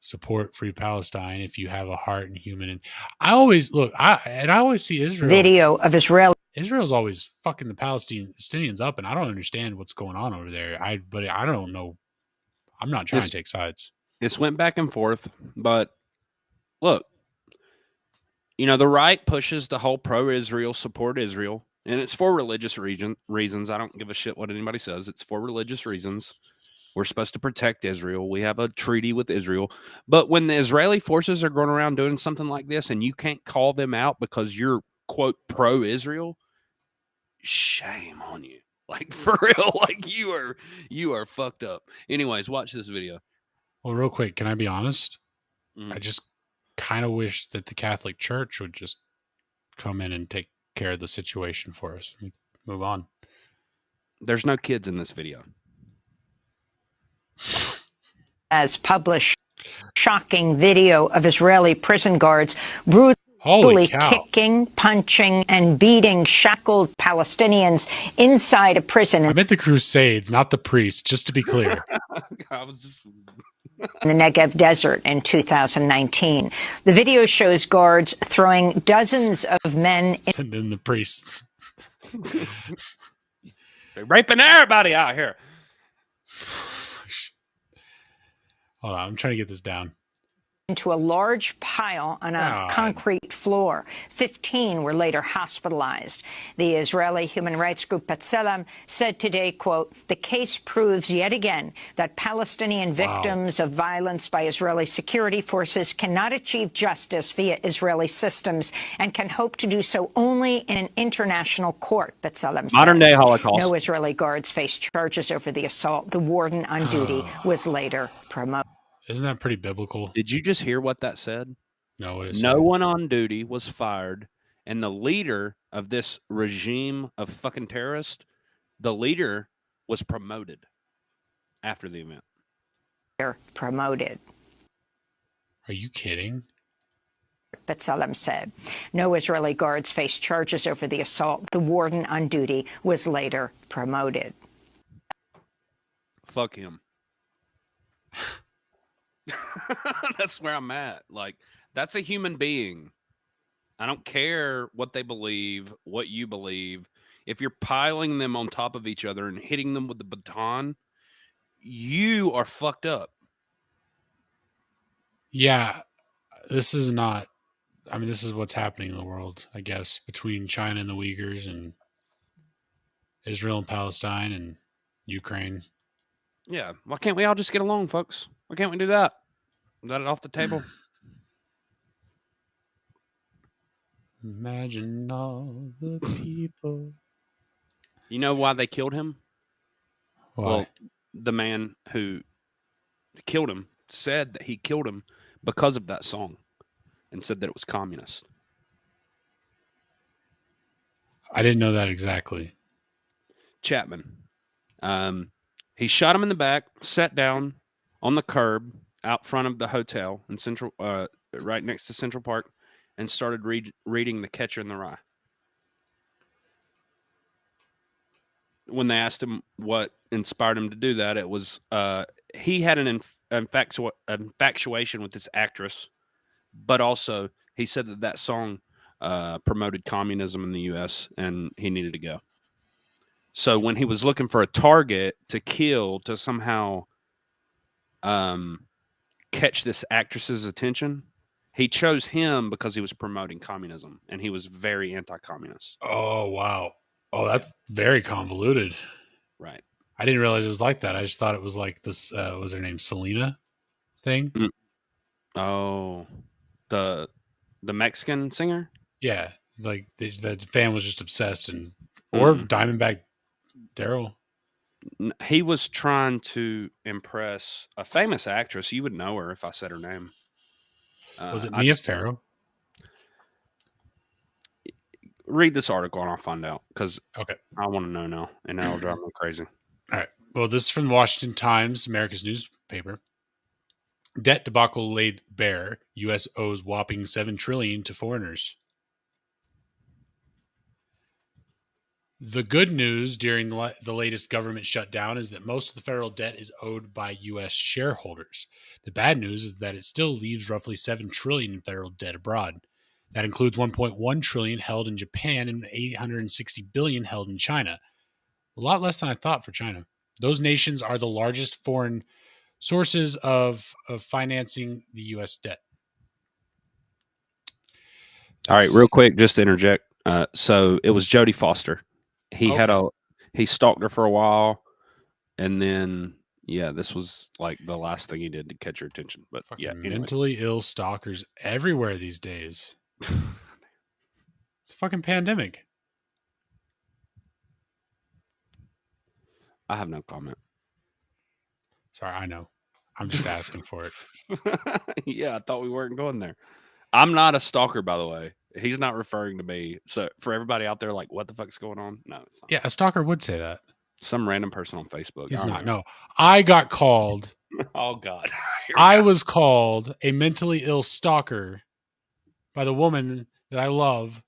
[SPEAKER 3] Support Free Palestine if you have a heart and human. And I always see Israel.
[SPEAKER 14] Video of Israel.
[SPEAKER 3] Israel's always fucking the Palestinians up, and I don't understand what's going on over there. But I don't know. I'm not trying to take sides.
[SPEAKER 4] This went back and forth, but look, the right pushes the whole pro-Israel, support Israel, and it's for religious reasons. I don't give a shit what anybody says. It's for religious reasons. We're supposed to protect Israel. We have a treaty with Israel. But when the Israeli forces are going around doing something like this and you can't call them out because you're, quote, pro-Israel, shame on you. For real, you are fucked up. Anyways, watch this video.
[SPEAKER 3] Well, real quick, can I be honest? I just kind of wish that the Catholic Church would just come in and take care of the situation for us. Move on.
[SPEAKER 4] There's no kids in this video.
[SPEAKER 14] Has published shocking video of Israeli prison guards brutally.
[SPEAKER 3] Holy cow.
[SPEAKER 14] kicking, punching, and beating shackled Palestinians inside a prison
[SPEAKER 3] I meant the Crusades, not the priests, just to be clear.
[SPEAKER 4] I was just...
[SPEAKER 14] in the Negev desert in 2019. The video shows guards throwing dozens of men
[SPEAKER 3] Send in the priests.
[SPEAKER 4] They're raping everybody out here.
[SPEAKER 3] Hold on, I'm trying to get this down.
[SPEAKER 14] into a large pile on a concrete floor. 15 were later hospitalized. The Israeli human rights group B'Tselem said today, quote, the case proves yet again that Palestinian victims of violence by Israeli security forces cannot achieve justice via Israeli systems and can hope to do so only in an international court, B'Tselem said.
[SPEAKER 4] Modern-day Holocaust.
[SPEAKER 14] No Israeli guards faced charges over the assault. The warden on duty was later promoted.
[SPEAKER 3] Isn't that pretty biblical?
[SPEAKER 4] Did you just hear what that said?
[SPEAKER 3] No, what is
[SPEAKER 4] No one on duty was fired, and the leader of this regime of fucking terrorists, the leader was promoted after the event.
[SPEAKER 14] They're promoted.
[SPEAKER 3] Are you kidding?
[SPEAKER 14] B'Tselem said. No Israeli guards faced charges over the assault. The warden on duty was later promoted.
[SPEAKER 4] Fuck him. That's where I'm at. Like, that's a human being. I don't care what they believe, what you believe. If you're piling them on top of each other and hitting them with the baton, you are fucked up.
[SPEAKER 3] Yeah, this is not. I mean, this is what's happening in the world, I guess, between China and the Uyghurs and Israel and Palestine and Ukraine.
[SPEAKER 4] Yeah. Why can't we all just get along, folks? Why can't we do that? Got it off the table.
[SPEAKER 3] Imagine all the people.
[SPEAKER 4] You know why they killed him?
[SPEAKER 3] Why?
[SPEAKER 4] Well, the man who killed him said that he killed him because of that song and said that it was communist.
[SPEAKER 3] I didn't know that exactly.
[SPEAKER 4] Chapman. He shot him in the back, sat down on the curb out front of the hotel in Central, right next to Central Park, and started reading The Catcher in the Rye. When they asked him what inspired him to do that, it was he had an infatuation with this actress, but also he said that song promoted communism in the U.S. and he needed to go. So when he was looking for a target to kill to somehow catch this actress's attention, he chose him because he was promoting communism and he was very anti-communist.
[SPEAKER 3] Oh, wow. Oh, that's very convoluted.
[SPEAKER 4] Right.
[SPEAKER 3] I didn't realize it was like that. I just thought it was like this, was her name Selena thing?
[SPEAKER 4] Oh, the Mexican singer?
[SPEAKER 3] Yeah. Like the fan was just obsessed or Diamondback Daryl.
[SPEAKER 4] He was trying to impress a famous actress. You would know her if I said her name.
[SPEAKER 3] Was it Mia Farrow?
[SPEAKER 4] Read this article and I'll find out because
[SPEAKER 3] okay.
[SPEAKER 4] I want to know now, and that'll drive me crazy.
[SPEAKER 3] All right. Well, this is from the Washington Times, America's newspaper. Debt debacle laid bare. U.S. owes whopping $7 trillion to foreigners. The good news during the latest government shutdown is that most of the federal debt is owed by U.S. shareholders. The bad news is that it still leaves roughly $7 trillion in federal debt abroad. That includes $1.1 trillion held in Japan and $860 billion held in China. A lot less than I thought for China. Those nations are the largest foreign sources of financing the U.S. debt.
[SPEAKER 4] All right, real quick, just to interject. So it was Jodie Foster. He stalked her for a while, and then this was like the last thing he did to catch her attention. But anyway.
[SPEAKER 3] Mentally ill stalkers everywhere these days. It's a fucking pandemic.
[SPEAKER 4] I have no comment.
[SPEAKER 3] Sorry, I know. I'm just asking for it.
[SPEAKER 4] Yeah, I thought we weren't going there. I'm not a stalker, by the way. He's not referring to me. So for everybody out there, like, what the fuck's going on? No, it's not.
[SPEAKER 3] Yeah, a stalker would say that.
[SPEAKER 4] Some random person on Facebook.
[SPEAKER 3] He's not. No, I got called.
[SPEAKER 4] Oh, God.
[SPEAKER 3] I was called a mentally ill stalker by the woman that I love,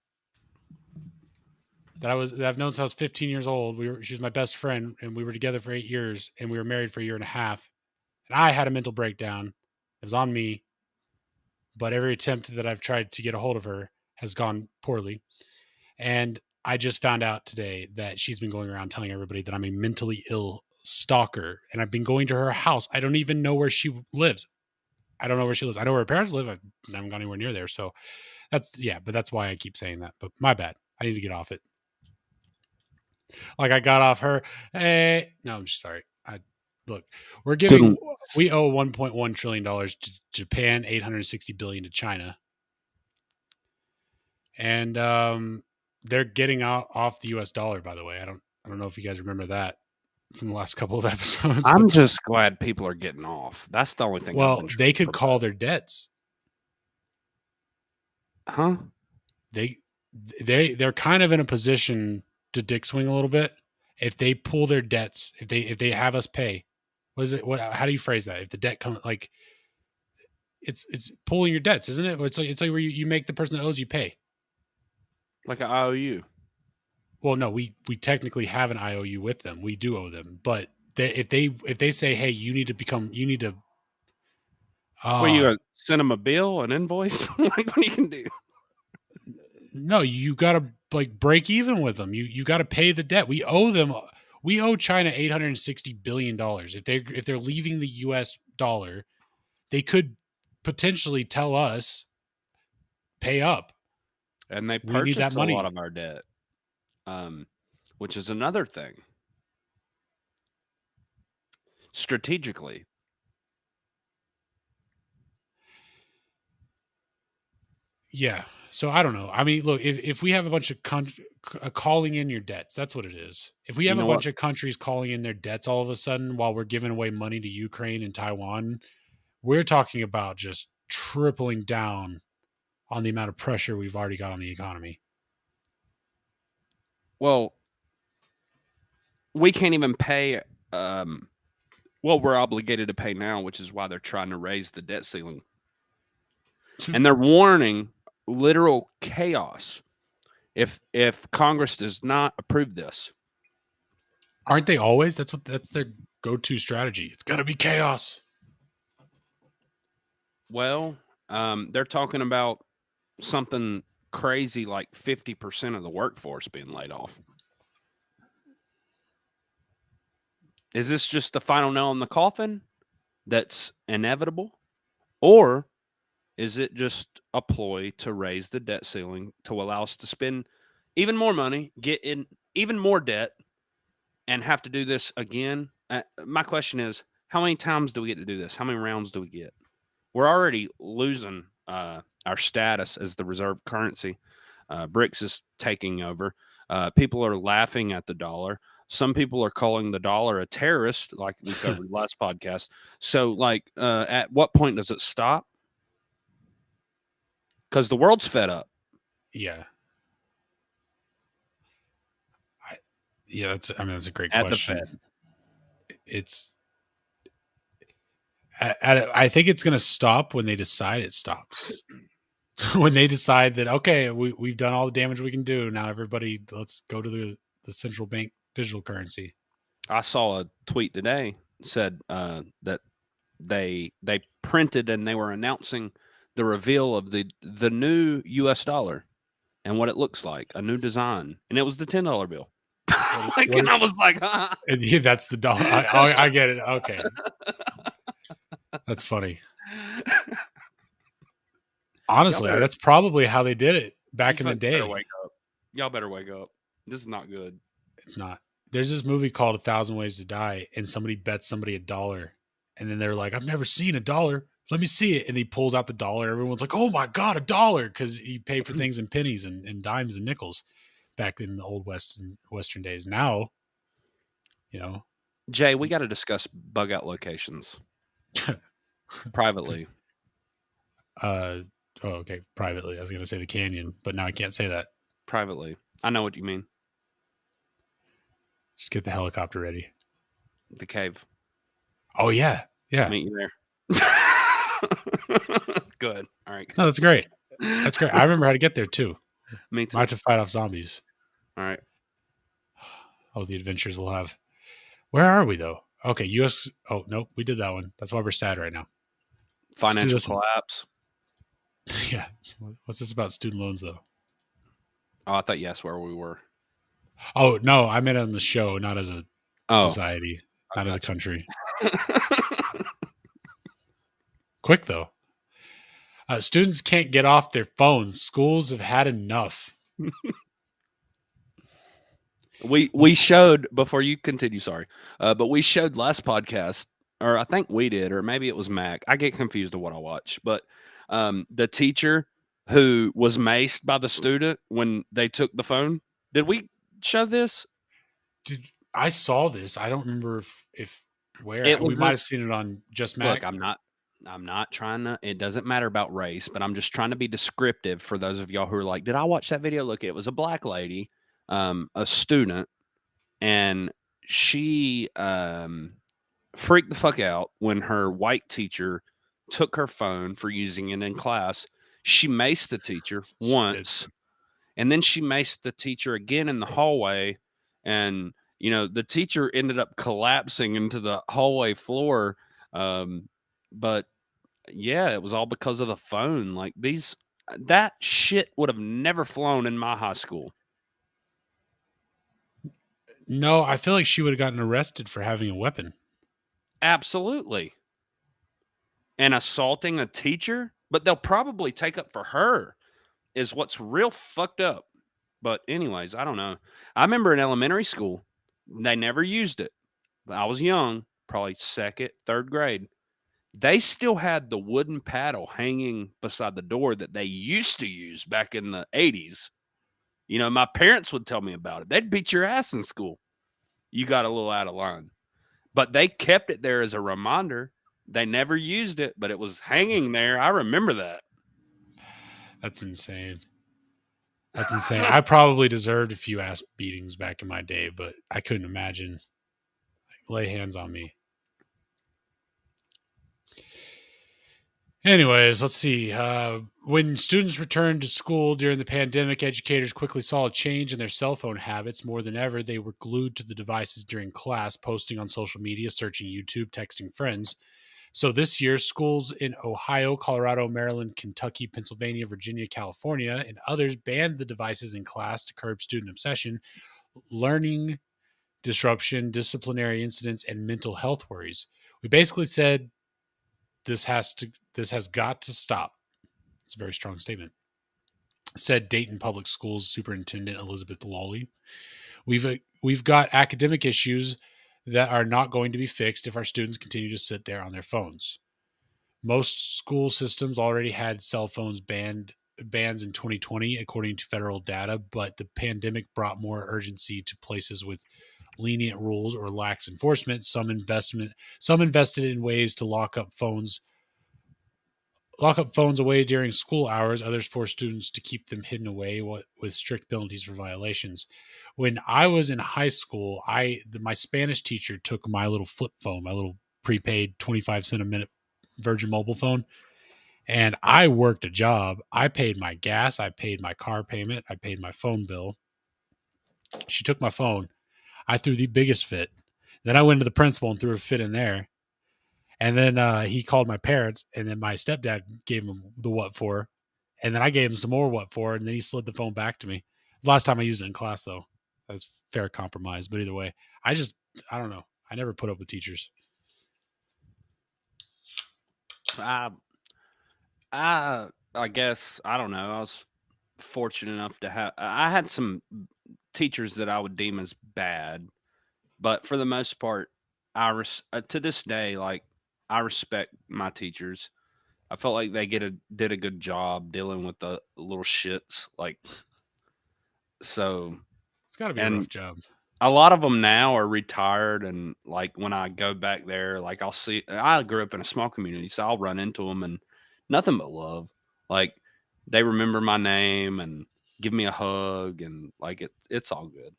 [SPEAKER 3] that I've known since I was 15 years old. She was my best friend, and we were together for 8 years, and we were married for a year and a half. And I had a mental breakdown. It was on me, but every attempt that I've tried to get a hold of her has gone poorly. And I just found out today that she's been going around telling everybody that I'm a mentally ill stalker, and I've been going to her house. I don't even know where she lives. I don't know where she lives. I know where her parents live. I haven't gone anywhere near there. So but that's why I keep saying that. But my bad. I need to get off it. Like I got off her. Hey, no, I'm sorry. Look, we owe $1.1 trillion to Japan, $860 billion to China. And they're getting off the US dollar, by the way. I don't know if you guys remember that from the last couple of episodes.
[SPEAKER 4] I'm just glad people are getting off. That's the only thing.
[SPEAKER 3] Well, they could call their debts.
[SPEAKER 4] Huh?
[SPEAKER 3] They're kind of in a position to dick swing a little bit if they pull their debts. If they have us pay, how do you phrase that? If the debt comes, like it's pulling your debts, isn't it? It's like where you make the person that owes you pay,
[SPEAKER 4] like an IOU.
[SPEAKER 3] Well, no, we technically have an IOU with them. We do owe them, but if they say, hey, you need to.
[SPEAKER 4] Well, you gonna send them a bill, an invoice? Like, what you can do?
[SPEAKER 3] No, you got to like break even with them. You got to pay the debt. We owe them. We owe China $860 billion. If they're leaving the US dollar, they could potentially tell us, pay up.
[SPEAKER 4] And they purchased a lot of our debt, which is another thing. Strategically.
[SPEAKER 3] Yeah. So I don't know. I mean, look, if we have a bunch of calling in your debts, that's what it is. If we have a bunch of countries calling in their debts all of a sudden while we're giving away money to Ukraine and Taiwan, we're talking about just tripling down on the amount of pressure we've already got on the economy.
[SPEAKER 4] Well, we can't even pay what we're obligated to pay now, which is why they're trying to raise the debt ceiling. And they're warning literal chaos if Congress does not approve this.
[SPEAKER 3] Aren't they always? That's their go-to strategy. It's gonna be chaos.
[SPEAKER 4] Well, they're talking about something crazy like 50% of the workforce being laid off. Is this just the final nail in the coffin that's inevitable? Or is it just a ploy to raise the debt ceiling to allow us to spend even more money, get in even more debt, and have to do this again? My question is, how many times do we get to do this? How many rounds do we get? We're already losing our status as the reserve currency. BRICS is taking over. People are laughing at the dollar. Some people are calling the dollar a terrorist, like we covered last podcast. So, at what point does it stop? Because the world's fed up.
[SPEAKER 3] Yeah. That's a great question. I think it's going to stop when they decide it stops. When they decide that, okay, we've done all the damage we can do. Now everybody, let's go to the central bank digital currency.
[SPEAKER 4] I saw a tweet today said that they printed and they were announcing the reveal of the new US dollar and what it looks like, a new design. And it was the $10 bill. And I was like,
[SPEAKER 3] Yeah, that's the dollar. I get it. Okay. That's funny. Honestly, that's probably how they did it back in the day.
[SPEAKER 4] Y'all better wake up. This is not good.
[SPEAKER 3] It's not. There's this movie called 1,000 Ways to Die, and somebody bets somebody $1. And then they're like, I've never seen $1. Let me see it. And he pulls out the dollar. Everyone's like, oh my God, $1. Because he paid for things in pennies and dimes and nickels back in the old Western days. Now,
[SPEAKER 4] Jay, we got to discuss bug out locations privately.
[SPEAKER 3] Okay. Privately. I was going to say the canyon, but now I can't say that.
[SPEAKER 4] Privately. I know what you mean.
[SPEAKER 3] Just get the helicopter ready.
[SPEAKER 4] The cave.
[SPEAKER 3] Oh, yeah. Yeah.
[SPEAKER 4] Meet you there. Good. All right.
[SPEAKER 3] No, that's great. That's great. I remember how to get there too.
[SPEAKER 4] Me too.
[SPEAKER 3] Might have to fight off zombies.
[SPEAKER 4] All right.
[SPEAKER 3] Oh, the adventures we'll have. Where are we though? Okay, U.S. Oh nope, we did that one. That's why we're sad right now.
[SPEAKER 4] Financial collapse.
[SPEAKER 3] Yeah. What's this about student loans though?
[SPEAKER 4] Oh, I thought you asked where we were.
[SPEAKER 3] Oh no, I meant on the show, not as a society, not as a country. Quick though. Students can't get off their phones. Schools have had enough.
[SPEAKER 4] We showed, before you continue, sorry, but we showed last podcast, or I think we did, or maybe it was Mac. I get confused of what I watch, but the teacher who was maced by the student when they took the phone. Did we show this?
[SPEAKER 3] I saw this. I don't remember if where we might have seen it on Just Mac.
[SPEAKER 4] Look, I'm not trying to, it doesn't matter about race, but I'm just trying to be descriptive for those of y'all who are like, did I watch that video? Look, it was a black lady, a student, and she freaked the fuck out when her white teacher took her phone for using it in class. She maced the teacher once, and then she maced the teacher again in the hallway, and the teacher ended up collapsing into the hallway floor. But yeah, it was all because of the phone. Like that shit would have never flown in my high school.
[SPEAKER 3] No, I feel like she would have gotten arrested for having a weapon.
[SPEAKER 4] Absolutely. And assaulting a teacher, but they'll probably take up for her is what's real fucked up. But anyways, I don't know. I remember in elementary school, they never used it. I was young, probably second, third grade. They still had the wooden paddle hanging beside the door that they used to use back in the 80s. My parents would tell me about it. They'd beat your ass in school. You got a little out of line. But they kept it there as a reminder. They never used it, but it was hanging there. I remember that.
[SPEAKER 3] That's insane. That's insane. I probably deserved a few ass beatings back in my day, but I couldn't imagine. Lay hands on me. Anyways, let's see. When students returned to school during the pandemic, educators quickly saw a change in their cell phone habits. More than ever, they were glued to the devices during class, posting on social media, searching YouTube, texting friends. So this year, schools in Ohio, Colorado, Maryland, Kentucky, Pennsylvania, Virginia, California, and others banned the devices in class to curb student obsession, learning disruption, disciplinary incidents, and mental health worries. We basically said this has got to stop. It's a very strong statement. Said Dayton Public Schools Superintendent Elizabeth Lawley. We've got academic issues that are not going to be fixed if our students continue to sit there on their phones. Most school systems already had cell phones bans in 2020, according to federal data, but the pandemic brought more urgency to places with lenient rules or lax enforcement. Some invested in ways to lock up phones away during school hours. Others forced students to keep them hidden away with strict penalties for violations. When I was in high school, my Spanish teacher took my little flip phone, my little prepaid 25 cent a minute Virgin mobile phone, and I worked a job. I paid my gas, I paid my car payment, I paid my phone bill. She took my phone. I threw the biggest fit. Then I went to the principal and threw a fit in there. And then he called my parents, and then my stepdad gave him the what for. And then I gave him some more what for, and then he slid the phone back to me. The last time I used it in class, though. That was fair compromise. But either way, I don't know. I never put up with teachers.
[SPEAKER 4] I guess, I don't know. I was fortunate enough to I had some teachers that I would deem as bad, but for the most part, to this day, like, I respect my teachers. I felt like they did a good job dealing with the little shits. Like, so
[SPEAKER 3] it's got to be a rough job.
[SPEAKER 4] A lot of them now are retired, and like when I go back there, like I grew up in a small community, so I'll run into them and nothing but love. Like, they remember my name and give me a hug, and like it's all good.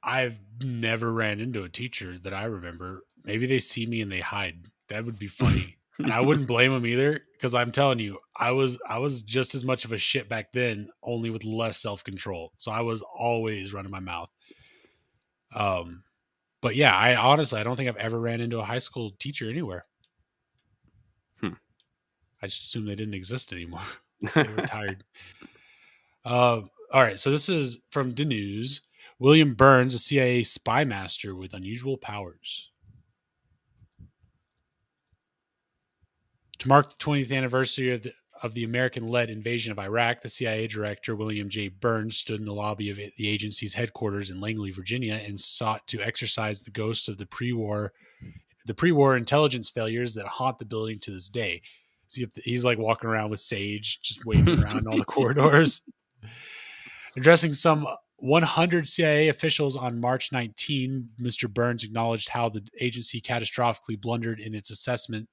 [SPEAKER 3] I've never ran into a teacher that I remember. Maybe they see me and they hide. That would be funny. And I wouldn't blame him either, because I'm telling you, I was just as much of a shit back then, only with less self-control. So I was always running my mouth. But yeah, I honestly, I don't think I've ever ran into a high school teacher anywhere. I just assumed they didn't exist anymore. They retired. All right, so this is from the news. William Burns, a CIA spy master with unusual powers. To mark the 20th anniversary of the American-led invasion of Iraq, the CIA director William J. Burns stood in the lobby of the agency's headquarters in Langley, Virginia, and sought to exorcise the ghosts of the pre-war intelligence failures that haunt the building to this day. See, he's like walking around with sage, just waving around all the corridors. Addressing some 100 CIA officials on March 19, Mr. Burns acknowledged how the agency catastrophically blundered in its assessment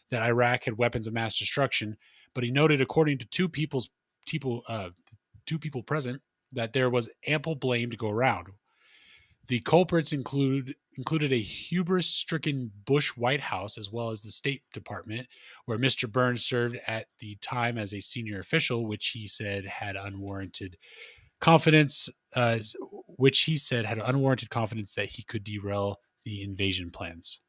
[SPEAKER 3] that Iraq had weapons of mass destruction, but he noted, according to two people present, that there was ample blame to go around. The culprits included a hubris-stricken Bush White House, as well as the State Department, where Mr. Burns served at the time as a senior official, which he said had unwarranted confidence that he could derail the invasion plans.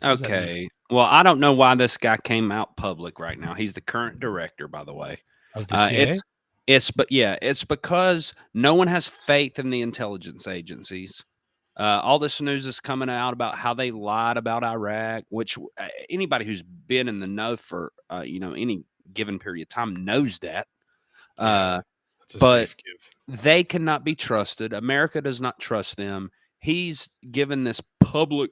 [SPEAKER 4] Okay. Well, I don't know why this guy came out public right now. He's the current director, by the way.
[SPEAKER 3] Of the CIA?
[SPEAKER 4] It's because no one has faith in the intelligence agencies. All this news is coming out about how they lied about Iraq, which anybody who's been in the know for any given period of time knows that.
[SPEAKER 3] That's a
[SPEAKER 4] but
[SPEAKER 3] safe give.
[SPEAKER 4] They cannot be trusted. America does not trust them. He's given this public,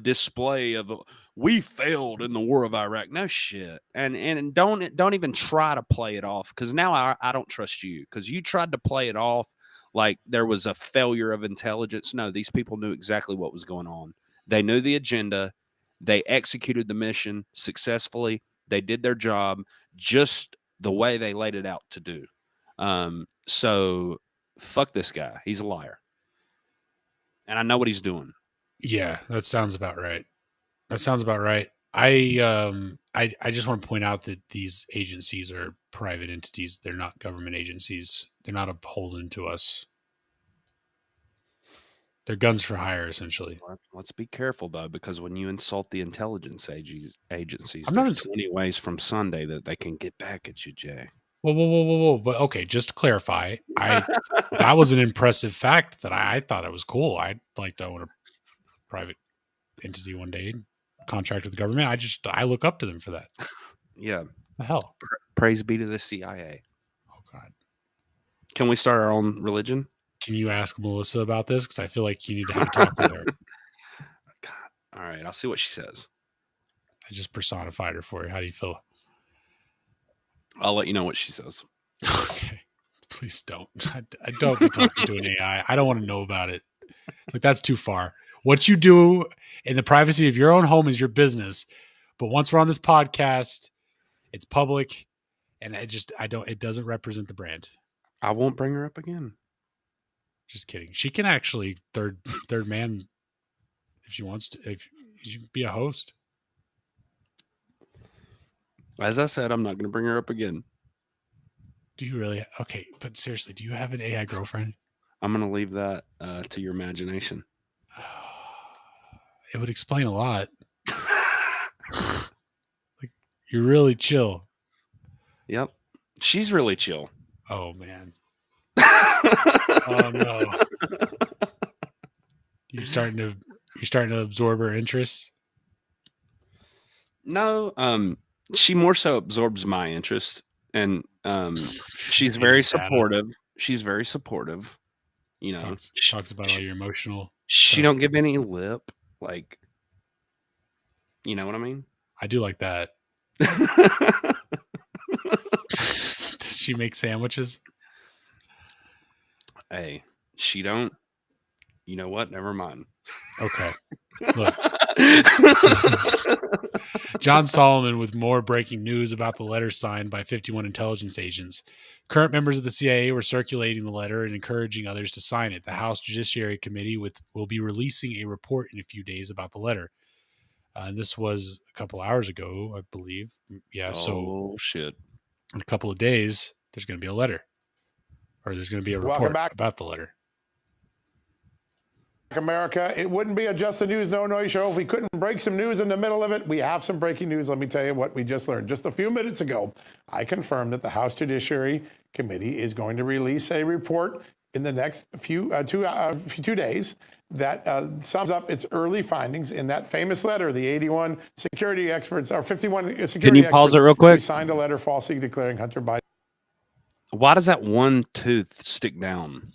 [SPEAKER 4] display of we failed in the war of Iraq. No shit. And don't even try to play it off, because now I don't trust you, because you tried to play it off like there was a failure of intelligence. No, these people knew exactly what was going on. They knew the agenda. They executed the mission successfully. They did their job just the way they laid it out to do. So fuck this guy. He's a liar. And I know what he's doing.
[SPEAKER 3] Yeah, that sounds about right. I just want to point out that these agencies are private entities. They're not government agencies. They're not beholden to us. They're guns for hire, essentially.
[SPEAKER 4] Let's be careful, though, because when you insult the intelligence agencies,
[SPEAKER 3] I'm not
[SPEAKER 4] there's 20 ways from Sunday that they can get back at you, Jay.
[SPEAKER 3] Whoa. But okay, just to clarify, that was an impressive fact that I thought it was cool. I'd like to own a private entity one day, contract with the government. I look up to them for that.
[SPEAKER 4] Yeah.
[SPEAKER 3] The hell?
[SPEAKER 4] Praise be to the CIA.
[SPEAKER 3] Oh, God.
[SPEAKER 4] Can we start our own religion?
[SPEAKER 3] Can you ask Melissa about this? Because I feel like you need to have a talk with her.
[SPEAKER 4] God. All right. I'll see what she says.
[SPEAKER 3] I just personified her for you. How do you feel?
[SPEAKER 4] I'll let you know what she says.
[SPEAKER 3] Okay. Please don't. I don't be talking to an AI. I don't want to know about it. Like, that's too far. What you do in the privacy of your own home is your business. But once we're on this podcast, it's public, and it doesn't represent the brand.
[SPEAKER 4] I won't bring her up again.
[SPEAKER 3] Just kidding. She can actually third man if she wants to. If she can be a host.
[SPEAKER 4] As I said, I'm not going to bring her up again.
[SPEAKER 3] Do you really? Okay, but seriously, do you have an AI girlfriend?
[SPEAKER 4] I'm going to leave that to your imagination.
[SPEAKER 3] It would explain a lot. Like, you're really chill.
[SPEAKER 4] Yep. She's really chill.
[SPEAKER 3] Oh, man. Oh, no. You're starting to absorb her interests?
[SPEAKER 4] No, she more so absorbs my interest, and she's very supportive. She's very supportive.
[SPEAKER 3] Talks about all your emotional.
[SPEAKER 4] She don't give any lip, like, you know what I mean?
[SPEAKER 3] I do like that. Does she make sandwiches?
[SPEAKER 4] Hey, she don't. You know what? Never mind.
[SPEAKER 3] Okay. Look. John Solomon with more breaking news about the letter signed by 51 intelligence agents. Current members of the CIA were circulating the letter and encouraging others to sign it. The House Judiciary Committee will be releasing a report in a few days about the letter. And this was a couple hours ago, I believe. Yeah. So
[SPEAKER 4] shit.
[SPEAKER 3] In a couple of days, there's going to be a letter, or there's going to be a report about the letter.
[SPEAKER 15] America, it wouldn't be a Just the News No Noise show if we couldn't break some news in the middle of it. We have some breaking news. Let me tell you what we just learned. Just a few minutes ago, I confirmed that the House Judiciary Committee is going to release a report in the next two days that sums up its early findings in that famous letter. The 81 security experts, or 51 security experts.
[SPEAKER 4] Can you pause it real quick?
[SPEAKER 15] Signed a letter falsely declaring Hunter Biden.
[SPEAKER 4] Why does that one tooth stick down?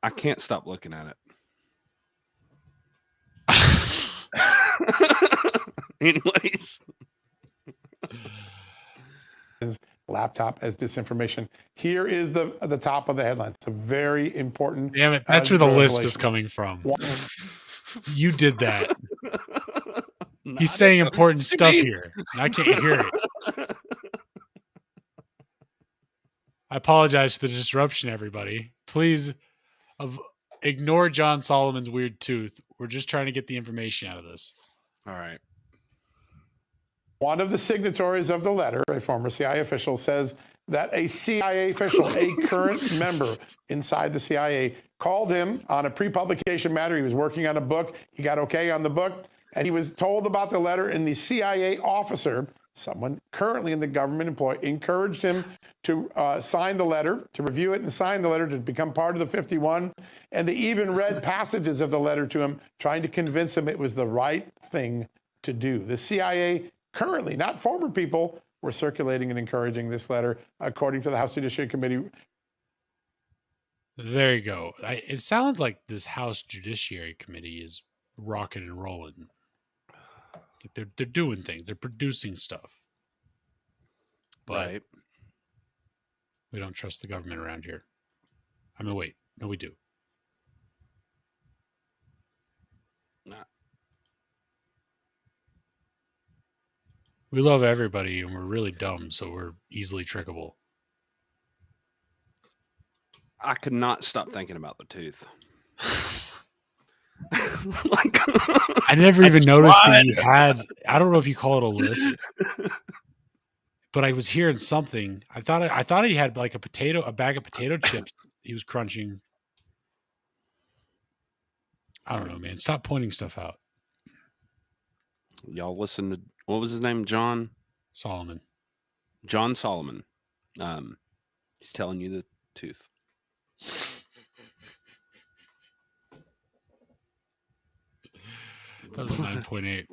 [SPEAKER 4] I can't stop looking at it. Anyways.
[SPEAKER 15] Laptop as disinformation. Here is the top of the headlines. It's a very important.
[SPEAKER 3] Damn it! That's where the lisp is coming from. You did that. He's saying important stuff here. And I can't hear it. I apologize for the disruption, everybody. Please ignore John Solomon's weird tooth. We're just trying to get the information out of this.
[SPEAKER 4] All right.
[SPEAKER 15] One of the signatories of the letter, a former CIA official, says that a CIA official, a current member inside the CIA, called him on a pre-publication matter. He was working on a book. He got okay on the book, and he was told about the letter, and the CIA officer, someone currently in the government employ, encouraged him to sign the letter, to review it and sign the letter to become part of the 51. And they even read passages of the letter to him, trying to convince him it was the right thing to do. The CIA currently, not former people, were circulating and encouraging this letter, according to the House Judiciary Committee.
[SPEAKER 3] There you go. It sounds like this House Judiciary Committee is rocking and rolling. They're doing things. They're producing stuff. But
[SPEAKER 4] right.
[SPEAKER 3] We don't trust the government around here. I mean, wait. No, we do.
[SPEAKER 4] Nah.
[SPEAKER 3] We love everybody, and we're really dumb, so we're easily trickable.
[SPEAKER 4] I could not stop thinking about the tooth.
[SPEAKER 3] I never even noticed that he had. I don't know if you call it a lisp, but I was hearing something. I thought he had like a bag of potato chips. He was crunching. I don't know, man. Stop pointing stuff out.
[SPEAKER 4] Y'all listen to, what was his name? John
[SPEAKER 3] Solomon.
[SPEAKER 4] John Solomon. He's telling you the tooth.
[SPEAKER 3] That was a 9.8.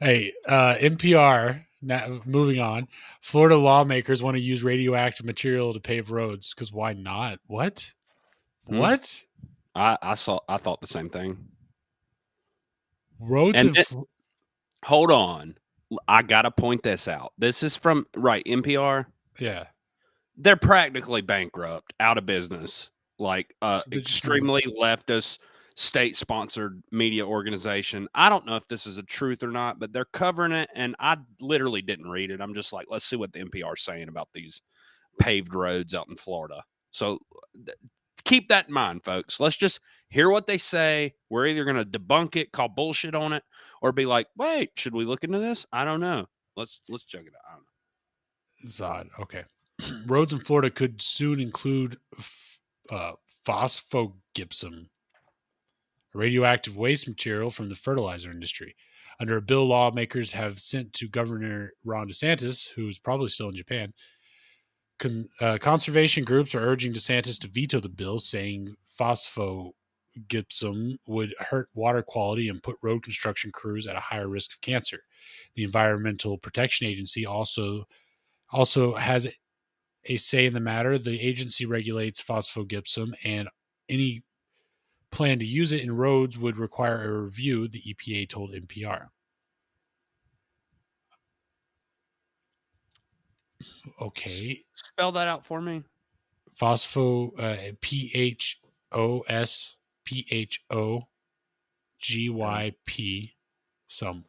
[SPEAKER 3] Hey, NPR, now, moving on. Florida lawmakers want to use radioactive material to pave roads, because why not? What? What?
[SPEAKER 4] I thought the same thing.
[SPEAKER 3] Roads and
[SPEAKER 4] hold on. I got to point this out. This is from, NPR.
[SPEAKER 3] Yeah.
[SPEAKER 4] They're practically bankrupt, out of business. Like, extremely leftist, state-sponsored media organization. I don't know if this is a truth or not, but they're covering it, and I literally didn't read it. I'm just like, let's see what the NPR is saying about these paved roads out in Florida. So keep that in mind, folks. Let's just hear what they say. We're either going to debunk it, call bullshit on it, or be like, wait, should we look into this? I don't know. Let's check it out. I don't know.
[SPEAKER 3] Zod. Okay. Roads in Florida could soon include phosphogypsum, a radioactive waste material from the fertilizer industry. Under a bill lawmakers have sent to Governor Ron DeSantis, who's probably still in Japan, conservation groups are urging DeSantis to veto the bill, saying phosphogypsum would hurt water quality and put road construction crews at a higher risk of cancer. The Environmental Protection Agency also has a say in the matter. The agency regulates phosphogypsum, and any plan to use it in roads would require a review, the EPA told NPR. Okay.
[SPEAKER 4] Spell that out for me.
[SPEAKER 3] PHOSPHOGYP some.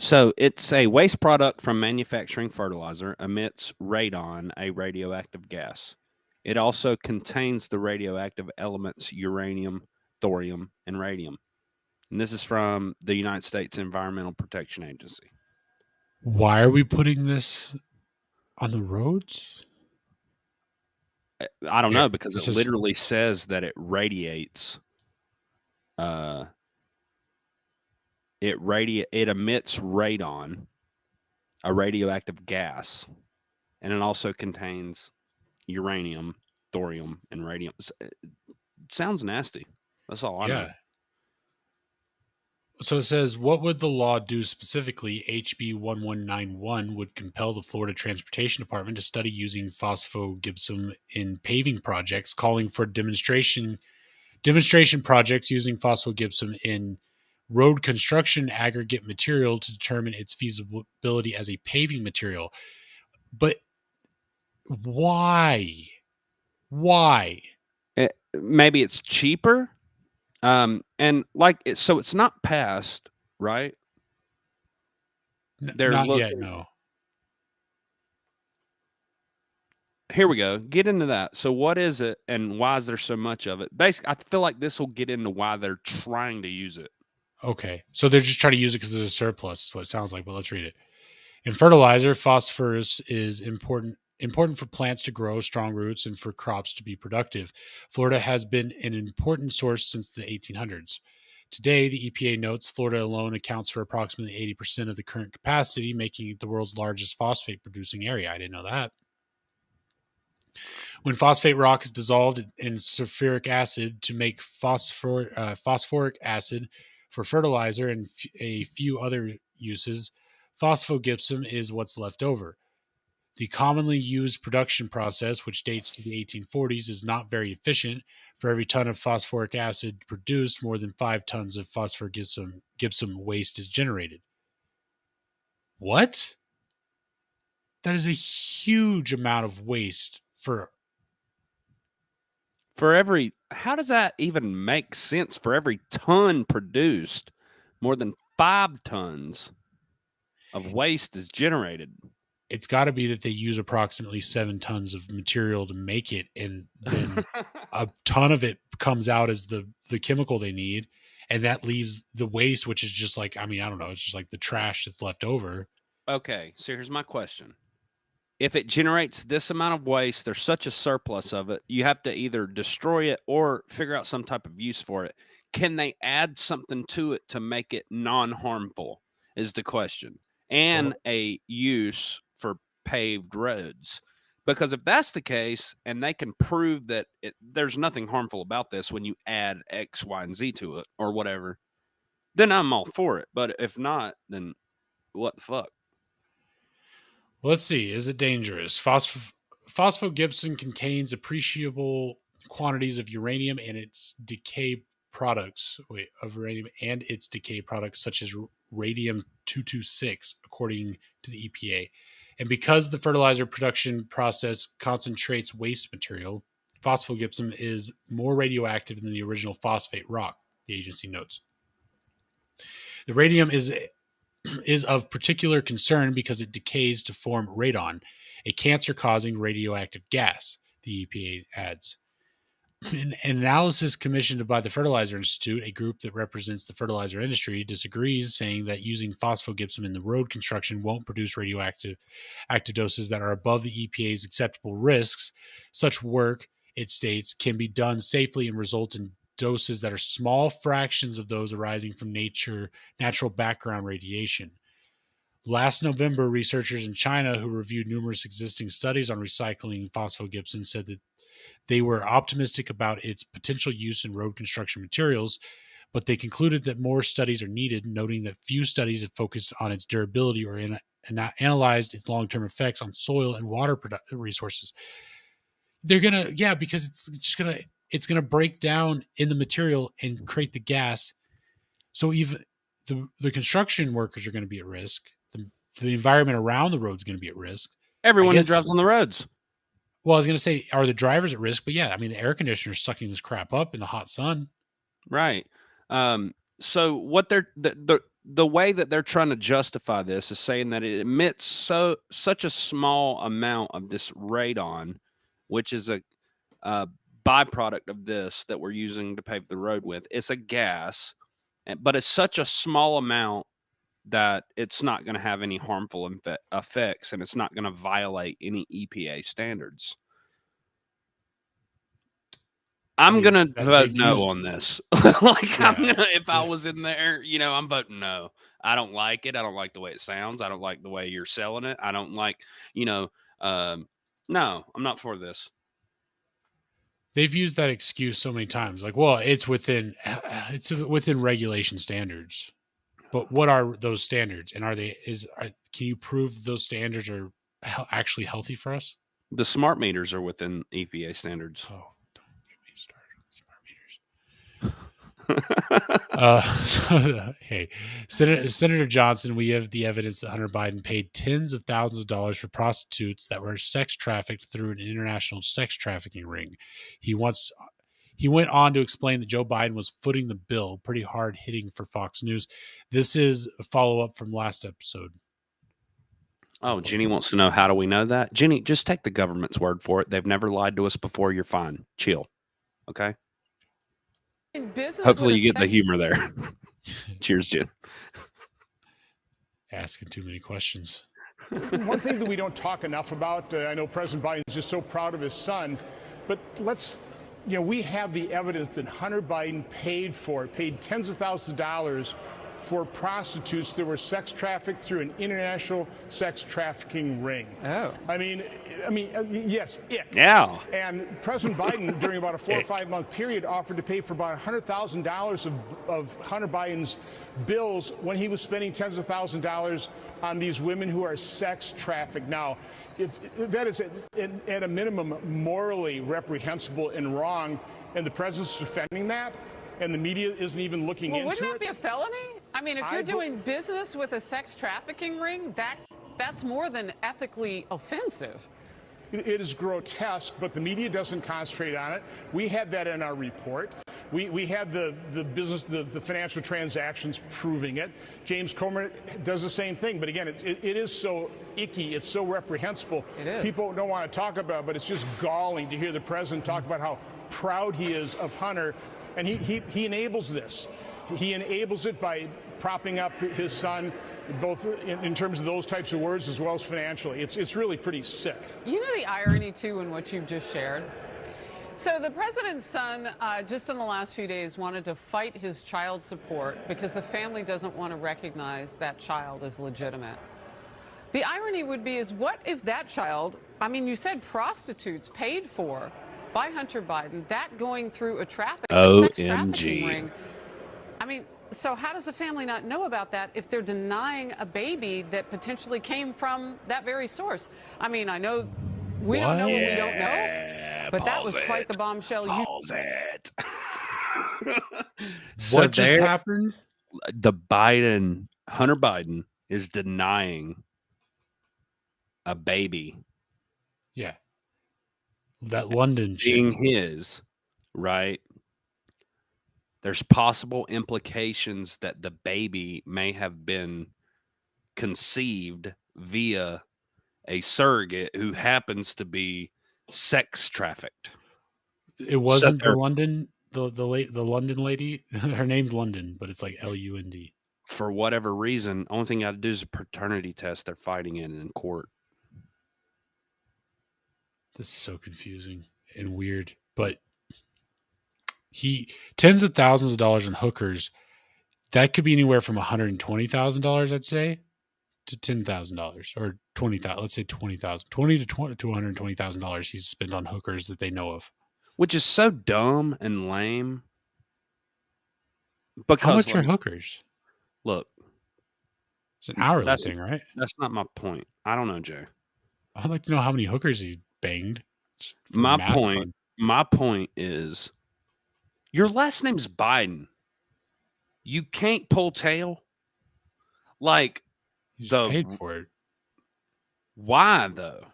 [SPEAKER 4] So it's a waste product from manufacturing fertilizer, emits radon, a radioactive gas. It also contains the radioactive elements uranium, thorium, and radium. And this is from the United States Environmental Protection Agency.
[SPEAKER 3] Why are we putting this on the roads?
[SPEAKER 4] I don't
[SPEAKER 3] Here,
[SPEAKER 4] know, because
[SPEAKER 3] this
[SPEAKER 4] it
[SPEAKER 3] is-
[SPEAKER 4] literally says that it radiates. It emits radon, a radioactive gas, and it also contains uranium, thorium, and radium. It sounds nasty. That's all I know.
[SPEAKER 3] So it says, what would the law do specifically? HB 1191 would compel the Florida Transportation Department to study using phosphogypsum in paving projects, calling for demonstration projects using phosphogypsum in road construction aggregate material to determine its feasibility as a paving material. But why? Why?
[SPEAKER 4] Maybe it's cheaper. And so it's not passed, right?
[SPEAKER 3] Not yet, no.
[SPEAKER 4] Here we go. Get into that. So what is it, and why is there so much of it? Basically, I feel like this will get into why they're trying to use it.
[SPEAKER 3] Okay. So they're just trying to use it because there's a surplus, is what it sounds like, but let's read it. In fertilizer, phosphorus is important for plants to grow strong roots and for crops to be productive. Florida has been an important source since the 1800s. Today, the EPA notes Florida alone accounts for approximately 80% of the current capacity, making it the world's largest phosphate producing area. I didn't know that. When phosphate rock is dissolved in sulfuric acid to make phosphoric acid for fertilizer and a few other uses, phosphogypsum is what's left over. The commonly used production process, which dates to the 1840s, is not very efficient. For every ton of phosphoric acid produced, more than 5 tons of gypsum waste is generated. What? That is a huge amount of waste for
[SPEAKER 4] every. How does that even make sense? For every ton produced, more than 5 tons of waste is generated.
[SPEAKER 3] It's got to be that they use approximately 7 tons of material to make it, and then a ton of it comes out as the chemical they need, and that leaves the waste, which is just like, I don't know, it's just like the trash that's left over.
[SPEAKER 4] Okay, so here's my question. If it generates this amount of waste, there's such a surplus of it, you have to either destroy it or figure out some type of use for it. Can they add something to it to make it non-harmful is the question. And a use for paved roads. Because if that's the case, and they can prove that there's nothing harmful about this when you add X, Y, and Z to it or whatever, then I'm all for it. But if not, then what the fuck?
[SPEAKER 3] Let's see. Is it dangerous? Phosphogypsum contains appreciable quantities of uranium and its decay products. Such as radium-226, according to the EPA. And because the fertilizer production process concentrates waste material, phosphogypsum is more radioactive than the original phosphate rock, the agency notes. The radium is of particular concern because it decays to form radon, a cancer-causing radioactive gas, the EPA adds. An analysis commissioned by the Fertilizer Institute, a group that represents the fertilizer industry, disagrees, saying that using phosphogypsum in the road construction won't produce radioactive doses that are above the EPA's acceptable risks. Such work, it states, can be done safely and result in doses that are small fractions of those arising from natural background radiation. Last November, researchers in China who reviewed numerous existing studies on recycling phosphogypsum said that they were optimistic about its potential use in road construction materials, but they concluded that more studies are needed, noting that few studies have focused on its durability or analyzed its long-term effects on soil and water resources. They're gonna, because it's gonna break down in the material and create the gas. So even the construction workers are going to be at risk. The environment around the road is going to be at risk.
[SPEAKER 4] Everyone who drives on the roads.
[SPEAKER 3] Well, I was going to say, are the drivers at risk? But yeah, the air conditioner is sucking this crap up in the hot sun.
[SPEAKER 4] Right. So what the way that they're trying to justify this is saying that it emits such a small amount of this radon, which is a byproduct of this that we're using to pave the road with. It's a gas, but it's such a small amount that it's not going to have any harmful effects, and it's not going to violate any EPA standards. I'm going to vote no on this. If I was in there, I'm voting no. I don't like it. I don't like the way it sounds. I don't like the way you're selling it. I don't like, no, I'm not for this.
[SPEAKER 3] They've used that excuse so many times. Like, well, it's within regulation standards. But what are those standards? And can you prove those standards are actually healthy for us?
[SPEAKER 4] The smart meters are within EPA standards.
[SPEAKER 3] Oh, don't get me started on smart meters. Hey, Senator Johnson, we have the evidence that Hunter Biden paid tens of thousands of dollars for prostitutes that were sex trafficked through an international sex trafficking ring. He went on to explain that Joe Biden was footing the bill, pretty hard hitting for Fox News. This is a follow-up from last episode.
[SPEAKER 4] Oh, Jenny wants to know, how do we know that? Jenny, just take the government's word for it. They've never lied to us before. You're fine. Chill. Okay? Hopefully you get the humor there. Cheers, Jen.
[SPEAKER 3] Asking too many questions.
[SPEAKER 16] One thing that we don't talk enough about, I know President Biden is just so proud of his son, but we have the evidence that Hunter Biden paid tens of thousands of dollars for prostitutes that were sex trafficked through an international sex trafficking ring.
[SPEAKER 17] Oh.
[SPEAKER 16] I mean, yes, ick.
[SPEAKER 4] Yeah.
[SPEAKER 16] And President Biden, during about a 4 or 5 month period, offered to pay for about $100,000 of Hunter Biden's bills when he was spending tens of thousands of dollars on these women who are sex trafficked. Now, if that is at a minimum morally reprehensible and wrong, and the president's defending that, and the media isn't even looking into it.
[SPEAKER 17] Wouldn't that be a felony? I mean, if you're doing business with a sex trafficking ring, that's more than ethically offensive.
[SPEAKER 16] It is grotesque, but the media doesn't concentrate on it. We had that in our report. We had the business, the financial transactions proving it. James Comer does the same thing. But again, it is so icky. It's so reprehensible.
[SPEAKER 17] It is.
[SPEAKER 16] People don't want to talk about it, but it's just galling to hear the president talk about how proud he is of Hunter. And he enables this. He enables it by propping up his son, both in terms of those types of words as well as financially. It's really pretty sick.
[SPEAKER 17] You know the irony, too, in what you've just shared? So the president's son, just in the last few days, wanted to fight his child support because the family doesn't want to recognize that child as legitimate. The irony would be is what if that child, I mean, you said prostitutes paid for by Hunter Biden, that going through a sex trafficking ring. I mean, so how does the family not know about that if they're denying a baby that potentially came from that very source? I mean, I know we don't know what we don't know, but that was quite the bombshell.
[SPEAKER 4] Pause it.
[SPEAKER 3] What just happened?
[SPEAKER 4] Hunter Biden is denying a baby.
[SPEAKER 3] Yeah. That London
[SPEAKER 4] being his, right? There's possible implications that the baby may have been conceived via a surrogate who happens to be sex trafficked.
[SPEAKER 3] It wasn't the London, the London lady. Her name's London, but it's like Lund.
[SPEAKER 4] For whatever reason, only thing I had to do is a paternity test. They're fighting it in court.
[SPEAKER 3] This is so confusing and weird, but tens of thousands of dollars in hookers, that could be anywhere from $120,000, I'd say, to $10,000 or $20,000. Let's say $20,000, $20,000 to $120,000 he's spent on hookers that they know of,
[SPEAKER 4] which is so dumb and lame. Because
[SPEAKER 3] how much are hookers?
[SPEAKER 4] Look,
[SPEAKER 3] it's an hourly thing, right?
[SPEAKER 4] That's not my point. I don't know, Joe.
[SPEAKER 3] I'd like to know how many hookers he's banged.
[SPEAKER 4] My point is, your last name's Biden. You can't pull tail. Like,
[SPEAKER 3] he's paid for it.
[SPEAKER 4] Why though?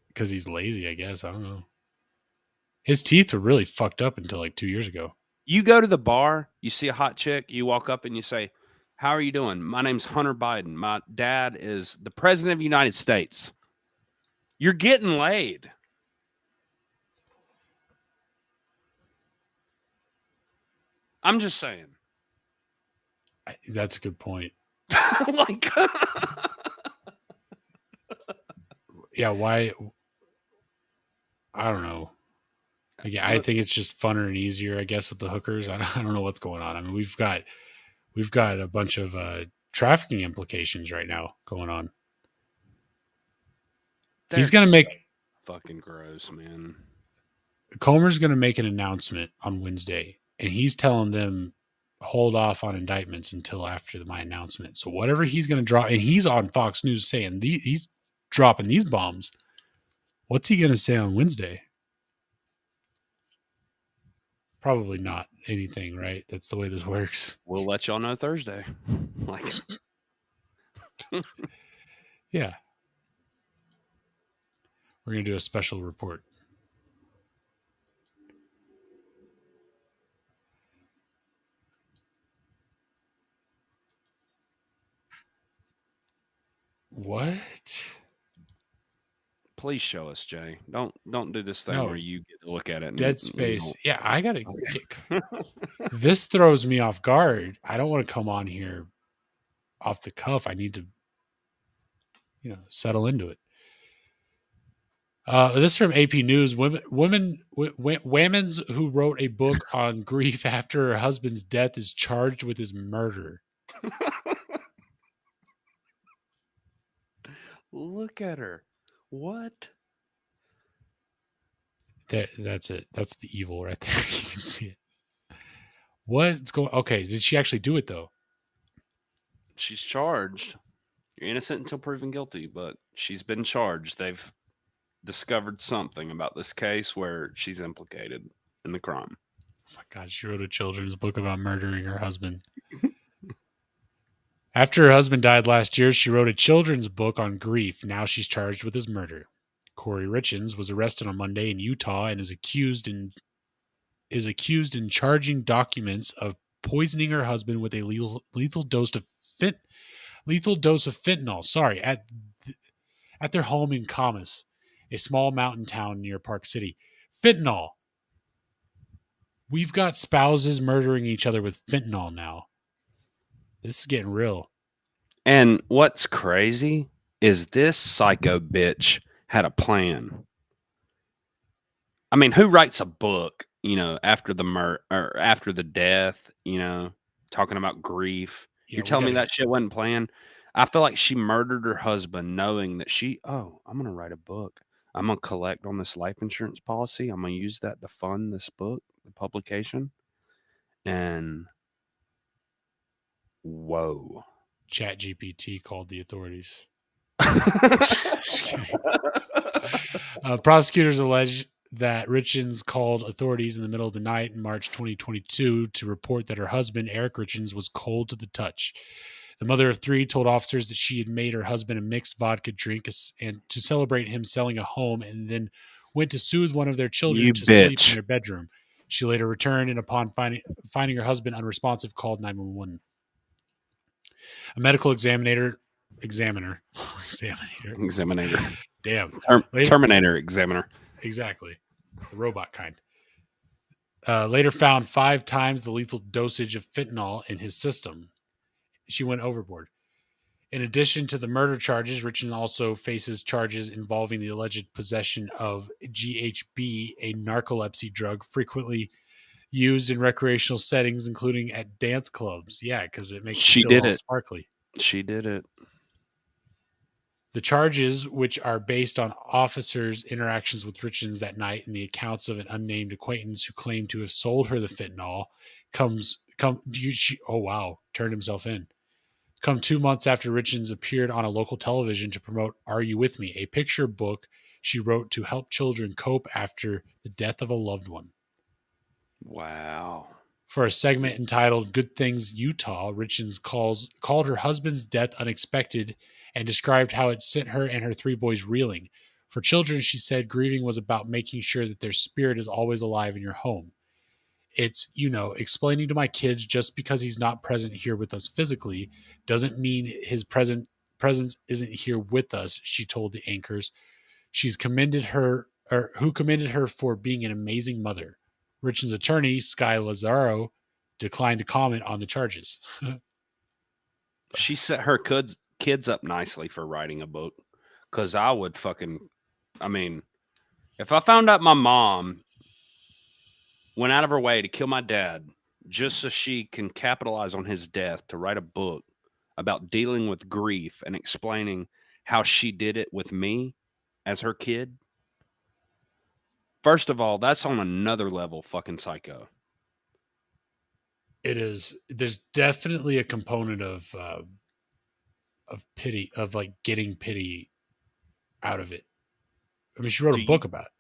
[SPEAKER 3] Because he's lazy, I guess. I don't know. His teeth were really fucked up until like 2 years ago.
[SPEAKER 4] You go to the bar, you see a hot chick, you walk up and you say, "How are you doing? My name's Hunter Biden. My dad is the president of the United States." You're getting laid. I'm just saying.
[SPEAKER 3] That's a good point.
[SPEAKER 4] Like,
[SPEAKER 3] yeah, why? I don't know. Like, I think it's just funner and easier, I guess, with the hookers. I don't know what's going on. I mean, we've got a bunch of trafficking implications right now going on. He's going to make
[SPEAKER 4] fucking gross, man.
[SPEAKER 3] Comer's going to make an announcement on Wednesday, and he's telling them hold off on indictments until after my announcement. So whatever he's going to drop, and he's on Fox News saying he's dropping these bombs. What's he going to say on Wednesday? Probably not anything, right? That's the way this works.
[SPEAKER 4] We'll let y'all know Thursday. Like,
[SPEAKER 3] yeah. We're going to do a special report. What?
[SPEAKER 4] please show us, Jay. Don't do this thing where you get to look at it. And,
[SPEAKER 3] Dead Space. Yeah, I got to get... This throws me off guard. I don't want to come on here off the cuff. I need to, settle into it. This is from AP News. Women who wrote a book on grief after her husband's death is charged with his murder.
[SPEAKER 4] Look at her. What?
[SPEAKER 3] That's it. That's the evil right there. You can see it. What's going? Okay, did she actually do it though?
[SPEAKER 4] She's charged. You're innocent until proven guilty, but she's been charged. They've discovered something about this case where she's implicated in the crime.
[SPEAKER 3] Oh my God, she wrote a children's book about murdering her husband. After her husband died last year, she wrote a children's book on grief. Now she's charged with his murder. Corey Richins was arrested on Monday in Utah and is accused in charging documents of poisoning her husband with a lethal dose of fentanyl. Sorry, at their home in Camas, a small mountain town near Park City. Fentanyl. We've got spouses murdering each other with fentanyl now. This is getting real.
[SPEAKER 4] And what's crazy is this psycho bitch had a plan. I mean, who writes a book, after the murder or after the death, talking about grief?
[SPEAKER 3] Yeah,
[SPEAKER 4] You're telling me that shit wasn't planned? I feel like she murdered her husband knowing that I'm going to write a book. I'm going to collect on this life insurance policy. I'm going to use that to fund this book, the publication. And whoa.
[SPEAKER 3] ChatGPT called the authorities. Prosecutors allege that Richins called authorities in the middle of the night in March 2022 to report that her husband, Eric Richins, was cold to the touch. The mother of three told officers that she had made her husband a mixed vodka drink and to celebrate him selling a home, and then went to soothe one of their children sleep in their bedroom. She later returned and upon finding her husband unresponsive, called 911. A medical examiner. Damn.
[SPEAKER 4] Terminator examiner.
[SPEAKER 3] Exactly. The robot kind. Later found 5 times the lethal dosage of fentanyl in his system. She went overboard. In addition to the murder charges, Richard also faces charges involving the alleged possession of GHB, a narcolepsy drug frequently used in recreational settings, including at dance clubs. Yeah, because it makes you feel all sparkly.
[SPEAKER 4] She did it.
[SPEAKER 3] The charges, which are based on officers' interactions with Richins that night and the accounts of an unnamed acquaintance who claimed to have sold her the fentanyl, turned himself in. Come 2 months after Richins appeared on a local television to promote Are You With Me, a picture book she wrote to help children cope after the death of a loved one.
[SPEAKER 4] Wow.
[SPEAKER 3] For a segment entitled Good Things Utah, Richins called her husband's death unexpected and described how it sent her and her 3 boys reeling. For children, she said grieving was about making sure that their spirit is always alive in your home. It's, explaining to my kids just because he's not present here with us physically doesn't mean his presence isn't here with us, she told the anchors. Who commended her for being an amazing mother. Richard's attorney, Sky Lazaro, declined to comment on the charges.
[SPEAKER 4] She set her kids up nicely for writing a book. Because I would if I found out my mom went out of her way to kill my dad just so she can capitalize on his death to write a book about dealing with grief and explaining how she did it with me as her kid. First of all, that's on another level fucking psycho.
[SPEAKER 3] It is. There's definitely a component of pity, of like getting pity out of it. I mean, she wrote a book about it.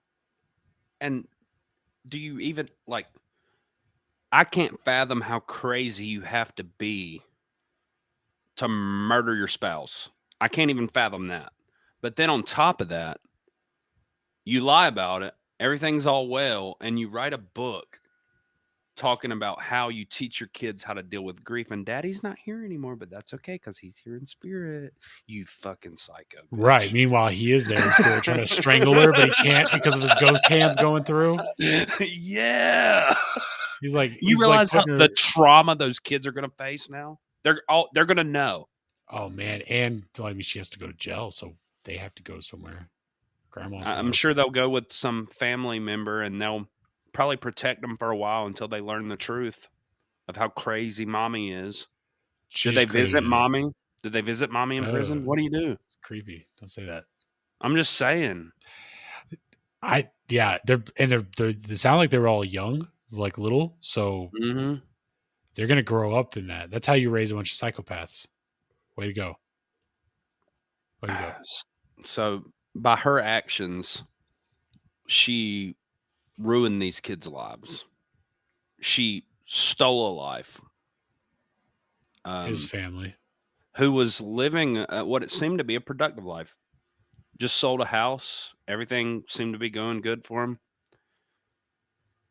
[SPEAKER 4] And do you even like? I can't fathom how crazy you have to be to murder your spouse. I can't even fathom that. But then on top of that, you lie about it. Everything's all well, and you write a book talking about how you teach your kids how to deal with grief. And Daddy's not here anymore, but that's okay because he's here in spirit. You fucking psycho. Bitch.
[SPEAKER 3] Right. Meanwhile, he is there in spirit trying to strangle her, but he can't because of his ghost hands going through.
[SPEAKER 4] Yeah.
[SPEAKER 3] He's like,
[SPEAKER 4] you realize how the trauma those kids are going to face now? They're going to know.
[SPEAKER 3] Oh man. And I mean, she has to go to jail, so they have to go somewhere. Grandma's
[SPEAKER 4] I'm
[SPEAKER 3] house.
[SPEAKER 4] sure they'll go with some family member and they'll probably protect them for a while until they learn the truth of how crazy mommy is. Did they visit mommy? Did they visit mommy in prison? What do you do?
[SPEAKER 3] It's creepy. Don't say that.
[SPEAKER 4] I'm just saying.
[SPEAKER 3] They sound like they were all young, like little. So they're going to grow up in that. That's how you raise a bunch of psychopaths. Way to go. Way to go.
[SPEAKER 4] So by her actions, she ruined these kids' lives. She stole a life.
[SPEAKER 3] His family.
[SPEAKER 4] Who was living what it seemed to be a productive life. Just sold a house. Everything seemed to be going good for him.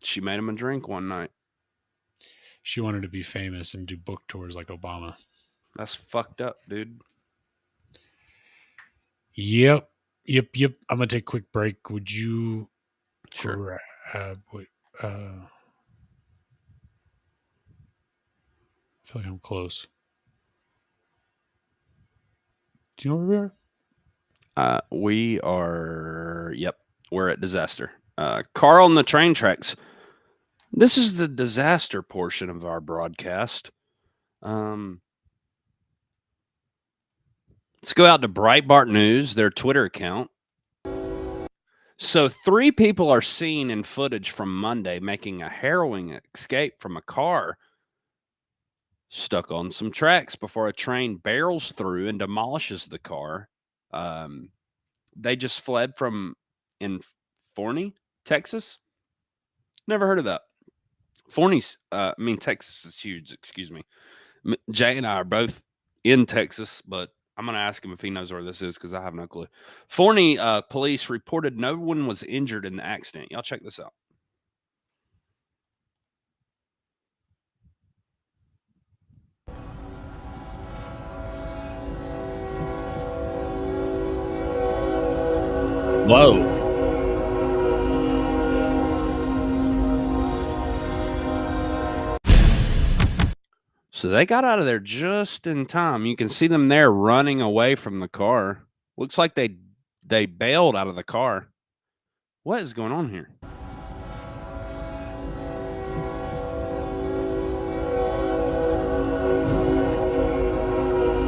[SPEAKER 4] She made him a drink one night.
[SPEAKER 3] She wanted to be famous and do book tours like Obama.
[SPEAKER 4] That's fucked up, dude.
[SPEAKER 3] Yep. I'm going to take a quick break. Would you...
[SPEAKER 4] Sure.
[SPEAKER 3] I feel like I'm close. Do you know where we are?
[SPEAKER 4] We are... Yep. We're at disaster. Carl on the train tracks. This is the disaster portion of our broadcast. Let's go out to Breitbart News, their Twitter account. So 3 people are seen in footage from Monday making a harrowing escape from a car stuck on some tracks before a train barrels through and demolishes the car. They just fled from in Forney, Texas. Never heard of that. Forney's, Texas is huge. Excuse me. Jay and I are both in Texas, but I'm going to ask him if he knows where this is because I have no clue. Forney police reported no one was injured in the accident. Y'all check this out. Whoa. So they got out of there just in time. You can see them there running away from the car. Looks like they bailed out of the car. What is going on here?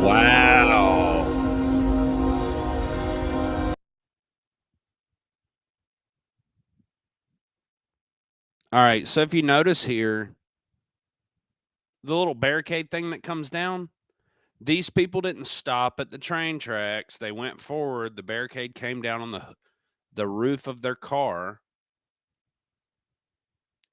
[SPEAKER 4] Wow. All right, so if you notice here, the little barricade thing that comes down, these people didn't stop at the train tracks. They went forward. The barricade came down on the roof of their car,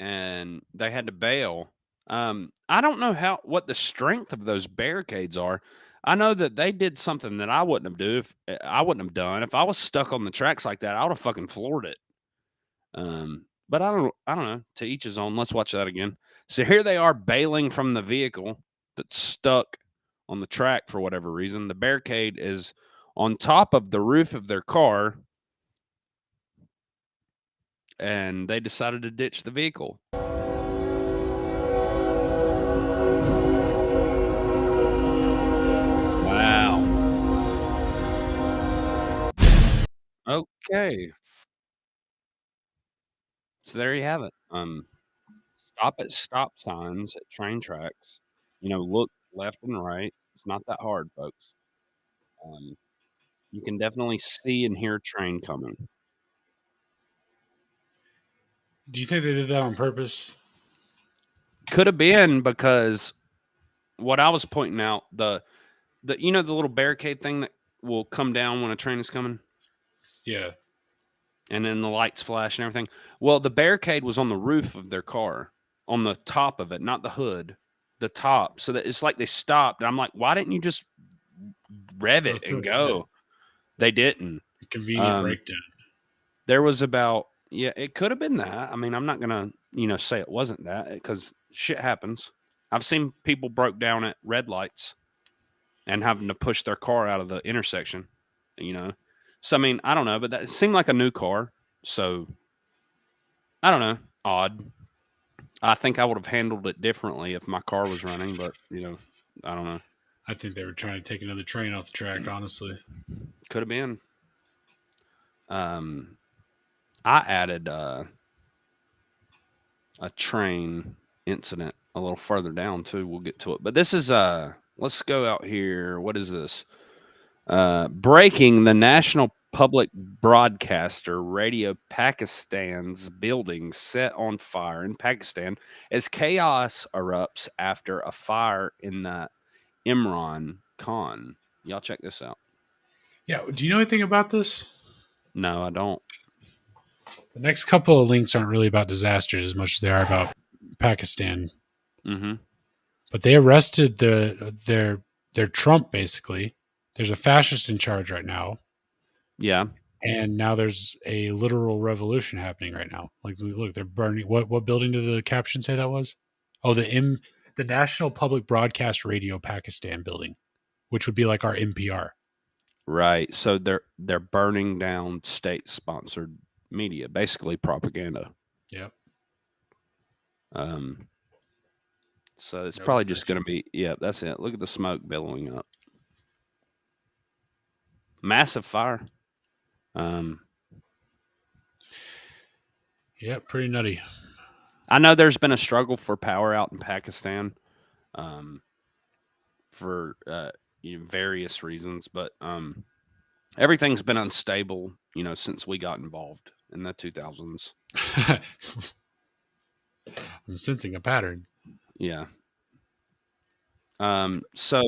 [SPEAKER 4] and they had to bail. I don't know what the strength of those barricades are. I know that they did something that I wouldn't have done. If I was stuck on the tracks like that, I would have fucking floored it. But I don't know. To each his own. Let's watch that again. So here they are bailing from the vehicle that's stuck on the track for whatever reason. The barricade is on top of the roof of their car, and they decided to ditch the vehicle. Okay. So there you have it. Stop at stop signs at train tracks. Look left and right. It's not that hard, folks. You can definitely see and hear a train coming.
[SPEAKER 3] Do you think they did that on purpose?
[SPEAKER 4] Could have been, because what I was pointing out, the the little barricade thing that will come down when a train is coming,
[SPEAKER 3] Yeah.
[SPEAKER 4] and then the lights flash and everything. Well, the barricade was on the roof of their car, on the top of it, not the hood, the top. So that it's like they stopped. And I'm like, why didn't you just rev it and go? They didn't.
[SPEAKER 3] Convenient breakdown.
[SPEAKER 4] There was about, it could have been that. I mean, I'm not going to, say it wasn't that, because shit happens. I've seen people broke down at red lights and having to push their car out of the intersection, So, I mean, I don't know, but that seemed like a new car. So, I don't know. Odd. I think I would have handled it differently if my car was running, but, I don't know.
[SPEAKER 3] I think they were trying to take another train off the track, honestly.
[SPEAKER 4] Could have been. I added a train incident a little further down, too. We'll get to it. But this is, let's go out here. What is this? Breaking: the national public broadcaster Radio Pakistan's building set on fire in Pakistan as chaos erupts after a fire in the Imran Khan. Y'all check this out.
[SPEAKER 3] Yeah. Do you know anything about this?
[SPEAKER 4] No, I don't.
[SPEAKER 3] The next couple of links aren't really about disasters as much as they are about Pakistan.
[SPEAKER 4] Mm-hmm.
[SPEAKER 3] But they arrested their Trump, basically. There's a fascist in charge right now.
[SPEAKER 4] Yeah.
[SPEAKER 3] And now there's a literal revolution happening right now. Like, look, they're burning. What building did the caption say that was? Oh, the National Public Broadcast Radio Pakistan building, which would be like our NPR.
[SPEAKER 4] Right. So they're burning down state-sponsored media, basically propaganda.
[SPEAKER 3] Yep.
[SPEAKER 4] So it's probably just going to be, that's it. Look at the smoke billowing up. Massive fire.
[SPEAKER 3] Yeah, pretty nutty.
[SPEAKER 4] I know there's been a struggle for power out in Pakistan, for various reasons, but everything's been unstable, since we got involved in the 2000s.
[SPEAKER 3] I'm sensing a pattern.
[SPEAKER 4] Yeah. So,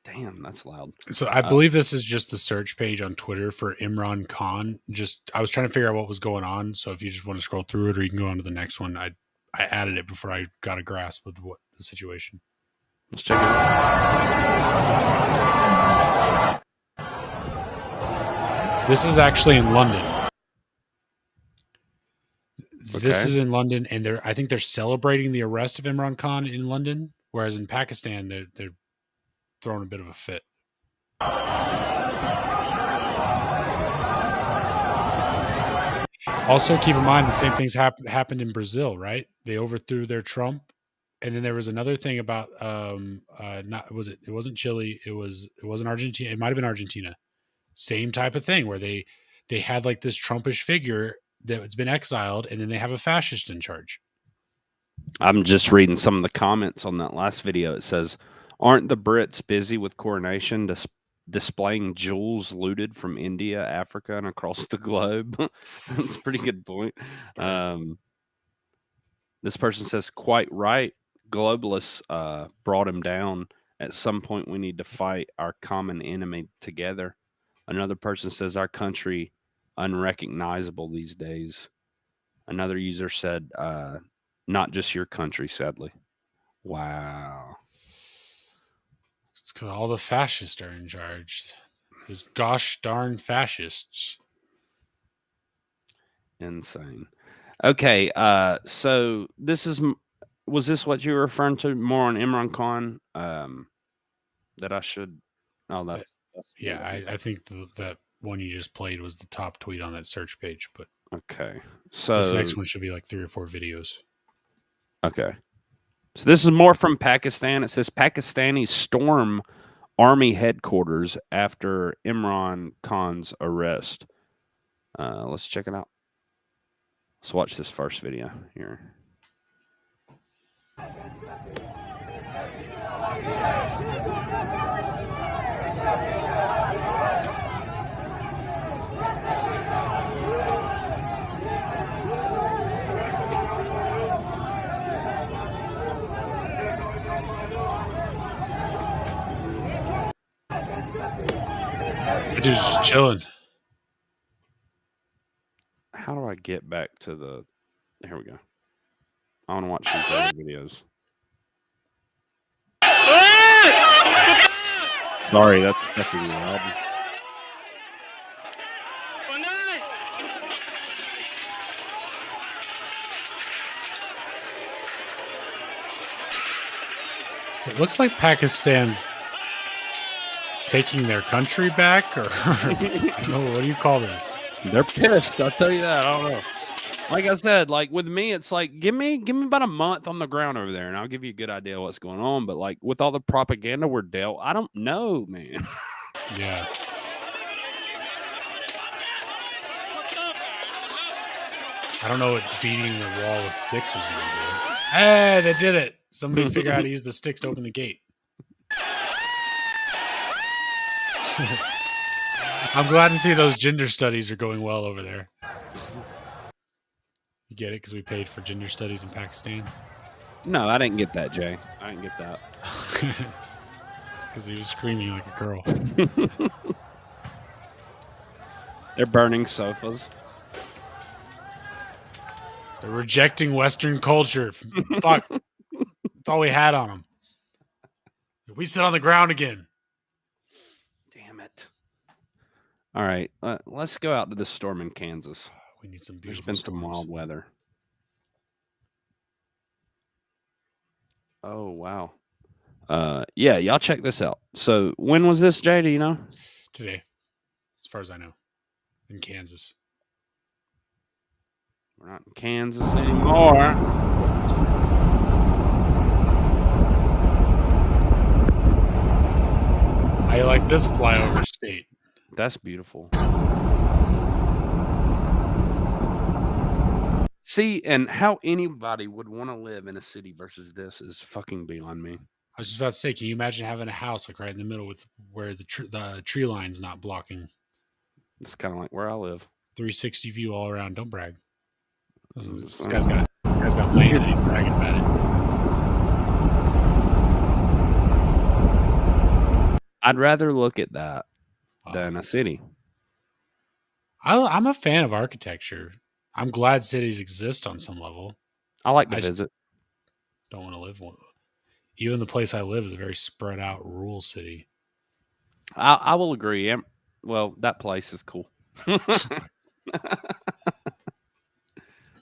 [SPEAKER 4] damn, that's loud.
[SPEAKER 3] So I believe this is just the search page on Twitter for Imran Khan. I was trying to figure out what was going on. So if you just want to scroll through it, or you can go on to the next one. I added it before I got a grasp of the situation.
[SPEAKER 4] Let's check it out.
[SPEAKER 3] This is actually in London.
[SPEAKER 4] Okay.
[SPEAKER 3] This is in London, and I think they're celebrating the arrest of Imran Khan in London, whereas in Pakistan they're throwing a bit of a fit. Also, keep in mind the same things happened in Brazil, right? They overthrew their Trump, and then there was another thing about it wasn't Chile, it wasn't Argentina, it might have been Argentina. Same type of thing where they had like this Trumpish figure that's been exiled, and then they have a fascist in charge.
[SPEAKER 4] I'm just reading some of the comments on that last video. It says, "Aren't the Brits busy with coronation, displaying jewels looted from India, Africa, and across the globe?" That's a pretty good point. This person says, "Quite right. Globalists brought him down. At some point, we need to fight our common enemy together." Another person says, "Our country unrecognizable these days." Another user said, "Not just your country, sadly." Wow.
[SPEAKER 3] It's because all the fascists are in charge. The gosh darn fascists.
[SPEAKER 4] Insane. Okay, so was this what you were referring to more on Imran Khan? That I should. Oh, that's
[SPEAKER 3] yeah. I think that one you just played was the top tweet on that search page. But
[SPEAKER 4] okay, so
[SPEAKER 3] this next one should be like 3 or 4 videos.
[SPEAKER 4] Okay, so this is more from Pakistan. It says Pakistanis storm army headquarters after Imran Khan's arrest. Let's check it out. Let's watch this first video here.
[SPEAKER 3] The dude's just chilling.
[SPEAKER 4] How do I get back to the... Here we go. I want to watch these other videos. Sorry, that's fucking loud.
[SPEAKER 3] So it looks like Pakistan's taking their country back, or I don't know, what do you call this?
[SPEAKER 4] They're pissed. I'll tell you that. I don't know. Like I said, like with me, it's like give me about a month on the ground over there, and I'll give you a good idea of what's going on. But like with all the propaganda we're dealt, I don't know, man.
[SPEAKER 3] Yeah. I don't know what beating the wall with sticks is going to do. Hey, they did it. Somebody figure out how to use the sticks to open the gate. I'm glad to see those gender studies are going well over there. You get it? Because we paid for gender studies in Pakistan?
[SPEAKER 4] No, I didn't get that, Jay. I didn't get that.
[SPEAKER 3] Because he was screaming like a girl.
[SPEAKER 4] They're burning sofas.
[SPEAKER 3] They're rejecting Western culture. Fuck. That's all we had on them. We sit on the ground again.
[SPEAKER 4] Damn it. All right. Let's go out to the storm in Kansas.
[SPEAKER 3] We need some
[SPEAKER 4] There's
[SPEAKER 3] beautiful
[SPEAKER 4] been
[SPEAKER 3] storms.
[SPEAKER 4] some wild weather. Oh, wow. Yeah, y'all check this out. So when was this, Jay? Do you know?
[SPEAKER 3] Today, as far as I know, in Kansas.
[SPEAKER 4] We're not in Kansas anymore.
[SPEAKER 3] I like this flyover state.
[SPEAKER 4] That's beautiful. See, and how anybody would want to live in a city versus this is fucking beyond me.
[SPEAKER 3] I was just about to say, can you imagine having a house like right in the middle with where the tree line's not blocking?
[SPEAKER 4] It's kind of like where I live.
[SPEAKER 3] 360 view all around. Don't brag. This guy's got land and he's bragging about it.
[SPEAKER 4] I'd rather look at that than a city.
[SPEAKER 3] I'm a fan of architecture. I'm glad cities exist on some level.
[SPEAKER 4] I like to visit.
[SPEAKER 3] Don't want to live one. Even the place I live is a very spread out rural city.
[SPEAKER 4] I will agree. Well, that place is cool.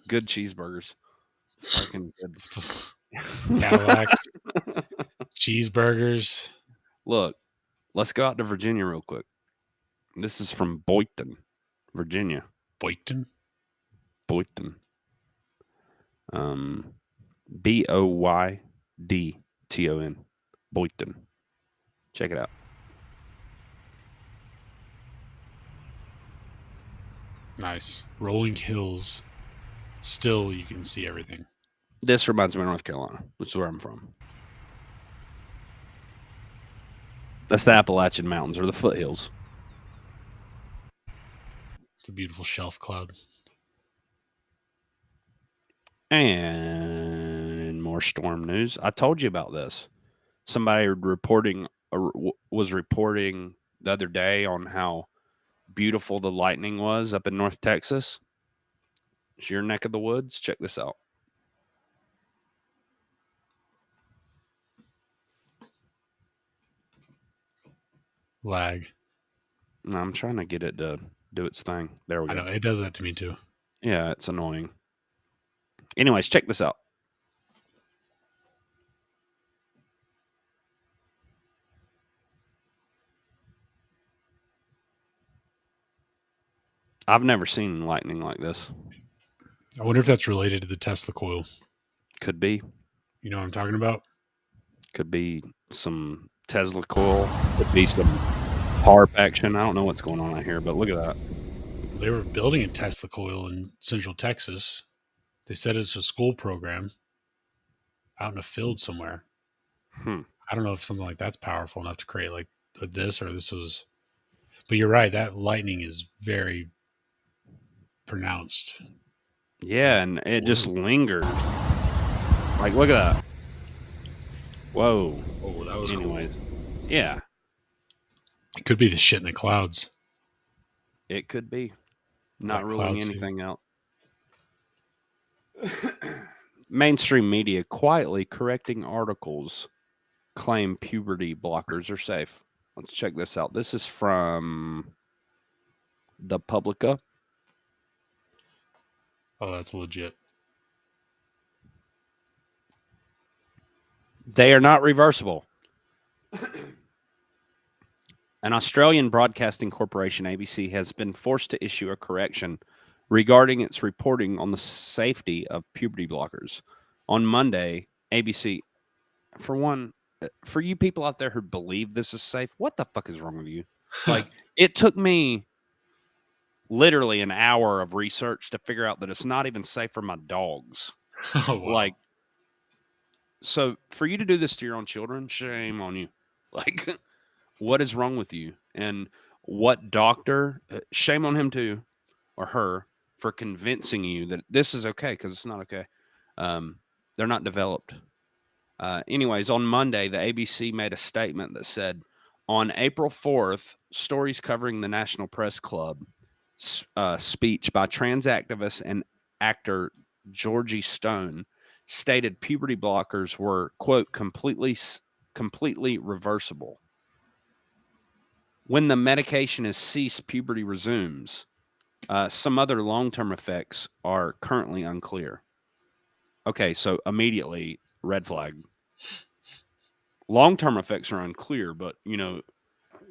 [SPEAKER 4] Good cheeseburgers. Fucking good.
[SPEAKER 3] Cadillacs. Cheeseburgers.
[SPEAKER 4] Look, let's go out to Virginia real quick. This is from Boynton, Virginia.
[SPEAKER 3] Boynton?
[SPEAKER 4] Boynton. Boydton. Boynton. Check it out.
[SPEAKER 3] Nice. Rolling hills. Still, you can see everything.
[SPEAKER 4] This reminds me of North Carolina, which is where I'm from. That's the Appalachian Mountains, or the foothills.
[SPEAKER 3] It's a beautiful shelf cloud.
[SPEAKER 4] And more storm news. I told you about this. Somebody was reporting the other day on how beautiful the lightning was up in North Texas. It's your neck of the woods. Check this out.
[SPEAKER 3] Lag.
[SPEAKER 4] No, I'm trying to get it to do its thing. There we go.
[SPEAKER 3] I know, it does that to me too.
[SPEAKER 4] Yeah, it's annoying. Anyways, check this out. I've never seen lightning like this.
[SPEAKER 3] I wonder if that's related to the Tesla coil.
[SPEAKER 4] Could be.
[SPEAKER 3] You know what I'm talking about?
[SPEAKER 4] Could be some Tesla coil. Could be some power action. I don't know what's going on out here, but look at that.
[SPEAKER 3] They were building a Tesla coil in Central Texas. They said it's a school program out in a field somewhere. I don't know if something like that's powerful enough to create like this, or this was. But you're right. That lightning is very pronounced.
[SPEAKER 4] Yeah, and it just lingered. Like, look at that. Whoa.
[SPEAKER 3] Oh, that was
[SPEAKER 4] Anyways,
[SPEAKER 3] cool.
[SPEAKER 4] Yeah.
[SPEAKER 3] It could be the shit in the clouds.
[SPEAKER 4] It could be. Not ruling anything out. Mainstream media quietly correcting articles claim puberty blockers are safe. Let's check this out. This is from the Publica.
[SPEAKER 3] Oh, that's legit.
[SPEAKER 4] They are not reversible. An Australian broadcasting corporation, ABC, has been forced to issue a correction regarding its reporting on the safety of puberty blockers. On Monday, ABC, for one, for you people out there who believe this is safe, what the fuck is wrong with you? Like, it took me literally an hour of research to figure out that it's not even safe for my dogs.
[SPEAKER 3] Oh, wow.
[SPEAKER 4] Like, so for you to do this to your own children, shame on you. Like, what is wrong with you? And what doctor, shame on him too, or her, for convincing you that this is okay, because it's not okay. They're not developed. Anyways, on Monday, the ABC made a statement that said, on April 4th, stories covering the National Press Club speech by trans activist and actor Georgie Stone stated puberty blockers were, quote, completely reversible. When the medication is ceased, puberty resumes. Some other long-term effects are currently unclear. Okay, so immediately, red flag. Long-term effects are unclear, but,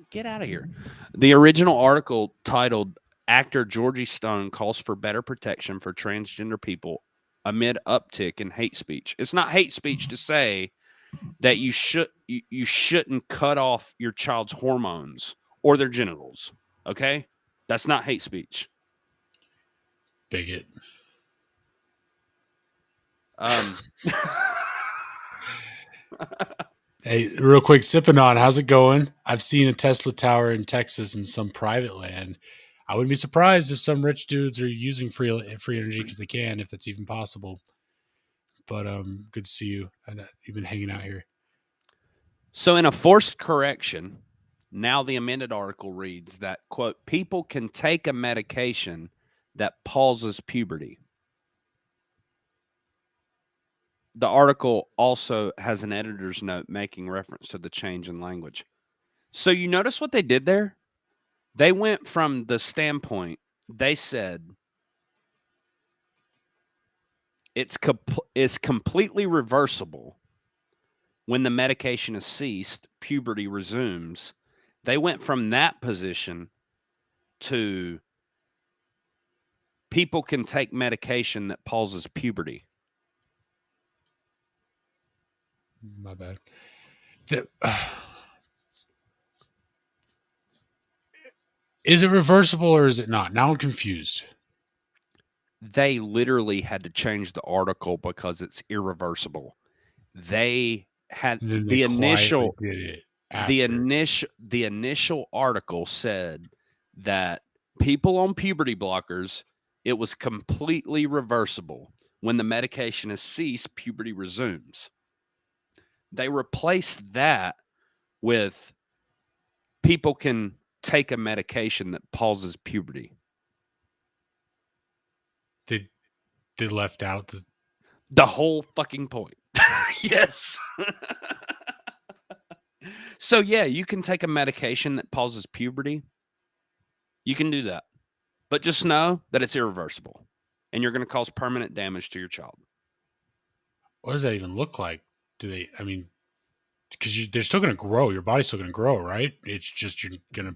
[SPEAKER 4] get out of here. The original article titled, Actor Georgie Stone Calls for Better Protection for Transgender People Amid Uptick in Hate Speech. It's not hate speech to say that you shouldn't cut off your child's hormones or their genitals, okay? That's not hate speech.
[SPEAKER 3] Bigot. Hey, real quick, sipping on. How's it going? I've seen a Tesla tower in Texas in some private land. I wouldn't be surprised if some rich dudes are using free energy because they can, if that's even possible. But good to see you. And you've been hanging out here.
[SPEAKER 4] So in a forced correction, now the amended article reads that, quote, people can take a medication that pauses puberty. The article also has an editor's note making reference to the change in language. So you notice what they did there? They went from the standpoint, they said, it's completely reversible. When the medication is ceased, puberty resumes. They went from that position to people can take medication that pauses puberty.
[SPEAKER 3] My bad. Is it reversible or is it not? Now I'm confused.
[SPEAKER 4] They literally had to change the article because it's irreversible. They had the initial
[SPEAKER 3] did it
[SPEAKER 4] the initial article said that people on puberty blockers, it was completely reversible. When the medication is ceased, puberty resumes. They replaced that with people can take a medication that pauses puberty.
[SPEAKER 3] They left out
[SPEAKER 4] the whole fucking point. Yes. So, yeah, you can take a medication that pauses puberty. You can do that. But just know that it's irreversible. And you're going to cause permanent damage to your child.
[SPEAKER 3] What does that even look like? Because they're still going to grow. Your body's still going to grow, right? It's just you're going to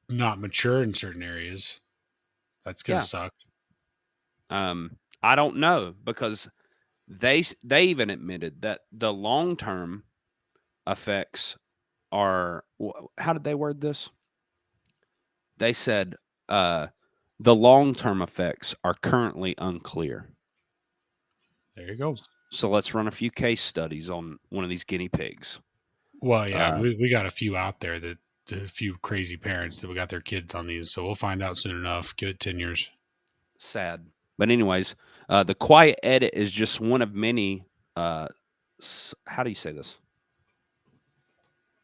[SPEAKER 3] not mature in certain areas. That's going to suck.
[SPEAKER 4] I don't know, because they even admitted that the long-term effects are, how did they word this? They said the long-term effects are currently unclear.
[SPEAKER 3] There you go.
[SPEAKER 4] So let's run a few case studies on one of these guinea pigs.
[SPEAKER 3] Well, yeah, we got a few out there a few crazy parents that we got their kids on these, so we'll find out soon enough. Give it 10 years.
[SPEAKER 4] Sad. But anyways, the quiet edit is just one of many, how do you say this?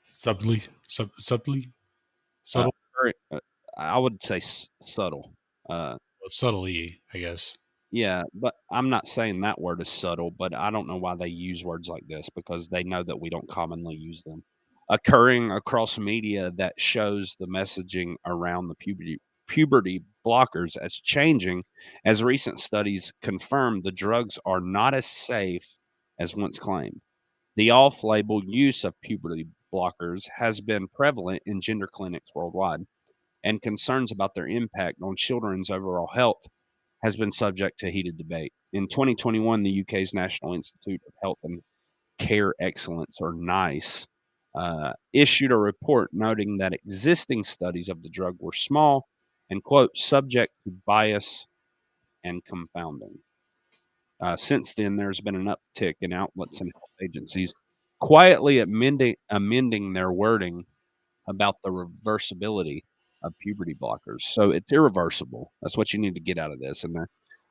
[SPEAKER 3] Subtly? Subtle?
[SPEAKER 4] I would say subtle.
[SPEAKER 3] Subtly, I guess.
[SPEAKER 4] Yeah, but I'm not saying that word is subtle, but I don't know why they use words like this because they know that we don't commonly use them. Occurring across media that shows the messaging around the puberty blockers as changing, as recent studies confirm the drugs are not as safe as once claimed. The off-label use of puberty blockers has been prevalent in gender clinics worldwide, and concerns about their impact on children's overall health has been subject to heated debate. In 2021, the UK's National Institute of Health and Care Excellence, or NICE, issued a report noting that existing studies of the drug were small and, quote, subject to bias and confounding. Since then, there's been an uptick in outlets and health agencies quietly amending their wording about the reversibility of puberty blockers. So it's irreversible. That's what you need to get out of this. And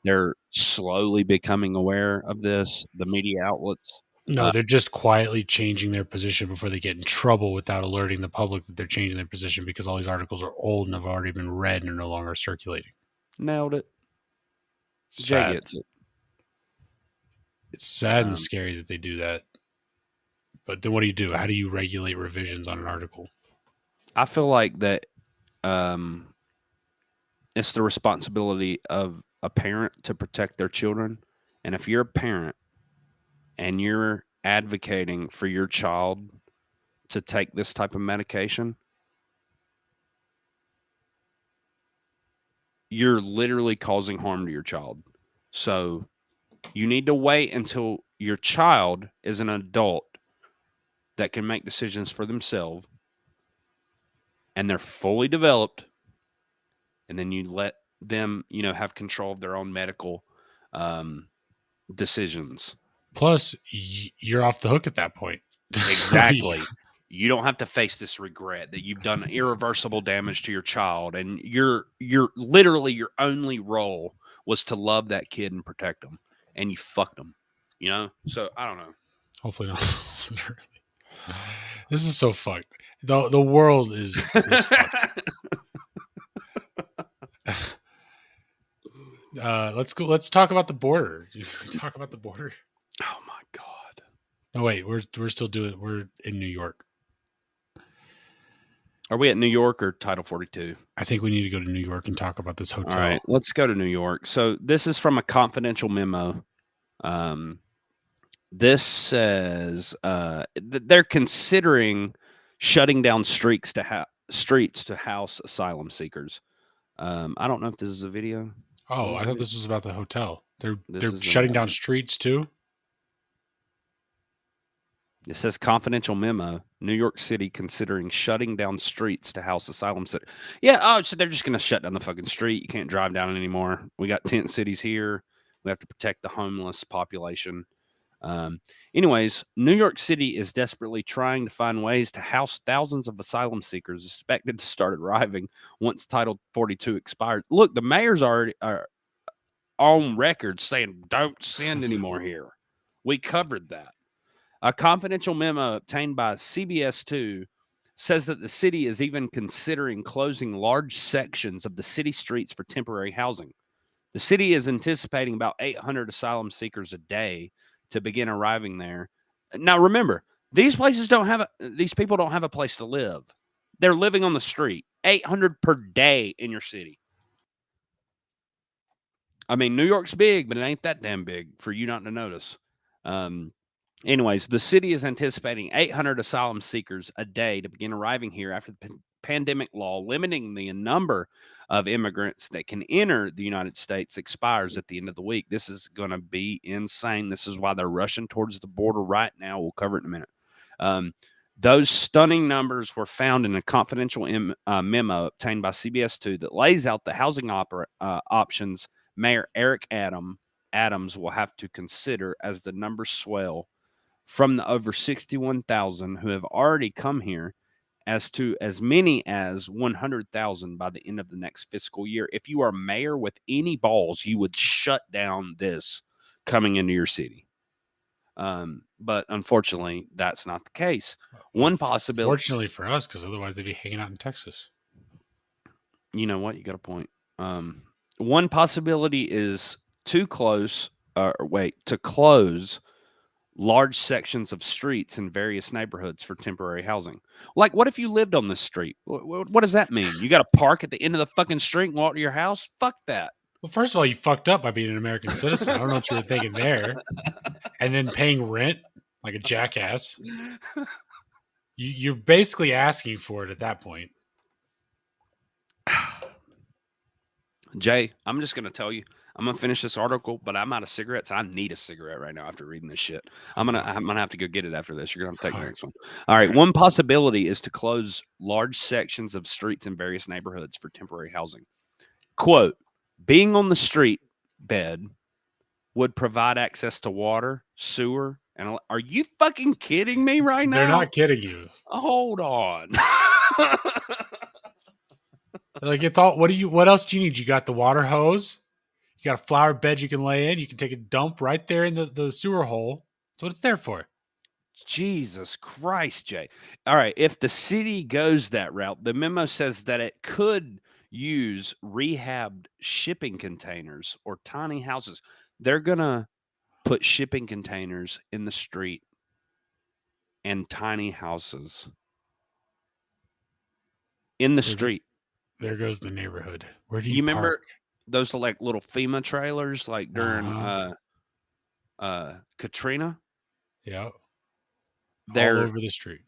[SPEAKER 4] they're slowly becoming aware of this, the media outlets.
[SPEAKER 3] No, they're just quietly changing their position before they get in trouble without alerting the public that they're changing their position because all these articles are old and have already been read and are no longer circulating.
[SPEAKER 4] Nailed it.
[SPEAKER 3] Sad.
[SPEAKER 4] Jay gets it.
[SPEAKER 3] It's sad and scary that they do that. But then what do? How do you regulate revisions on an article?
[SPEAKER 4] I feel like that it's the responsibility of a parent to protect their children. And if you're a parent and you're advocating for your child to take this type of medication, you're literally causing harm to your child. So you need to wait until your child is an adult that can make decisions for themselves and they're fully developed, and then you let them, have control of their own medical decisions.
[SPEAKER 3] Plus, you're off the hook at that point.
[SPEAKER 4] Exactly. You don't have to face this regret that you've done irreversible damage to your child, and you're literally your only role was to love that kid and protect them, and you fucked them. So I don't know.
[SPEAKER 3] Hopefully not. This is so fucked. The world is fucked. Let's talk about the border. Talk about the border.
[SPEAKER 4] Oh my God.
[SPEAKER 3] No, wait, we're in New York.
[SPEAKER 4] Are we at New York or Title 42?
[SPEAKER 3] I think we need to go to New York and talk about this hotel.
[SPEAKER 4] All right, let's go to New York. So this is from a confidential memo. This says they're considering shutting down streets to house asylum seekers. I don't know if this is a video.
[SPEAKER 3] Oh, I thought this was about the hotel. They're shutting down streets too?
[SPEAKER 4] It says confidential memo. New York City considering shutting down streets to house asylum seekers. Yeah, so they're just going to shut down the fucking street. You can't drive down it anymore. We got tent cities here. We have to protect the homeless population. Anyways, New York City is desperately trying to find ways to house thousands of asylum seekers expected to start arriving once Title 42 expires. Look, the mayor's already on record saying, don't send anymore here. We covered that. A confidential memo obtained by CBS 2 says that the city is even considering closing large sections of the city streets for temporary housing. The city is anticipating about 800 asylum seekers a day to begin arriving there. Now, remember, these people don't have a place to live. They're living on the street. 800 per day in your city. I mean, New York's big, but it ain't that damn big for you not to notice. Anyways, the city is anticipating 800 asylum seekers a day to begin arriving here after the pandemic law limiting the number of immigrants that can enter the United States expires at the end of the week. This is going to be insane. This is why they're rushing towards the border right now. We'll cover it in a minute. Those stunning numbers were found in a confidential memo obtained by CBS2 that lays out the housing options Mayor Eric Adams will have to consider as the numbers swell from the over 61,000 who have already come here as to as many as 100,000 by the end of the next fiscal year. If you are mayor with any balls, you would shut down this coming into your city. But unfortunately, that's not the case. One possibility.
[SPEAKER 3] Fortunately for us, because otherwise they'd be hanging out in Texas.
[SPEAKER 4] You know what? You got a point. One possibility is to close large sections of streets in various neighborhoods for temporary housing. Like, what if you lived on this street? What does that mean? You got to park at the end of the fucking street and walk to your house? Fuck that.
[SPEAKER 3] Well, first of all, you fucked up by being an American citizen. I don't know what you were thinking there. And then paying rent like a jackass. You're basically asking for it at that point.
[SPEAKER 4] Jay, I'm just going to tell you, I'm going to finish this article, but I'm out of cigarettes. I need a cigarette right now after reading this shit. I'm going to have to go get it after this. You're going to take the next one. All right. One possibility is to close large sections of streets in various neighborhoods for temporary housing. Quote, being on the street bed would provide access to water, sewer, and are you fucking kidding me right now?
[SPEAKER 3] They're not kidding you.
[SPEAKER 4] Hold on.
[SPEAKER 3] Like, it's all, what else do you need? You got the water hose. You got a flower bed you can lay in. You can take a dump right there in the sewer hole. That's what it's there for.
[SPEAKER 4] Jesus Christ, Jay. All right. If the city goes that route, the memo says that it could use rehabbed shipping containers or tiny houses. They're going to put shipping containers in the street and tiny houses in the street.
[SPEAKER 3] There goes the neighborhood. Where do you
[SPEAKER 4] remember
[SPEAKER 3] park?
[SPEAKER 4] Those are like little FEMA trailers, like during Katrina?
[SPEAKER 3] Yeah.
[SPEAKER 4] They're
[SPEAKER 3] all over the street.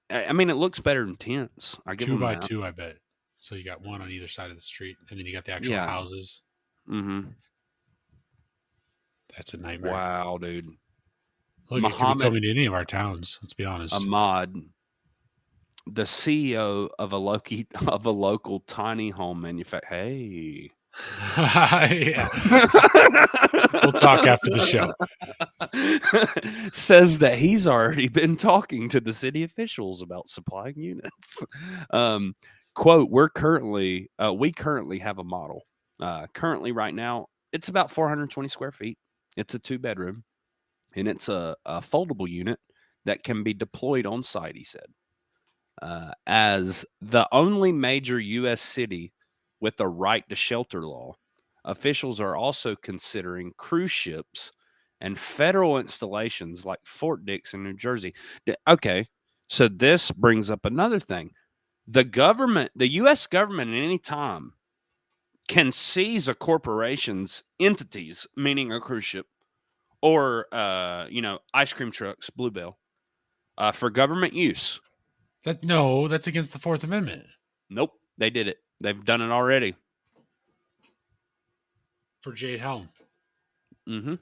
[SPEAKER 4] I mean, it looks better than tents. I give
[SPEAKER 3] 2
[SPEAKER 4] them
[SPEAKER 3] by
[SPEAKER 4] that.
[SPEAKER 3] 2, I bet. So you got one on either side of the street, and then you got the actual houses.
[SPEAKER 4] Mm-hmm.
[SPEAKER 3] That's a nightmare.
[SPEAKER 4] Wow, dude.
[SPEAKER 3] Look, it could be coming to any of our towns. Let's be honest.
[SPEAKER 4] Ahmad, the CEO of a local tiny home manufacturer. Hey.
[SPEAKER 3] Yeah. We'll talk after the show.
[SPEAKER 4] Says that he's already been talking to the city officials about supplying units. Quote, we currently have a model. Currently right now, it's about 420 square feet. It's a 2-bedroom, and it's a foldable unit that can be deployed on site, he said. As the only major U.S. city with a right to shelter law, officials are also considering cruise ships and federal installations like Fort Dix in New Jersey. Okay, so this brings up another thing. The U.S. government at any time can seize a corporation's entities, meaning a cruise ship or, ice cream trucks, Bluebell, for government use.
[SPEAKER 3] That's against the Fourth Amendment.
[SPEAKER 4] Nope, they did it. They've done it already.
[SPEAKER 3] For Jade Helm.
[SPEAKER 4] Mm-hmm.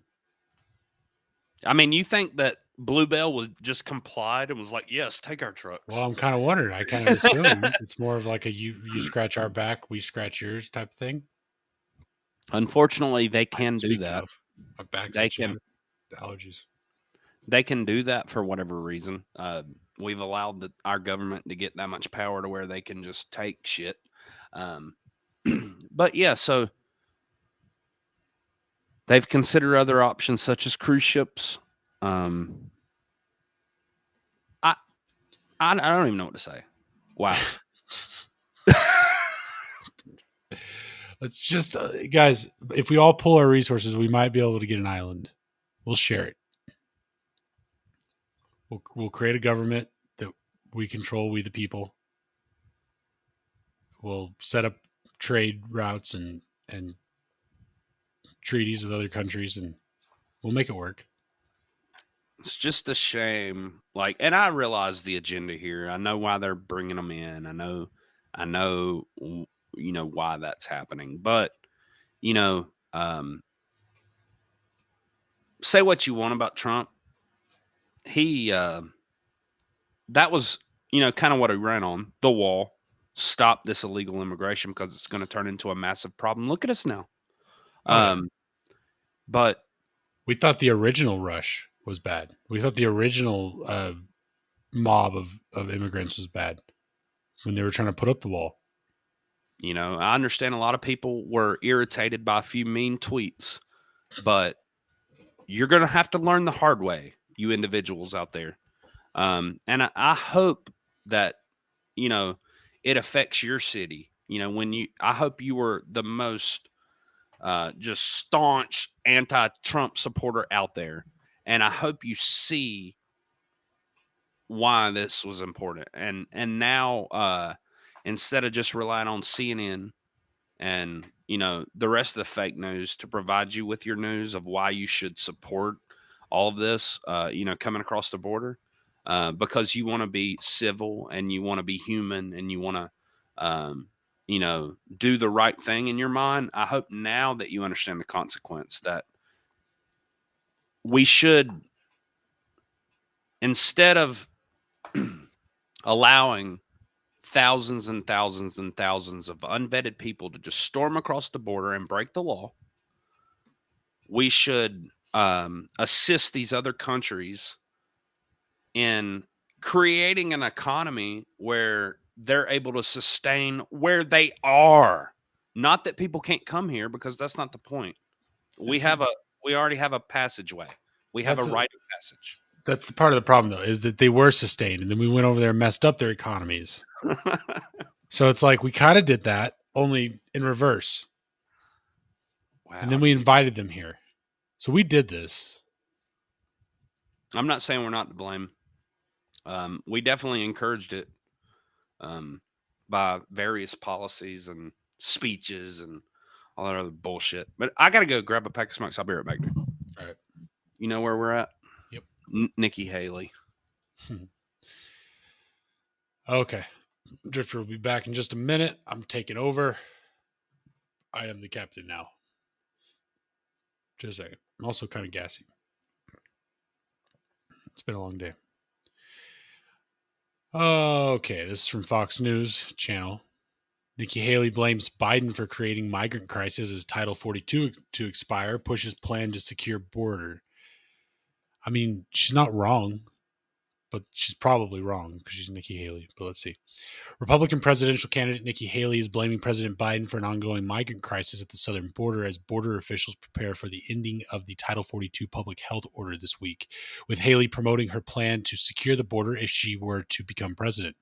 [SPEAKER 4] I mean, you think that Bluebell was just complied and was like, yes, take our trucks.
[SPEAKER 3] Well, I'm kind of wondering. I kind of assume it's more of like a you scratch our back, we scratch yours type of thing.
[SPEAKER 4] Unfortunately, they can do that.
[SPEAKER 3] My back's allergies.
[SPEAKER 4] They can do that for whatever reason. We've allowed our government to get that much power to where they can just take shit. But yeah, so they've considered other options such as cruise ships. I don't even know what to say. Wow.
[SPEAKER 3] Let's just, guys, if we all pull our resources, we might be able to get an island. We'll share it. We'll create a government that we control, we the people. We'll set up trade routes and treaties with other countries, and we'll make it work.
[SPEAKER 4] It's just a shame. And I realize the agenda here. I know why they're bringing them in. I know, why that's happening. But, say what you want about Trump. He that was, kind of what he ran on the wall. Stop this illegal immigration because it's going to turn into a massive problem. Look at us now. But
[SPEAKER 3] we thought the original rush was bad. We thought the original mob of immigrants was bad when they were trying to put up the wall.
[SPEAKER 4] I understand a lot of people were irritated by a few mean tweets, but you're going to have to learn the hard way, you individuals out there. And I hope that, it affects your city. I hope you were the most just staunch anti-Trump supporter out there. And I hope you see why this was important. And now, instead of just relying on CNN and, the rest of the fake news to provide you with your news of why you should support all of this, coming across the border, because you want to be civil and you want to be human and you want to, do the right thing in your mind. I hope now that you understand the consequence that we should, instead of allowing thousands and thousands and thousands of unvetted people to just storm across the border and break the law, we should assist these other countries in creating an economy where they're able to sustain where they are. Not that people can't come here, because that's not the point. We already have a passageway. We have a rite of passage.
[SPEAKER 3] That's the part of the problem, though, is that they were sustained, and then we went over there and messed up their economies. So it's like we kind of did that, only in reverse. Wow. And then we invited them here. So we did this.
[SPEAKER 4] I'm not saying we're not to blame. We definitely encouraged it by various policies and speeches and all that other bullshit. But I got to go grab a pack of smokes. I'll be right back, dude.
[SPEAKER 3] All right.
[SPEAKER 4] You know where we're at?
[SPEAKER 3] Yep.
[SPEAKER 4] Nikki Haley.
[SPEAKER 3] Okay. Drifter will be back in just a minute. I'm taking over. I am the captain now. Just a second. I'm also kind of gassy. It's been a long day. Okay, this is from Fox News Channel. Nikki Haley blames Biden for creating migrant crisis as Title 42 to expire, pushes plan to secure border. I mean, she's not wrong, but she's probably wrong because she's Nikki Haley. But let's see. Republican presidential candidate Nikki Haley is blaming President Biden for an ongoing migrant crisis at the southern border as border officials prepare for the ending of the Title 42 public health order this week, with Haley promoting her plan to secure the border if she were to become president.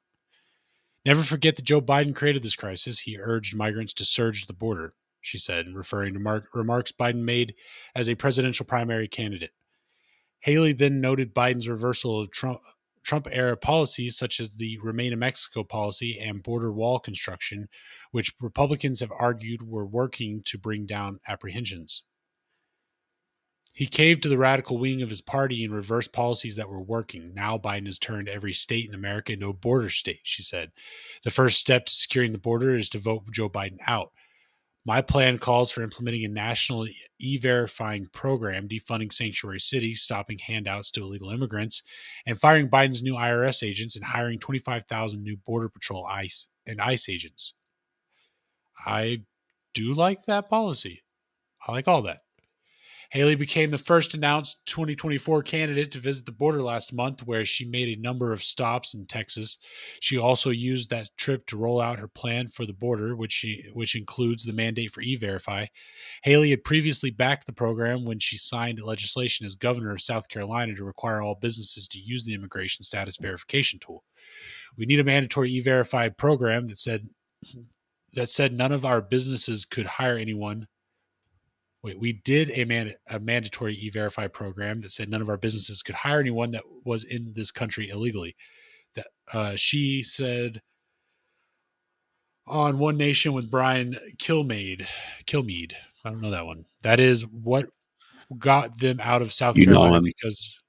[SPEAKER 3] Never forget that Joe Biden created this crisis. He urged migrants to surge the border, she said, referring to remarks Biden made as a presidential primary candidate. Haley then noted Biden's reversal of Trump-era policies such as the Remain in Mexico policy and border wall construction, which Republicans have argued were working to bring down apprehensions. He caved to the radical wing of his party and reversed policies that were working. Now Biden has turned every state in America into a border state, she said. The first step to securing the border is to vote Joe Biden out. My plan calls for implementing a national e-verifying program, defunding sanctuary cities, stopping handouts to illegal immigrants, and firing Biden's new IRS agents and hiring 25,000 new Border Patrol ICE agents. I do like that policy. I like all that. Haley became the first announced 2024 candidate to visit the border last month, where she made a number of stops in Texas. She also used that trip to roll out her plan for the border, which includes the mandate for E-Verify. Haley had previously backed the program when she signed legislation as governor of South Carolina to require all businesses to use the immigration status verification tool. We need a mandatory E-Verify program that said none of our businesses could hire anyone. We did a mandatory E-Verify program that said none of our businesses could hire anyone that was in this country illegally. That she said on One Nation with Brian Kilmeade. I don't know that one. That is what got them out of South Carolina because...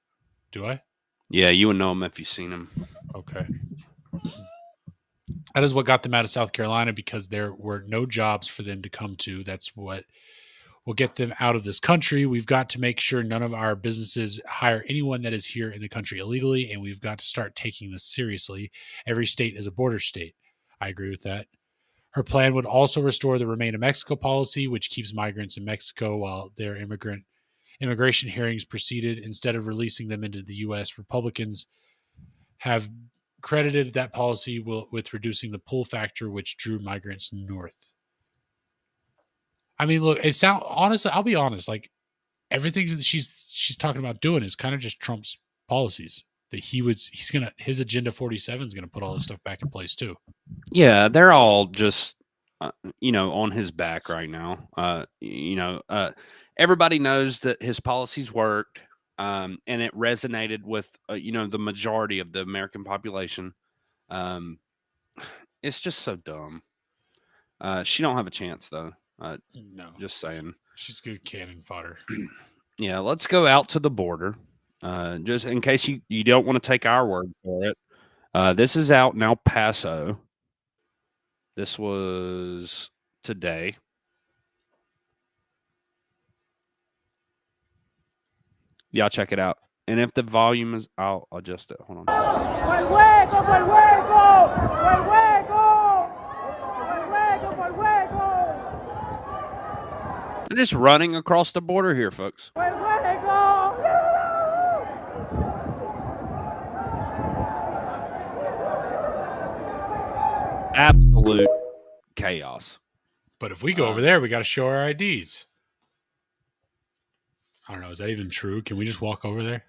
[SPEAKER 3] Do I?
[SPEAKER 4] Yeah, you would know him if you've seen him.
[SPEAKER 3] Okay. That is what got them out of South Carolina because there were no jobs for them to come to. That's what will get them out of this country. We've got to make sure none of our businesses hire anyone that is here in the country illegally, and we've got to start taking this seriously. Every state is a border state. I agree with that. Her plan would also restore the Remain in Mexico policy, which keeps migrants in Mexico while their immigration hearings proceeded instead of releasing them into the U.S. Republicans have credited that policy with reducing the pull factor, which drew migrants north. I mean, look, honestly, I'll be honest, like everything that she's talking about doing is kind of just Trump's policies that his agenda 47 is going to put all this stuff back in place too.
[SPEAKER 4] Yeah, they're all just on his back right now. Everybody knows that his policies worked, and it resonated with the majority of the American population. It's just so dumb. She don't have a chance though.
[SPEAKER 3] No,
[SPEAKER 4] just saying.
[SPEAKER 3] She's good cannon fodder.
[SPEAKER 4] Yeah, let's go out to the border. Just in case you don't want to take our word for it. This is out in El Paso. This was today. Y'all check it out. And if the volume is, I'll adjust it. Hold on. They're just running across the border here, folks. Absolute chaos.
[SPEAKER 3] But if we go over there, we got to show our IDs. I don't know. Is that even true? Can we just walk over there?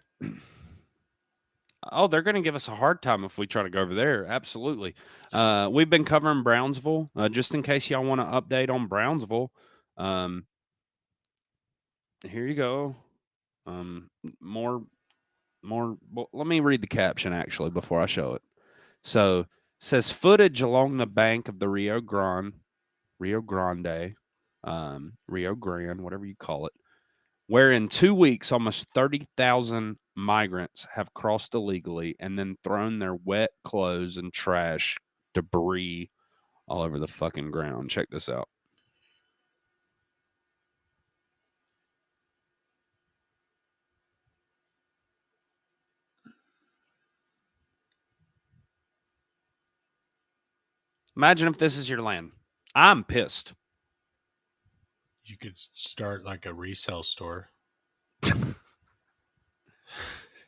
[SPEAKER 4] Oh, they're going to give us a hard time if we try to go over there. Absolutely. We've been covering Brownsville. Just in case y'all want to update on Brownsville. Here you go. More. Well, let me read the caption actually before I show it. So, says footage along the bank of the Rio Grande, Rio Grande, whatever you call it, where in 2 weeks almost 30,000 migrants have crossed illegally and then thrown their wet clothes and trash, debris all over the fucking ground. Check this out. Imagine if this is your land. I'm pissed.
[SPEAKER 3] You could start like a resale store.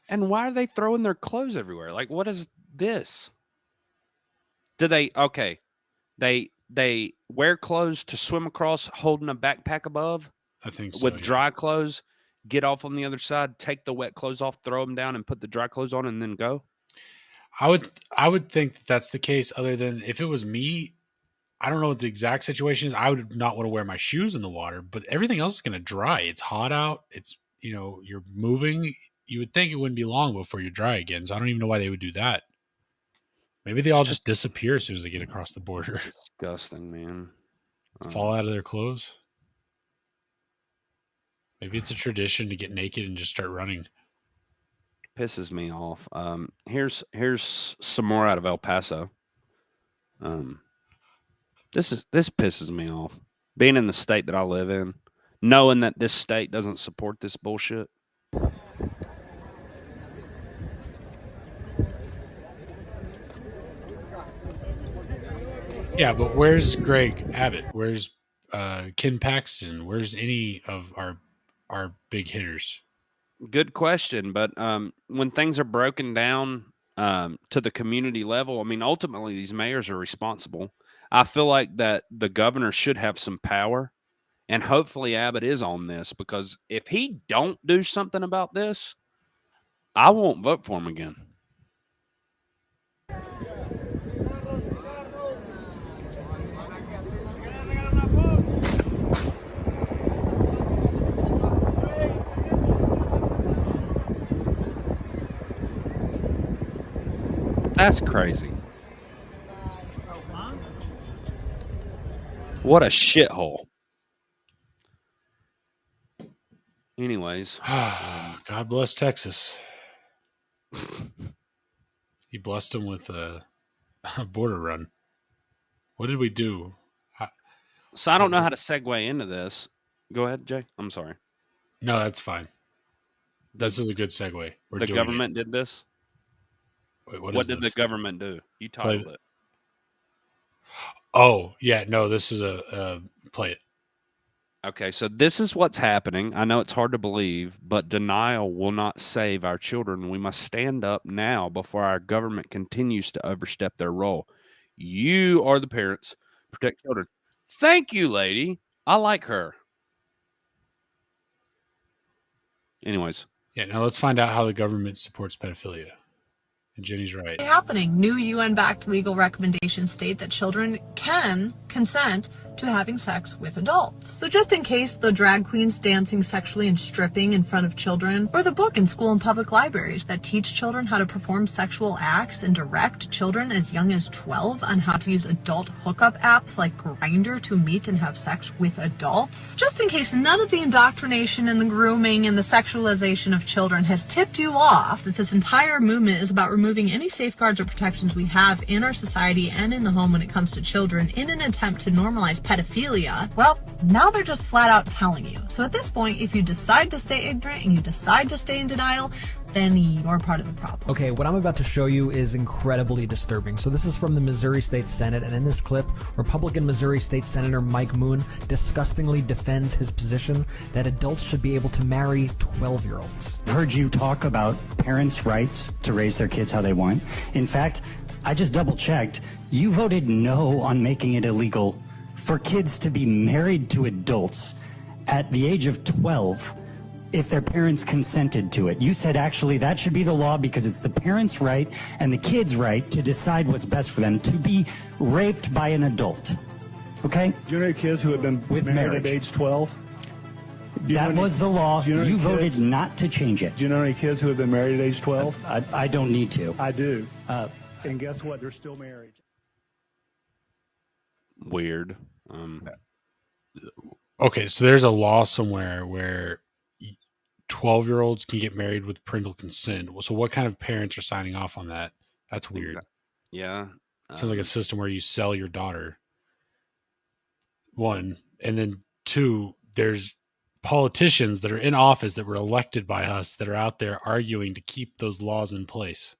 [SPEAKER 4] And why are they throwing their clothes everywhere? Like, what is this? Do they, okay, they wear clothes to swim across holding a backpack above?
[SPEAKER 3] I think so.
[SPEAKER 4] With dry clothes, get off on the other side, take the wet clothes off, throw them down, and put the dry clothes on, and then go?
[SPEAKER 3] I would think that that's the case. Other than if it was me, I don't know what the exact situation is. I would not want to wear my shoes in the water, but everything else is going to dry. It's hot out. It's you're moving. You would think it wouldn't be long before you dry again. So I don't even know why they would do that. Maybe they all just disappear as soon as they get across the border.
[SPEAKER 4] Disgusting, man.
[SPEAKER 3] Fall out of their clothes. Maybe it's a tradition to get naked and just start running.
[SPEAKER 4] Pisses me off. Here's some more out of El Paso. This pisses me off. Being in the state that I live in, knowing that this state doesn't support this bullshit.
[SPEAKER 3] Yeah, but where's Greg Abbott? Where's Ken Paxton? Where's any of our big hitters?
[SPEAKER 4] Good question, but when things are broken down to the community level, I mean, ultimately these mayors are responsible. I feel like that the governor should have some power, and hopefully Abbott is on this, because if he don't do something about this, I won't vote for him again. That's crazy. What a shithole. Anyways.
[SPEAKER 3] God bless Texas. He blessed him with a border run. What did we do?
[SPEAKER 4] So I don't know how to segue into this. Go ahead, Jay. I'm sorry.
[SPEAKER 3] No, that's fine. This is a good segue. We're
[SPEAKER 4] the
[SPEAKER 3] doing
[SPEAKER 4] government did this.
[SPEAKER 3] Wait,
[SPEAKER 4] what
[SPEAKER 3] is
[SPEAKER 4] did
[SPEAKER 3] this?
[SPEAKER 4] the government do? You titled it.
[SPEAKER 3] Oh, yeah. No, this is a play it.
[SPEAKER 4] Okay, so this is what's happening. I know it's hard to believe, but denial will not save our children. We must stand up now before our government continues to overstep their role. You are the parents. Protect children. Thank you, lady. I like her. Anyways.
[SPEAKER 3] Yeah, now let's find out how the government supports pedophilia. And Jenny's right.
[SPEAKER 18] Happening. New UN-backed legal recommendations state that children can consent to having sex with adults. So just in case the drag queens dancing sexually and stripping in front of children, or the book in school and public libraries that teach children how to perform sexual acts and direct children as young as 12 on how to use adult hookup apps like Grindr to meet and have sex with adults. Just in case none of the indoctrination and the grooming and the sexualization of children has tipped you off that this entire movement is about removing any safeguards or protections we have in our society and in the home when it comes to children in an attempt to normalize pedophilia, well, now they're just flat out telling you. So at this point, if you decide to stay ignorant and you decide to stay in denial, then you're part of the problem.
[SPEAKER 19] Okay, what I'm about to show you is incredibly disturbing. So this is from the Missouri State Senate, and in this clip, Republican Missouri State Senator Mike Moon disgustingly defends his position that adults should be able to marry 12-year-olds.
[SPEAKER 20] I've heard you talk about parents' rights to raise their kids how they want. In fact, I just double-checked. You voted no on making it illegal for kids to be married to adults at the age of 12 if their parents consented to it. You said actually that should be the law because it's the parents' right and the kids' right to decide what's best for them, to be raped by an adult. Okay?
[SPEAKER 21] Do you know any kids who have been married at age 12?
[SPEAKER 20] That was the law. You voted not to change it.
[SPEAKER 21] Do you know any kids who have been married at age 12?
[SPEAKER 20] I don't need to.
[SPEAKER 21] I do. And guess what? They're still married.
[SPEAKER 4] Weird.
[SPEAKER 3] Okay, so there's a law somewhere where 12-year-olds can get married with parental consent. So what kind of parents are signing off on that? That's weird.
[SPEAKER 4] Yeah.
[SPEAKER 3] Sounds like a system where you sell your daughter. One. And then two, there's politicians that are in office that were elected by us that are out there arguing to keep those laws in place.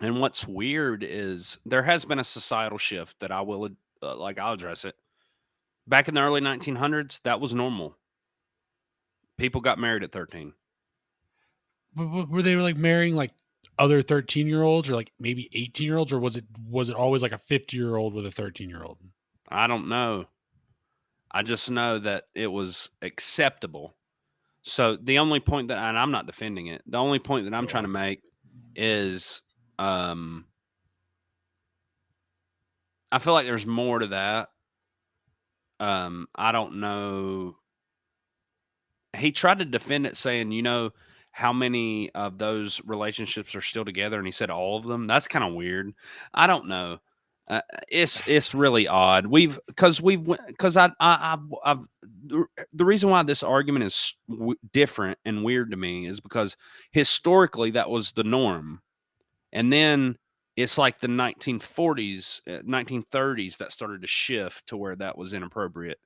[SPEAKER 4] And what's weird is there has been a societal shift that I will, I'll address it. Back in the early 1900s, that was normal. People got married at 13.
[SPEAKER 3] Were they like marrying like other 13-year-olds or like maybe 18-year-olds, or was it always like a 50-year-old with a 13-year-old?
[SPEAKER 4] I don't know. I just know that it was acceptable. So the only point that, and I'm not defending it, the only point that I'm trying to make is I feel like there's more to that. I don't know. He tried to defend it saying, you know, how many of those relationships are still together? And he said all of them. That's kind of weird. I don't know. It's really odd. The reason why this argument is different and weird to me is because historically that was the norm. And then it's like the 1940s, 1930s that started to shift to where that was inappropriate.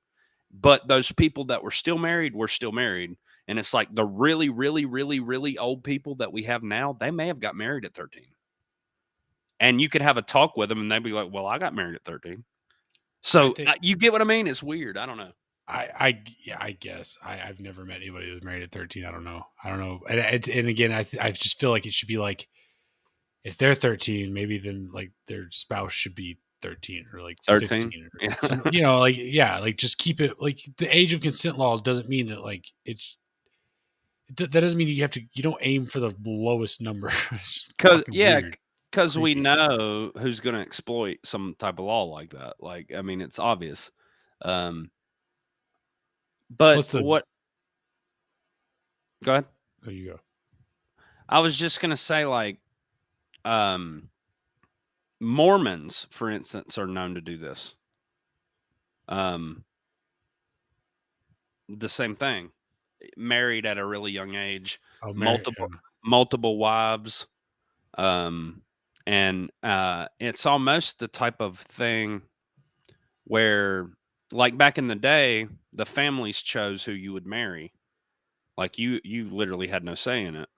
[SPEAKER 4] But those people that were still married were still married. And it's like the really, really, really, really old people that we have now, they may have got married at 13. And you could have a talk with them and they'd be like, well, I got married at 13. So you get what I mean? It's weird. I don't know.
[SPEAKER 3] I guess. I've never met anybody who was married at 13. I don't know. And again, I just feel like it should be like, if they're 13, maybe then like their spouse should be 13 or like
[SPEAKER 4] 13.
[SPEAKER 3] Or something, you know, like, yeah, like just keep it like the age of consent laws doesn't mean that like that doesn't mean you don't aim for the lowest number.
[SPEAKER 4] Because we know who's going to exploit some type of law like that. Like, I mean, it's obvious. But what? Go ahead.
[SPEAKER 3] There you go.
[SPEAKER 4] I was just going to say, like, Mormons, for instance, are known to do this. The same thing. Married at a really young age, multiple wives. And it's almost the type of thing where like back in the day, the families chose who you would marry. Like you literally had no say in it.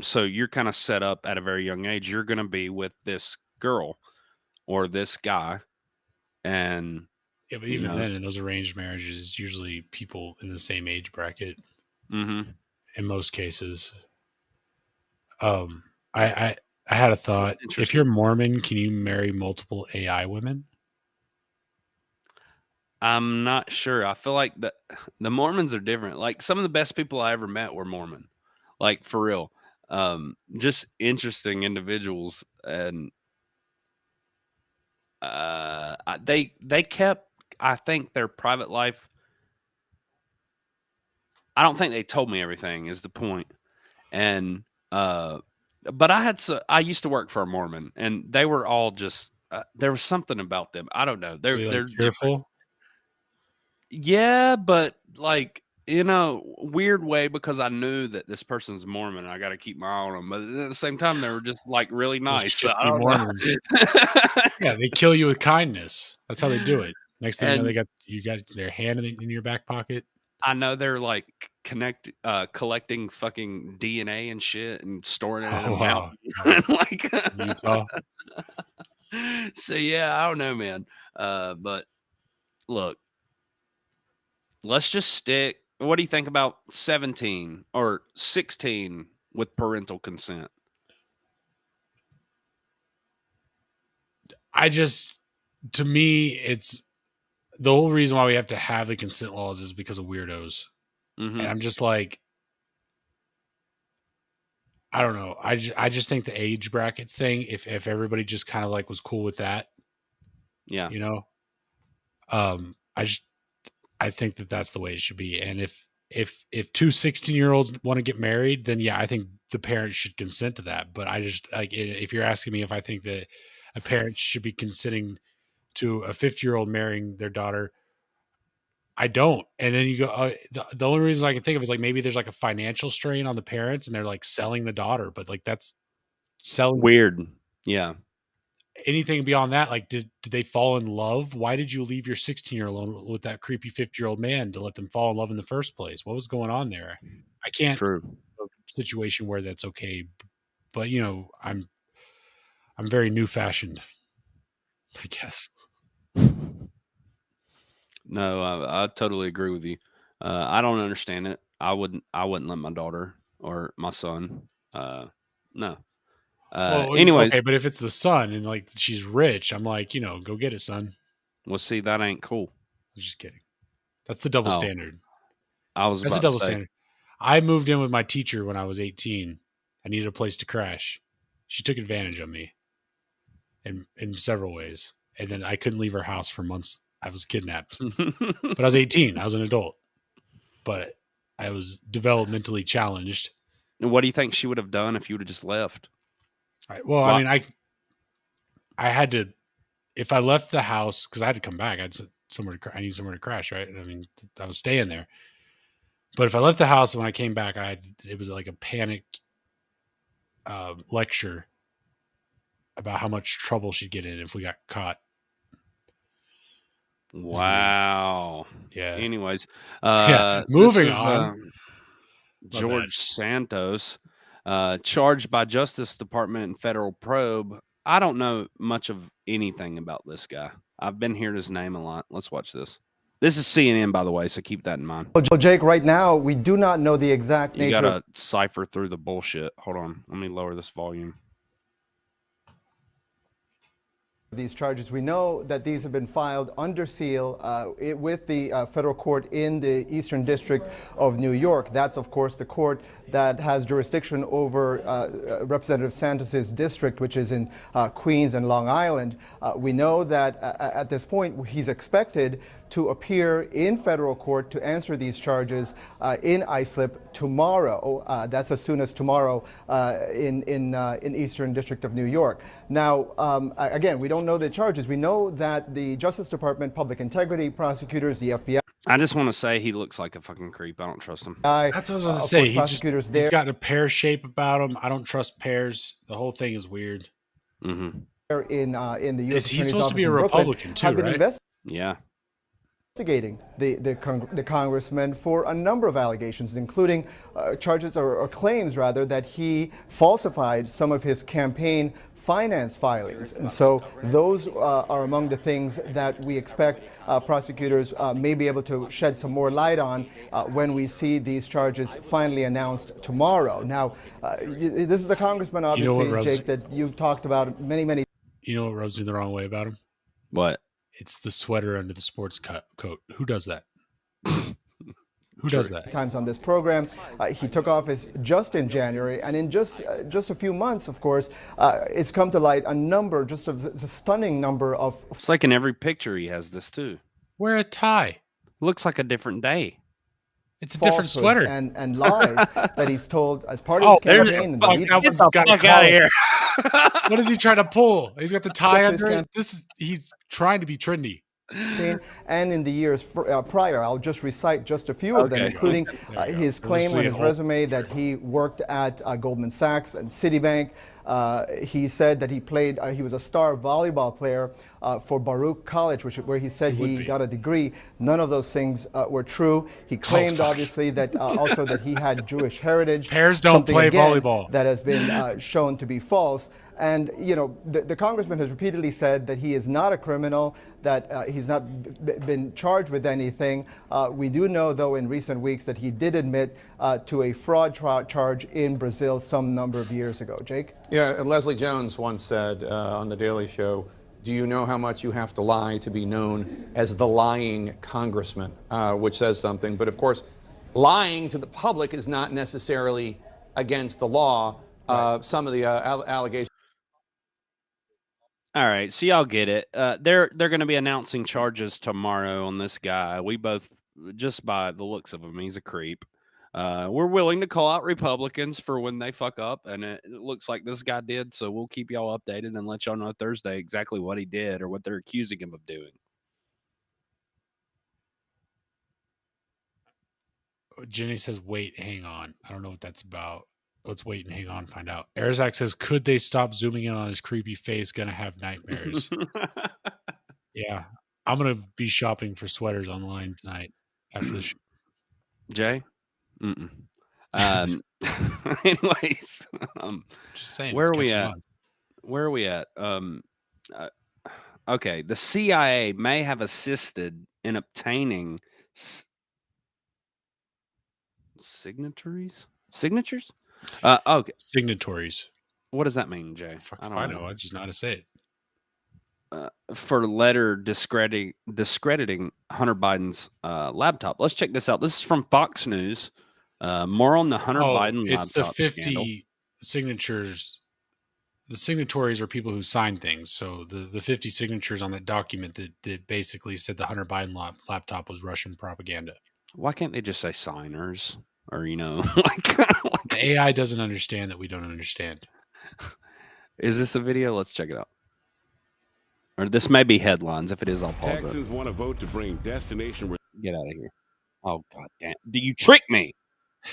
[SPEAKER 4] So you're kind of set up at a very young age. You're going to be with this girl or this guy, and
[SPEAKER 3] yeah, but even then, in those arranged marriages, it's usually people in the same age bracket.
[SPEAKER 4] Mm-hmm.
[SPEAKER 3] In most cases. I had a thought. If you're Mormon, can you marry multiple AI women?
[SPEAKER 4] I'm not sure. I feel like the Mormons are different. Like some of the best people I ever met were Mormon. Like for real. Just interesting individuals, and they kept, I think, their private life. I don't think they told me everything is the point. And but I used to work for a Mormon, and they were all just there was something about them. I don't know. They're
[SPEAKER 3] cheerful.
[SPEAKER 4] Yeah, but like, weird way, because I knew that this person's Mormon and I got to keep my eye on them. But at the same time, they were just like really nice. So I don't know.
[SPEAKER 3] Yeah, they kill you with kindness. That's how they do it. Next thing you know, you got their hand in your back pocket.
[SPEAKER 4] I know they're like collecting fucking DNA and shit and storing it in a mountain. Like
[SPEAKER 3] Utah.
[SPEAKER 4] So yeah, I don't know, man. But look, let's just stick. What do you think about 17 or 16 with parental consent?
[SPEAKER 3] To me, it's the whole reason why we have to have the consent laws is because of weirdos.
[SPEAKER 4] Mm-hmm.
[SPEAKER 3] And I'm just like, I don't know. I just think the age brackets thing, if everybody just kind of like was cool with that,
[SPEAKER 4] yeah,
[SPEAKER 3] I think that's the way it should be. And if two 16-year-olds want to get married, then yeah, I think the parents should consent to that. But I just like, if you're asking me if I think that a parent should be consenting to a 50-year-old marrying their daughter, I don't. And then you go, the only reason I can think of is like maybe there's like a financial strain on the parents and they're like selling the daughter, but like that's selling.
[SPEAKER 4] Weird. Yeah.
[SPEAKER 3] Anything beyond that, like did they fall in love? Why did you leave your 16-year-old with that creepy 50-year-old man to let them fall in love in the first place? What was going on there? I can't.
[SPEAKER 4] True.
[SPEAKER 3] A situation where that's okay, but I'm very new fashioned, I guess.
[SPEAKER 4] No, I totally agree with you. I don't understand it. I wouldn't let my daughter or my son. No. Anyways,
[SPEAKER 3] okay, but if it's the son and like she's rich, I'm like, go get it, son.
[SPEAKER 4] Well, see, that ain't cool.
[SPEAKER 3] I'm just kidding. That's the double standard.
[SPEAKER 4] That's
[SPEAKER 3] the double standard. I moved in with my teacher when I was 18. I needed a place to crash. She took advantage of me in several ways. And then I couldn't leave her house for months. I was kidnapped. But I was 18. I was an adult. But I was developmentally challenged.
[SPEAKER 4] And what do you think she would have done if you would have just left?
[SPEAKER 3] Well, I mean, I had to, if I left the house, because I had to come back, I need somewhere to crash, right? I mean, I was staying there. But if I left the house and when I came back, it was like a panicked lecture about how much trouble she'd get in if we got caught.
[SPEAKER 4] Wow.
[SPEAKER 3] Yeah.
[SPEAKER 4] Anyways,
[SPEAKER 3] moving on.
[SPEAKER 4] George Santos, charged by Justice Department and federal probe. I don't know much of anything about this guy. I've been hearing his name a lot. Let's watch this. This is CNN, by the way, so keep that in mind.
[SPEAKER 1] Well, Jake, right now, we do not know the exact nature.
[SPEAKER 4] You got to cipher through the bullshit. Hold on. Let me lower this volume.
[SPEAKER 1] These charges. We know that these have been filed under seal with the federal court in the Eastern District of New York. That's, of course, the court that has jurisdiction over Representative Santos's district, which is in Queens and Long Island. We know that at this point, he's expected to appear in federal court to answer these charges in ISLIP tomorrow. That's as soon as tomorrow in Eastern District of New York. Now, again, we don't know the charges. We know that the Justice Department, Public Integrity prosecutors, the FBI.
[SPEAKER 4] I just want to say he looks like a fucking creep. I don't trust him.
[SPEAKER 3] That's what I was going to say. He's got a pear shape about him. I don't trust pears. The whole thing is weird.
[SPEAKER 4] Mm-hmm.
[SPEAKER 1] In the U.S.
[SPEAKER 3] Is he supposed to be a Republican too, right?
[SPEAKER 4] Yeah.
[SPEAKER 1] investigating the congressman for a number of allegations, including charges or claims, rather, that he falsified some of his campaign finance filings. And so those are among the things that we expect prosecutors may be able to shed some more light on when we see these charges finally announced tomorrow. Now, this is a congressman, obviously, Jake, that you've talked about many.
[SPEAKER 3] You know what rubs me the wrong way about him?
[SPEAKER 4] What?
[SPEAKER 3] It's the sweater under the sports coat. Who does that? Who does that?
[SPEAKER 1] Times on this program, he took office just in January, and in just a few months, of course, it's come to light a number, just a stunning number of.
[SPEAKER 4] It's like in every picture he has this too.
[SPEAKER 3] Wear a tie.
[SPEAKER 4] Looks like a different day.
[SPEAKER 3] It's a different sweater.
[SPEAKER 1] And lies that he's told as part of his campaign.
[SPEAKER 3] Get the fuck out of here. What is he trying to pull? He's got the tie under it. He's trying to be trendy.
[SPEAKER 1] And in the years prior, I'll just recite just a few of them, including his claim on his resume that he worked at Goldman Sachs and Citibank. He said that he was a star volleyball player for Baruch College, where he said he got a degree. None of those things were true. He claimed, obviously, that also that he had Jewish heritage.
[SPEAKER 3] Pairs don't play volleyball.
[SPEAKER 1] That has been shown to be false. And, you know, the congressman has repeatedly said that he is not a criminal, that he's not been charged with anything. We do know, though, in recent weeks that he did admit to a fraud charge in Brazil some number of years ago. Jake?
[SPEAKER 2] Yeah, Leslie Jones once said on The Daily Show, do you know how much you have to lie to be known as the lying congressman, which says something. But, of course, lying to the public is not necessarily against the law. Some of the allegations.
[SPEAKER 4] All right, so y'all get it. They're going to be announcing charges tomorrow on this guy. We both, just by the looks of him, he's a creep. We're willing to call out Republicans for when they fuck up, and it looks like this guy did. So we'll keep y'all updated and let y'all know Thursday exactly what he did or what they're accusing him of doing.
[SPEAKER 3] Jenny says, "Wait, hang on. I don't know what that's about. Let's wait and hang on and find out." Arizak says, "Could they stop zooming in on his creepy face? Gonna have nightmares." Yeah, I'm gonna be shopping for sweaters online tonight after the show.
[SPEAKER 4] Jay, anyways,
[SPEAKER 3] just saying.
[SPEAKER 4] Where are we at? Where are we at? Okay, the CIA may have assisted in obtaining signatures. Okay.
[SPEAKER 3] Signatories.
[SPEAKER 4] What does that mean, Jay?
[SPEAKER 3] I don't know. I just know how to say
[SPEAKER 4] it. For letter discrediting Hunter Biden's laptop. Let's check this out. This is from Fox News. More on the Hunter Biden laptop.
[SPEAKER 3] It's the 50
[SPEAKER 4] scandal.
[SPEAKER 3] signatures. The signatories are people who sign things. So the 50 signatures on that document that basically said the Hunter Biden laptop was Russian propaganda.
[SPEAKER 4] Why can't they just say signers? Or,
[SPEAKER 3] the AI doesn't understand that we don't understand.
[SPEAKER 4] Is this a video? Let's check it out. Or this may be headlines. If it is, I'll pause it.
[SPEAKER 22] Texans want to vote to bring destination.
[SPEAKER 4] Get out of here. Oh, God damn. Did you trick me?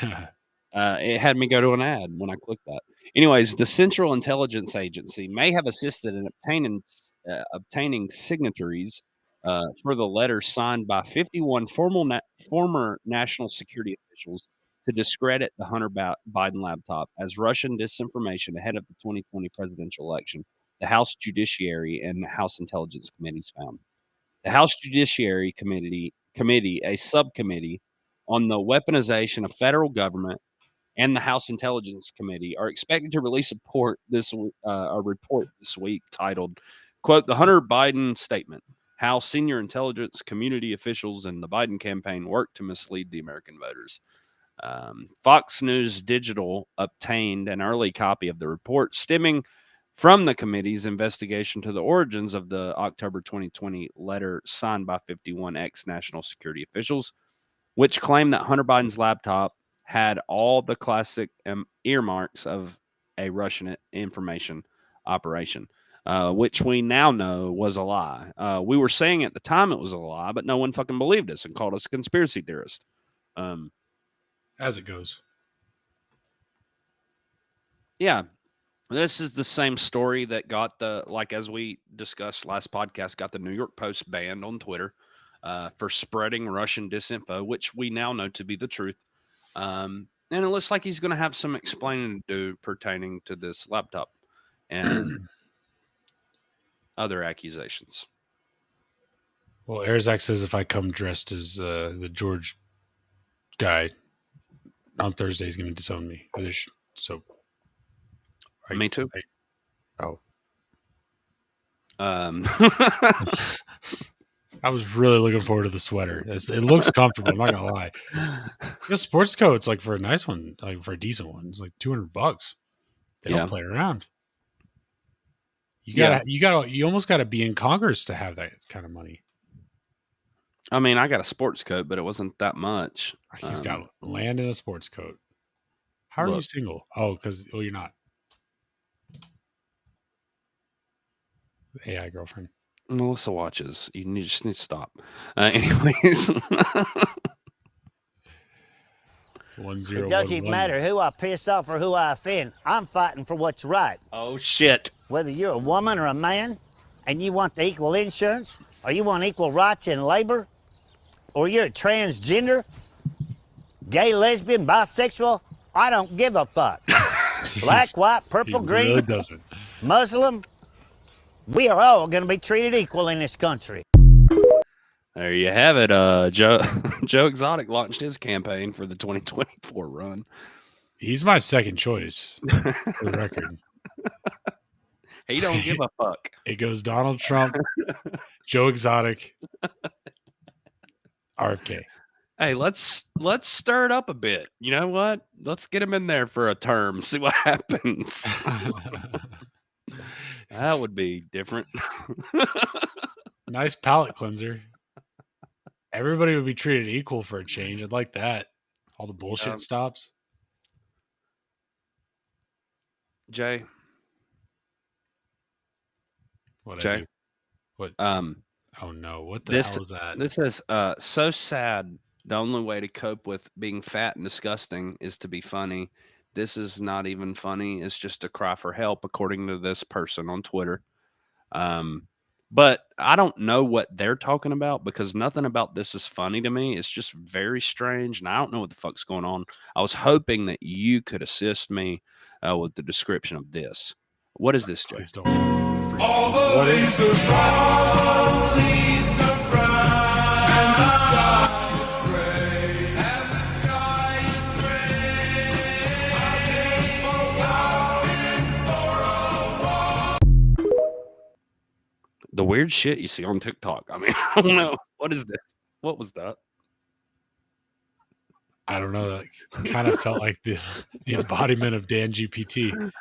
[SPEAKER 4] It had me go to an ad when I clicked that. Anyways, the Central Intelligence Agency may have assisted in obtaining signatories for the letter signed by 51 former national security officials to discredit the Hunter Biden laptop as Russian disinformation ahead of the 2020 presidential election, the House Judiciary and the House Intelligence Committees found. The House Judiciary Committee, a subcommittee on the weaponization of federal government, and the House Intelligence Committee are expected to release a report this week titled, quote, "The Hunter Biden Statement, How Senior Intelligence Community Officials in the Biden Campaign Worked to Mislead the American Voters." Fox News Digital obtained an early copy of the report stemming from the committee's investigation to the origins of the October 2020 letter signed by 51 ex-national security officials, which claimed that Hunter Biden's laptop had all the classic earmarks of a Russian information operation, which we now know was a lie. We were saying at the time it was a lie, but no one fucking believed us and called us a conspiracy theorist.
[SPEAKER 3] As it goes.
[SPEAKER 4] Yeah. This is the same story that got as we discussed last podcast, got the New York Post banned on Twitter. for spreading Russian disinfo, which we now know to be the truth. And it looks like he's going to have some explaining to do pertaining to this laptop and other accusations.
[SPEAKER 3] Well, Arzak says if I come dressed as the George guy on Thursday, he's going to disown me. So,
[SPEAKER 4] me too.
[SPEAKER 3] I was really looking forward to the sweater. It looks comfortable. I'm not gonna lie. Sports coats, like for a nice one, like for a decent one, it's like $200. They don't play around. You almost gotta be in Congress to have that kind of money.
[SPEAKER 4] I mean, I got a sports coat, but it wasn't that much.
[SPEAKER 3] He's got land in a sports coat. How are you single? Oh, because you're not. AI girlfriend.
[SPEAKER 4] Melissa watches. You just need to stop. Anyways.
[SPEAKER 3] 101.
[SPEAKER 5] It doesn't matter who I piss off or who I offend. I'm fighting for what's right.
[SPEAKER 4] Oh, shit.
[SPEAKER 5] Whether you're a woman or a man and you want the equal insurance or you want equal rights in labor or you're a transgender, gay, lesbian, bisexual, I don't give a fuck. Black, white, purple, green,
[SPEAKER 3] really doesn't.
[SPEAKER 5] Muslim, we are all going to be treated equal in this country.
[SPEAKER 4] There you have it. Joe Exotic launched his campaign for the 2024 run.
[SPEAKER 3] He's my second choice for the record.
[SPEAKER 4] He don't give a fuck.
[SPEAKER 3] It goes Donald Trump, Joe Exotic, RFK.
[SPEAKER 4] Hey, let's stir it up a bit. You know what? Let's get him in there for a term. See what happens. That would be different.
[SPEAKER 3] Nice palate cleanser. Everybody would be treated equal for a change. I'd like that. All the bullshit stops.
[SPEAKER 4] Jay.
[SPEAKER 3] What
[SPEAKER 4] Jay?
[SPEAKER 3] I do? What? Oh no! What the hell is that?
[SPEAKER 4] This is so sad. The only way to cope with being fat and disgusting is to be funny. This is not even funny. It's just a cry for help, according to this person on Twitter. But I don't know what they're talking about because nothing about this is funny to me. It's just very strange, and I don't know what the fuck's going on. I was hoping that you could assist me with the description of this. What is this, Jay?
[SPEAKER 3] Please don't freak.
[SPEAKER 4] What is the weird shit you see on TikTok? I mean, I don't know. What is this? What was that?
[SPEAKER 3] I don't know. That kind of felt like the embodiment of Dan GPT.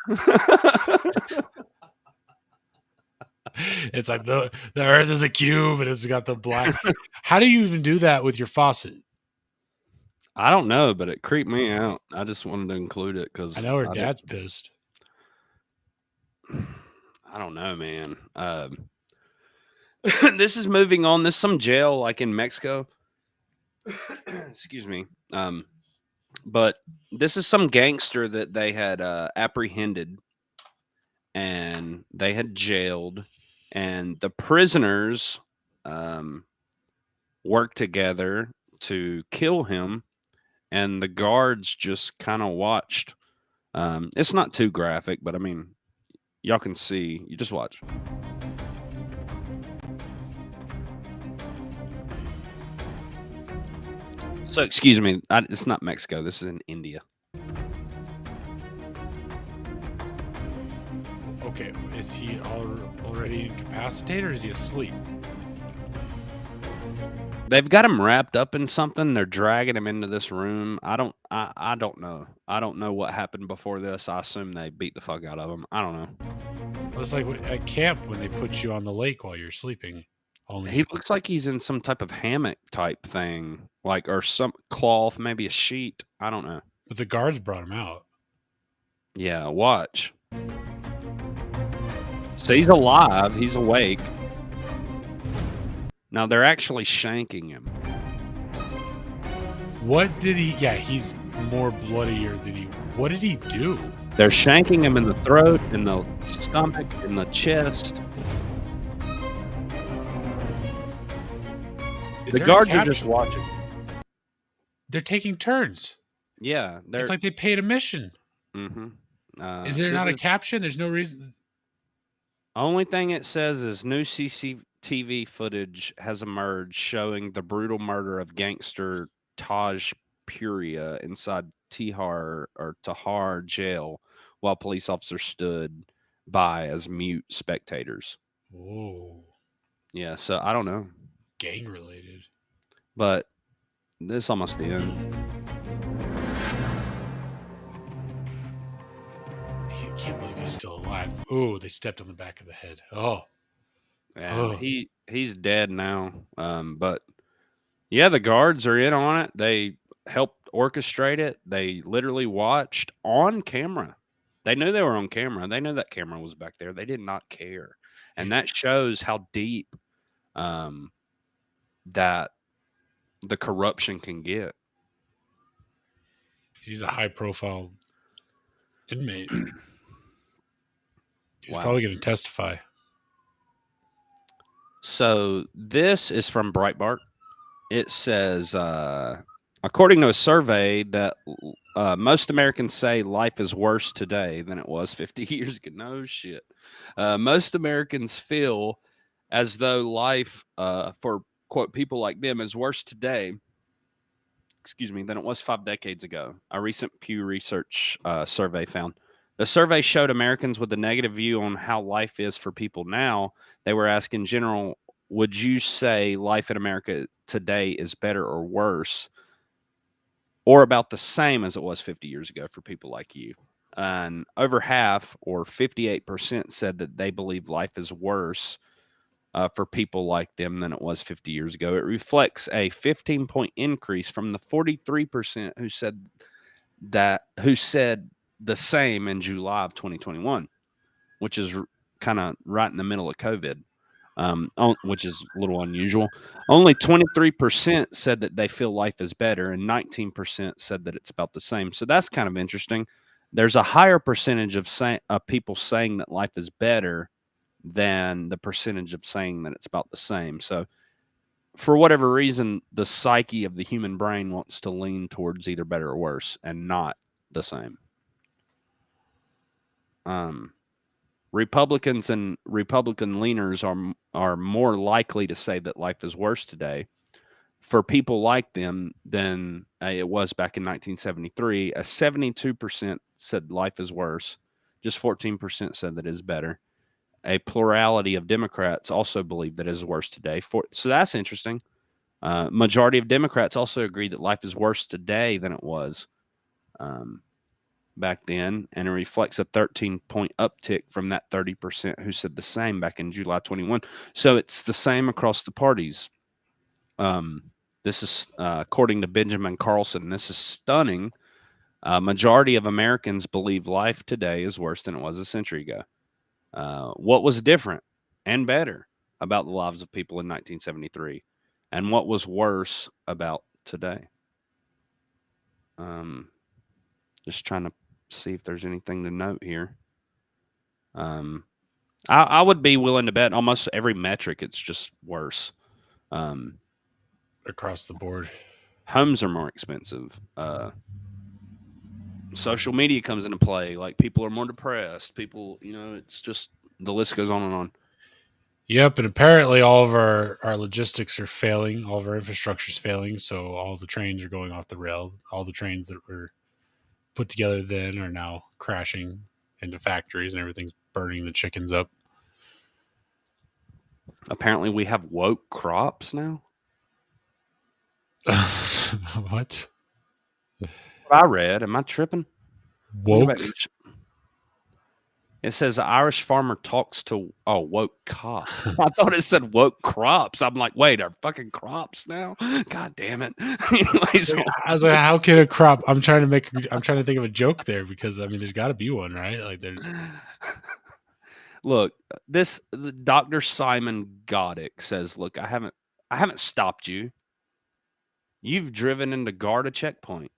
[SPEAKER 3] It's like the Earth is a cube and it's got the black. How do you even do that with your faucet?
[SPEAKER 4] I don't know, but it creeped me out. I just wanted to include it because
[SPEAKER 3] I know her dad's pissed.
[SPEAKER 4] I don't know, man. This is moving on. This is some jail like in Mexico. Excuse me. But this is some gangster that they had apprehended and they had jailed, and the prisoners worked together to kill him, and the guards just kind of watched. It's not too graphic, but I mean, y'all can see. You just watch. So, excuse me, it's not Mexico. This is in India.
[SPEAKER 3] Okay, is he already incapacitated or is he asleep?
[SPEAKER 4] They've got him wrapped up in something. They're dragging him into this room. I don't know. I don't know what happened before this. I assume they beat the fuck out of him. I don't know.
[SPEAKER 3] It's like at camp when they put you on the lake while you're sleeping.
[SPEAKER 4] He looks like he's in some type of hammock type thing, like, or some cloth, maybe a sheet. I don't know.
[SPEAKER 3] But the guards brought him out.
[SPEAKER 4] Yeah, watch. So he's alive. He's awake. Now they're actually shanking him.
[SPEAKER 3] What did he? Yeah, he's more bloodier than he. What did he do?
[SPEAKER 4] They're shanking him in the throat, in the stomach, in the chest. The guards are just watching.
[SPEAKER 3] They're taking turns.
[SPEAKER 4] Yeah,
[SPEAKER 3] It's like they paid admission.
[SPEAKER 4] Mm-hmm.
[SPEAKER 3] Is there not a caption? There's no reason.
[SPEAKER 4] Only thing it says is new CCTV footage has emerged showing the brutal murder of gangster Taj Puria inside Tahar jail while police officers stood by as mute spectators.
[SPEAKER 3] Whoa.
[SPEAKER 4] Yeah, so I don't know.
[SPEAKER 3] Gang related.
[SPEAKER 4] But this is almost the end.
[SPEAKER 3] I can't believe he's still alive. Oh, they stepped on the back of the head. Oh.
[SPEAKER 4] And he's dead now. But yeah, the guards are in on it. They helped orchestrate it. They literally watched on camera. They knew they were on camera. They knew that camera was back there. They did not care. And that shows how deep that the corruption can get.
[SPEAKER 3] He's a high profile inmate. He's
[SPEAKER 4] Wow.
[SPEAKER 3] probably going to testify.
[SPEAKER 4] So this is from Breitbart. It says, according to a survey that most Americans say life is worse today than it was 50 years ago. No shit. Most Americans feel as though life for, quote, people like them is worse today, than it was 5 decades ago. A recent Pew Research survey found. The survey showed Americans with a negative view on how life is for people now. They were asked in general, would you say life in America today is better or worse, or about the same as it was 50 years ago for people like you? And over half, or 58%, said that they believe life is worse for people like them than it was 50 years ago. It reflects a 15-point increase from the 43% who said the same in July of 2021, which is kind of right in the middle of COVID, which is a little unusual. Only 23% said that they feel life is better, and 19% said that it's about the same. So that's kind of interesting. There's a higher percentage of people saying that life is better than the percentage of saying that it's about the same. So for whatever reason, the psyche of the human brain wants to lean towards either better or worse and not the same. Republicans and Republican leaners are more likely to say that life is worse today for people like them than it was back in 1973. 72% said life is worse. Just 14% said that it is better. A plurality of Democrats also believe that it is worse today. So that's interesting. Majority of Democrats also agree that life is worse today than it was back then, and it reflects a 13-point uptick from that 30% who said the same back in July 21. So it's the same across the parties. This is according to Benjamin Carlson. This is stunning. Majority of Americans believe life today is worse than it was a century ago. What was different and better about the lives of people in 1973, and what was worse about today? Just trying to see if there's anything to note here. I would be willing to bet almost every metric it's just worse.
[SPEAKER 3] Across the board.
[SPEAKER 4] Homes are more expensive. Social media comes into play. Like, people are more depressed. People, it's just, the list goes on and on.
[SPEAKER 3] Yep, and apparently all of our logistics are failing. All of our infrastructure is failing, so all the trains are going off the rail. All the trains that were put together then are now crashing into factories, and everything's burning the chickens up.
[SPEAKER 4] Apparently we have woke crops now.
[SPEAKER 3] What?
[SPEAKER 4] I read. Am I tripping?
[SPEAKER 3] Woke?
[SPEAKER 4] It says Irish farmer talks to woke cop. I thought it said woke crops. I'm like, wait, are fucking crops now? God damn it. Anyways,
[SPEAKER 3] I was like, how can a crop? I'm trying to think of a joke there, because there's got to be one, right? Like,
[SPEAKER 4] look, Dr. Simon Goddick says, look, I haven't stopped you. You've driven into Garda checkpoint.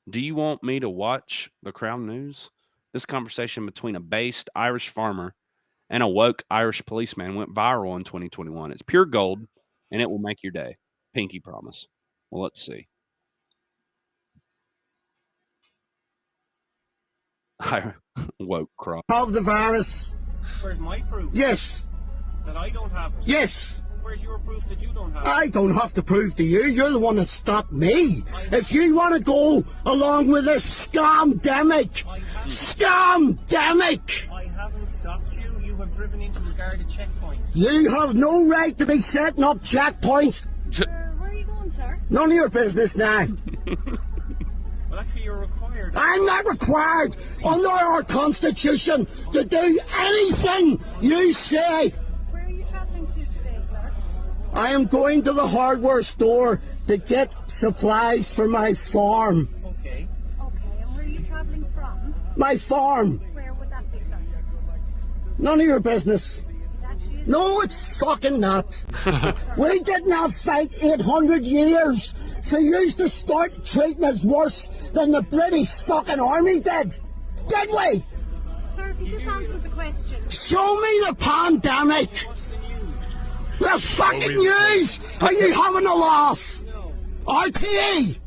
[SPEAKER 4] Do you want me to watch the Crown News? This conversation between a based Irish farmer and a woke Irish policeman went viral in 2021. It's pure gold, and it will make your day. Pinky promise. Well, let's see. I woke crop.
[SPEAKER 6] Have the virus.
[SPEAKER 7] Where's my proof?
[SPEAKER 6] Yes.
[SPEAKER 7] That I don't have it?
[SPEAKER 6] Yes.
[SPEAKER 7] Where's your proof that you don't have it?
[SPEAKER 6] I don't have to prove to you. You're the one that stopped me. If you want to go along with this scam-demic,
[SPEAKER 7] I haven't stopped you. You have driven into a guarded checkpoint.
[SPEAKER 6] You have no right to be setting up checkpoints.
[SPEAKER 7] Where are you going, sir?
[SPEAKER 6] None of your business now.
[SPEAKER 7] Well, actually, you're required.
[SPEAKER 6] I'm not required under our Constitution to do anything you say.
[SPEAKER 7] Where are you traveling to today, sir?
[SPEAKER 6] I am going to the hardware store to get supplies for my farm.
[SPEAKER 7] Okay. Okay, and where are you traveling from?
[SPEAKER 6] My farm.
[SPEAKER 7] Where would that be, sir?
[SPEAKER 6] None of your business. No, it's fucking not. We did not fight 800 years for you to start treating us worse than the British fucking army did. Did we?
[SPEAKER 7] Sir, if you just answer the question.
[SPEAKER 6] Show me the pandemic. The fucking news. Are you having a laugh? RTE.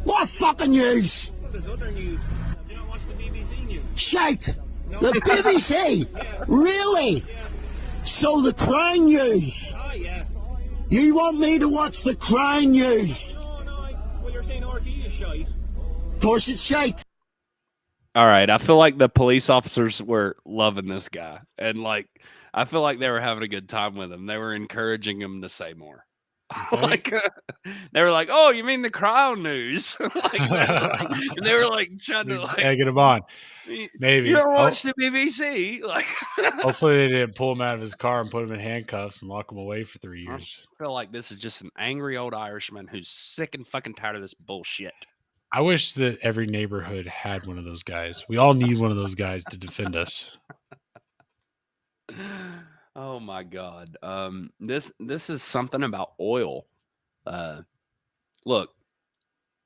[SPEAKER 6] What fucking news?
[SPEAKER 7] There's other news. Do you not watch the BBC news?
[SPEAKER 6] Shite. The BBC? Really? So the Crown News.
[SPEAKER 7] Oh, yeah.
[SPEAKER 6] You want me to watch the Crown News?
[SPEAKER 7] No. Well, you're saying RTE is shite.
[SPEAKER 6] Of course it's shite.
[SPEAKER 4] All right, I feel like the police officers were loving this guy, and like I feel like they were having a good time with him. They were encouraging him to say more. Like they were like, "Oh, you mean the Crown News?" They were like trying to like
[SPEAKER 3] egging him on. Maybe
[SPEAKER 4] you ever watch the BBC? Like,
[SPEAKER 3] hopefully they didn't pull him out of his car and put him in handcuffs and lock him away for 3 years.
[SPEAKER 4] I feel like this is just an angry old Irishman who's sick and fucking tired of this bullshit.
[SPEAKER 3] I wish that every neighborhood had one of those guys. We all need one of those guys to defend us.
[SPEAKER 4] Oh my God. This is something about oil. Look,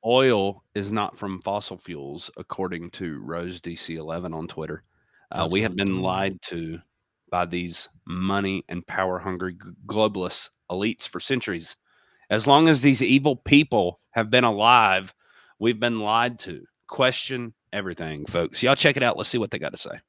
[SPEAKER 4] oil is not from fossil fuels, according to Rose DC11 on Twitter. We have been lied to by these money and power hungry globalist elites for centuries. As long as these evil people have been alive, we've been lied to. Question everything, folks. Y'all check it out. Let's see what they got to say.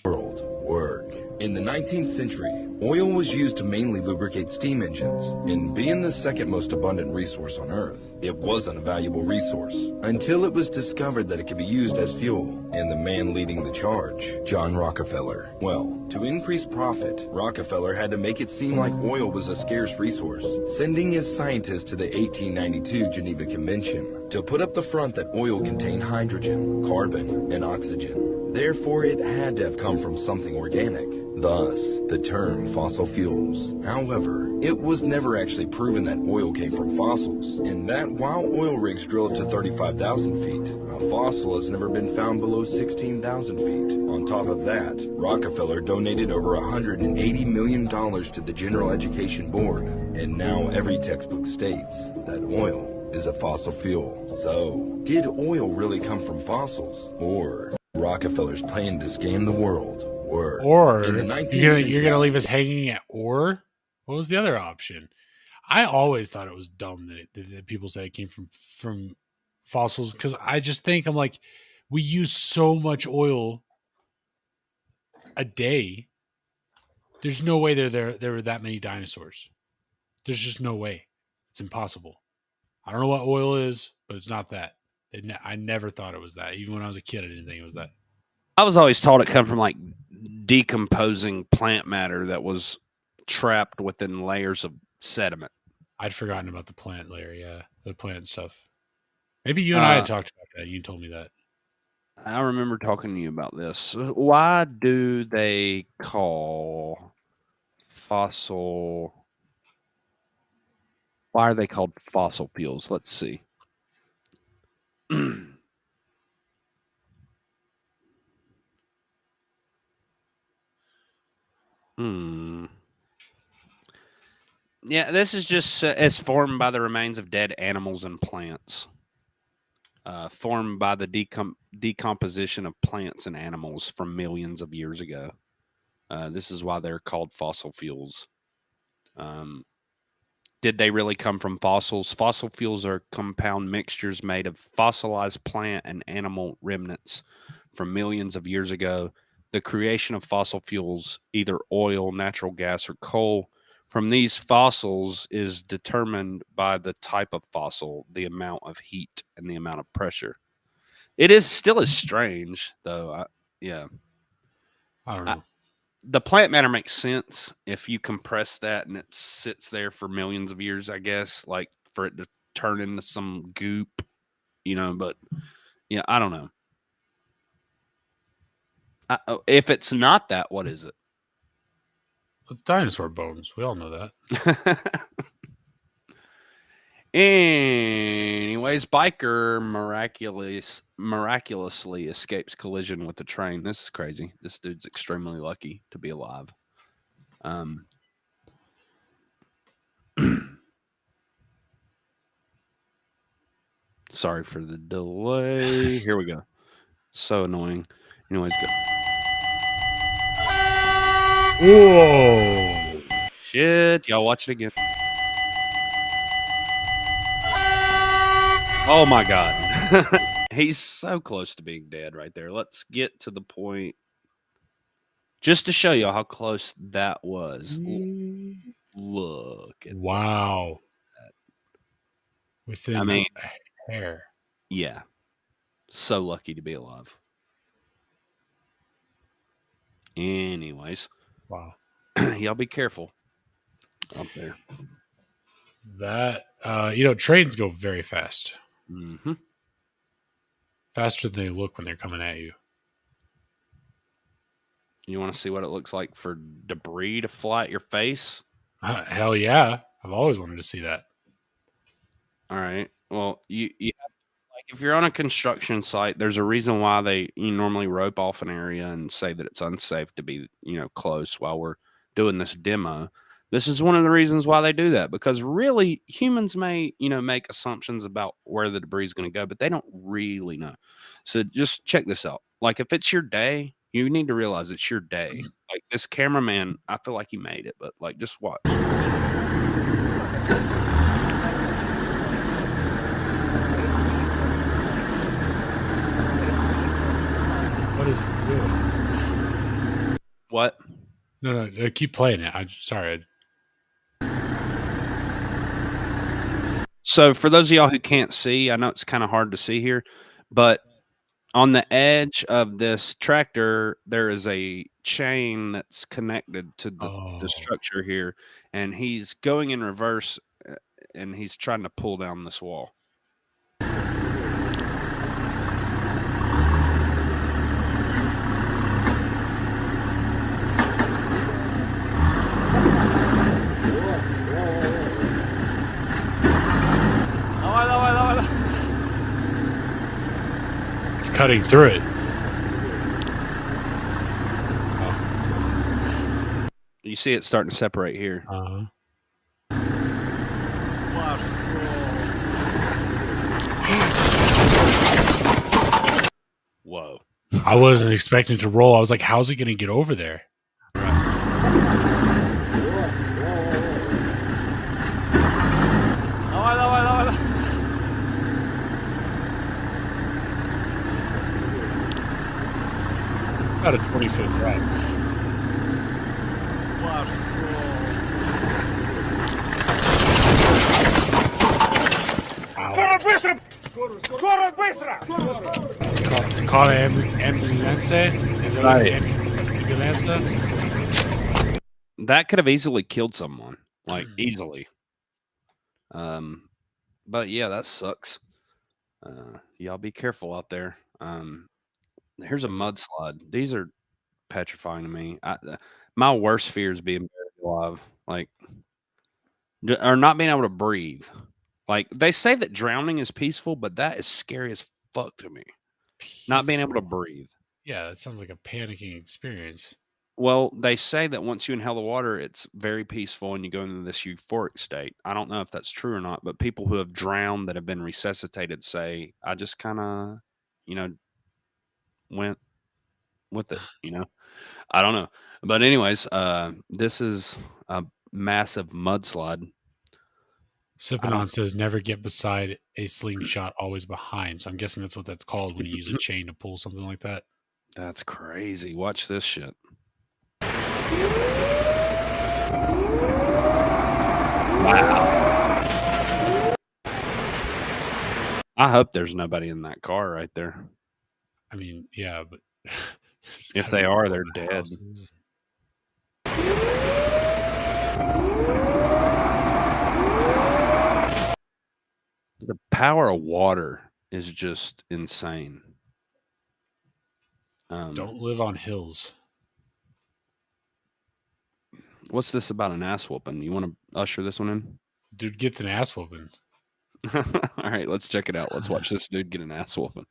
[SPEAKER 23] World work. In the 19th century, oil was used to mainly lubricate steam engines, and being the second most abundant resource on Earth, it wasn't a valuable resource until it was discovered that it could be used as fuel, and the man leading the charge, John Rockefeller. Well, to increase profit, Rockefeller had to make it seem like oil was a scarce resource, sending his scientists to the 1892 Geneva Convention to put up the front that oil contained hydrogen, carbon, and oxygen. Therefore, it had to have come from something organic. Thus, the term fossil fuels. However, it was never actually proven that oil came from fossils, and that while oil rigs drill up to 35,000 feet, a fossil has never been found below 16,000 feet. On top of that, Rockefeller donated over $180 million to the General Education Board, and now every textbook states that oil is a fossil fuel. So, did oil really come from fossils, or Rockefeller's plan to scam the world?
[SPEAKER 3] Or
[SPEAKER 23] in the 19th
[SPEAKER 3] you're gonna leave us hanging at or? What was the other option? I always thought it was dumb that people say it came from fossils, because I just think I'm like, we use so much oil a day. There's no way there were that many dinosaurs. There's just no way. It's impossible. I don't know what oil is, but it's not that. I never thought it was that. Even when I was a kid, I didn't think it was that.
[SPEAKER 4] I was always taught it come from like decomposing plant matter that was trapped within layers of sediment.
[SPEAKER 3] I'd forgotten about the plant layer, yeah. The plant stuff. Maybe you and I had talked about that. You told me that.
[SPEAKER 4] I remember talking to you about this. Why do they call fossil... Why are they called fossil fuels? Let's see. Yeah, this is just as formed by the remains of dead animals and plants. Formed by the decomposition of plants and animals from millions of years ago. This is why they're called fossil fuels. Did they really come from fossils? Fossil fuels are compound mixtures made of fossilized plant and animal remnants from millions of years ago. The creation of fossil fuels, either oil, natural gas, or coal, from these fossils is determined by the type of fossil, the amount of heat, and the amount of pressure. It is still as strange, though. Yeah.
[SPEAKER 3] I don't know.
[SPEAKER 4] The plant matter makes sense if you compress that and it sits there for millions of years, I guess, like for it to turn into some goop, but yeah, I don't know. If it's not that, what is it?
[SPEAKER 3] It's dinosaur bones. We all know that.
[SPEAKER 4] Anyways, biker miraculously escapes collision with the train. This is crazy. This dude's extremely lucky to be alive. Sorry for the delay. Here we go. So annoying. Anyways, go.
[SPEAKER 3] Whoa.
[SPEAKER 4] Shit. Y'all watch it again. Oh my God. He's so close to being dead right there. Let's get to the point just to show you how close that was. Look at
[SPEAKER 3] wow. That. Within a hair.
[SPEAKER 4] Yeah. So lucky to be alive. Anyways.
[SPEAKER 3] Wow.
[SPEAKER 4] Y'all be careful out there.
[SPEAKER 3] That, trains go very fast.
[SPEAKER 4] Mm-hmm.
[SPEAKER 3] Faster than they look when they're coming at you.
[SPEAKER 4] You want to see what it looks like for debris to fly at your face?
[SPEAKER 3] Hell yeah. I've always wanted to see that.
[SPEAKER 4] All right. Well, you have, like, if you're on a construction site, there's a reason why you normally rope off an area and say that it's unsafe to be, close while we're doing this demo. This is one of the reasons why they do that, because really humans may, make assumptions about where the debris is going to go, but they don't really know. So just check this out. Like, if it's your day, you need to realize it's your day. Like, this cameraman, I feel like he made it, but like, just watch.
[SPEAKER 3] What is it doing?
[SPEAKER 4] What?
[SPEAKER 3] No, keep playing it. I'm sorry.
[SPEAKER 4] So for those of y'all who can't see, I know it's kind of hard to see here, but on the edge of this tractor, there is a chain that's connected to the structure here, and he's going in reverse, and he's trying to pull down this wall.
[SPEAKER 3] It's cutting through it.
[SPEAKER 4] You see it starting to separate here. Whoa.
[SPEAKER 3] I wasn't expecting to roll. I was like, how's he going to get over there? About a 20-foot drop. Call ambulance. Is that
[SPEAKER 4] right?
[SPEAKER 3] Ambulance.
[SPEAKER 4] That could have easily killed someone, like easily. But yeah, that sucks. Y'all be careful out there. Here's a mudslide. These are petrifying to me. My worst fear is being buried alive, like, or not being able to breathe. Like, they say that drowning is peaceful, but that is scary as fuck to me. Peaceful. Not being able to breathe.
[SPEAKER 3] Yeah, that sounds like a panicking experience.
[SPEAKER 4] Well, they say that once you inhale the water, it's very peaceful and you go into this euphoric state. I don't know if that's true or not, but people who have drowned that have been resuscitated say, I just kind of, went with it, I don't know. But anyways, this is a massive mudslide.
[SPEAKER 3] Sipping on says never get beside a slingshot, always behind. So I'm guessing that's what that's called when you use a chain to pull something like that.
[SPEAKER 4] That's crazy. Watch this shit. Wow. I hope there's nobody in that car right there.
[SPEAKER 3] I mean, yeah, but
[SPEAKER 4] if they are, they're dead.
[SPEAKER 3] Houses.
[SPEAKER 4] The power of water is just insane.
[SPEAKER 3] Don't live on hills.
[SPEAKER 4] What's this about an ass whooping? You want to usher this one in?
[SPEAKER 3] Dude gets an ass whooping.
[SPEAKER 4] All right, let's check it out. Let's watch this dude get an ass whooping.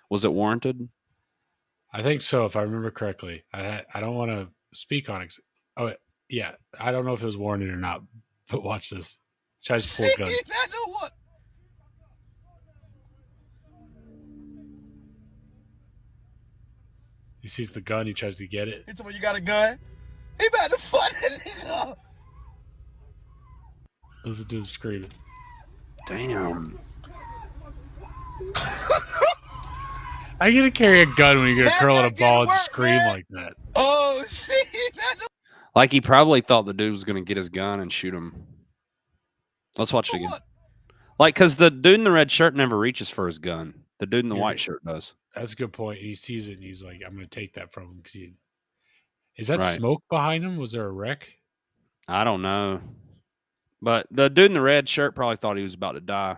[SPEAKER 4] Was it warranted?
[SPEAKER 3] I think so, if I remember correctly. I don't want to speak on it. Oh, yeah. I don't know if it was warranted or not, but watch this. Tries to pull a gun. He sees the gun. He tries to get it.
[SPEAKER 8] You got a gun? He about to fight that nigga.
[SPEAKER 3] Listen to him screaming.
[SPEAKER 4] Damn.
[SPEAKER 3] I get to carry a gun when you're going to curl in a ball and scream like that.
[SPEAKER 8] Oh, shit.
[SPEAKER 4] Like he probably thought the dude was going to get his gun and shoot him. Let's watch it again. Like, because the dude in the red shirt never reaches for his gun. The dude in the white shirt does.
[SPEAKER 3] That's a good point. He sees it and he's like, I'm going to take that from him. Is that smoke behind him? Was there a wreck?
[SPEAKER 4] I don't know. But the dude in the red shirt probably thought he was about to die.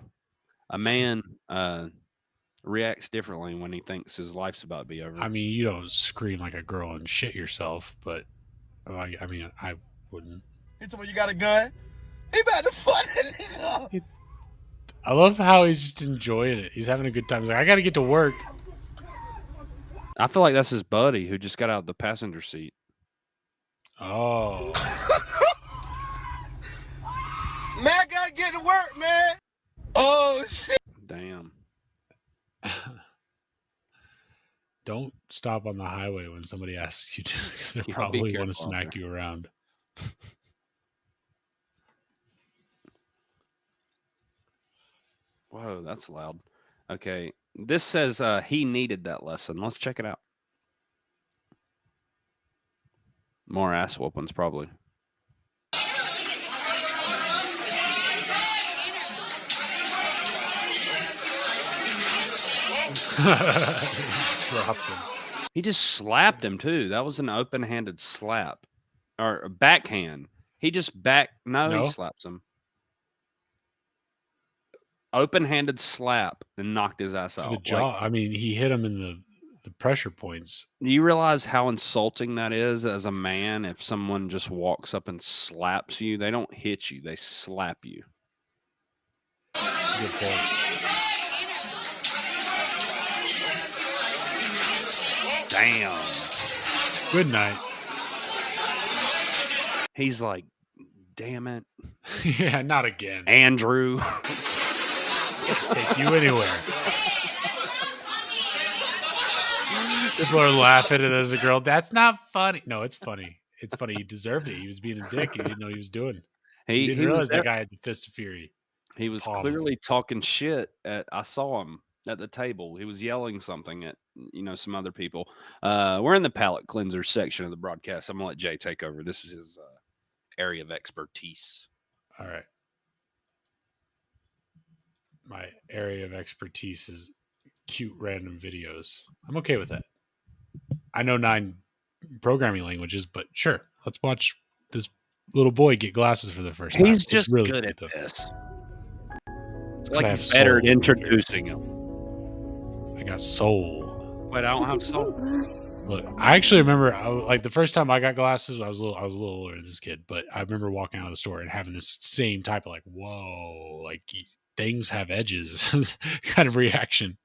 [SPEAKER 4] A man reacts differently when he thinks his life's about to be over.
[SPEAKER 3] I mean, you don't scream like a girl and shit yourself, but I mean, I wouldn't.
[SPEAKER 8] You got a gun? He about to fight that nigga.
[SPEAKER 3] I love how he's just enjoying it. He's having a good time. He's like, I got to get to work.
[SPEAKER 4] I feel like that's his buddy who just got out of the passenger seat.
[SPEAKER 3] Oh.
[SPEAKER 8] Man, I gotta get to work, man. Oh, shit.
[SPEAKER 4] Damn.
[SPEAKER 3] Don't stop on the highway when somebody asks you to, because they probably want to smack you around.
[SPEAKER 4] Whoa, that's loud. Okay. This says he needed that lesson. Let's check it out. More ass whoopings, probably.
[SPEAKER 3] Dropped him.
[SPEAKER 4] He just slapped him, too. That was an open-handed slap. Or a backhand. He just he slaps him. Open-handed slap and knocked his ass out.
[SPEAKER 3] The jaw. I mean, he hit him in the pressure points.
[SPEAKER 4] Do you realize how insulting that is as a man if someone just walks up and slaps you? They don't hit you. They slap you.
[SPEAKER 3] That's a good point.
[SPEAKER 4] Damn.
[SPEAKER 3] Good night.
[SPEAKER 4] He's like, damn it.
[SPEAKER 3] Yeah, not again.
[SPEAKER 4] Andrew.
[SPEAKER 3] Take you anywhere. People are laughing, and there's a girl. That's not funny. No, it's funny. It's funny. He deserved it. He was being a dick. He didn't know what he was doing. He didn't realize that guy had the fist of fury.
[SPEAKER 4] He was clearly talking shit I saw him at the table. He was yelling something at, some other people. We're in the palate cleanser section of the broadcast. I'm going to let Jay take over. This is his area of expertise.
[SPEAKER 3] All right. My area of expertise is cute random videos. I'm okay with that. I know 9 programming languages, but sure. Let's watch this little boy get glasses for the first time.
[SPEAKER 4] He's just really good at this. It's like he's better at introducing him.
[SPEAKER 3] I got soul.
[SPEAKER 4] Wait, I don't have soul.
[SPEAKER 3] Look, I actually remember, the first time I got glasses, I was a little older than this kid, but I remember walking out of the store and having this same type of whoa, things have edges kind of reaction.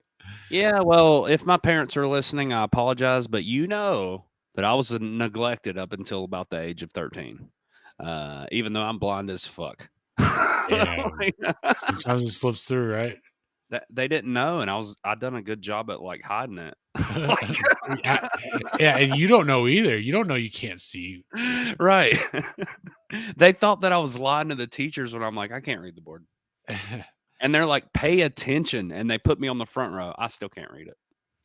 [SPEAKER 4] Yeah, well, if my parents are listening, I apologize, but that I was neglected up until about the age of 13, even though I'm blind as fuck.
[SPEAKER 3] Yeah. Sometimes it slips through, right?
[SPEAKER 4] That they didn't know, and I'd done a good job at hiding it.
[SPEAKER 3] Yeah, and you don't know either. You don't know you can't see.
[SPEAKER 4] Right. They thought that I was lying to the teachers when I'm like, I can't read the board. And they're like, pay attention. And they put me on the front row. I still can't read it.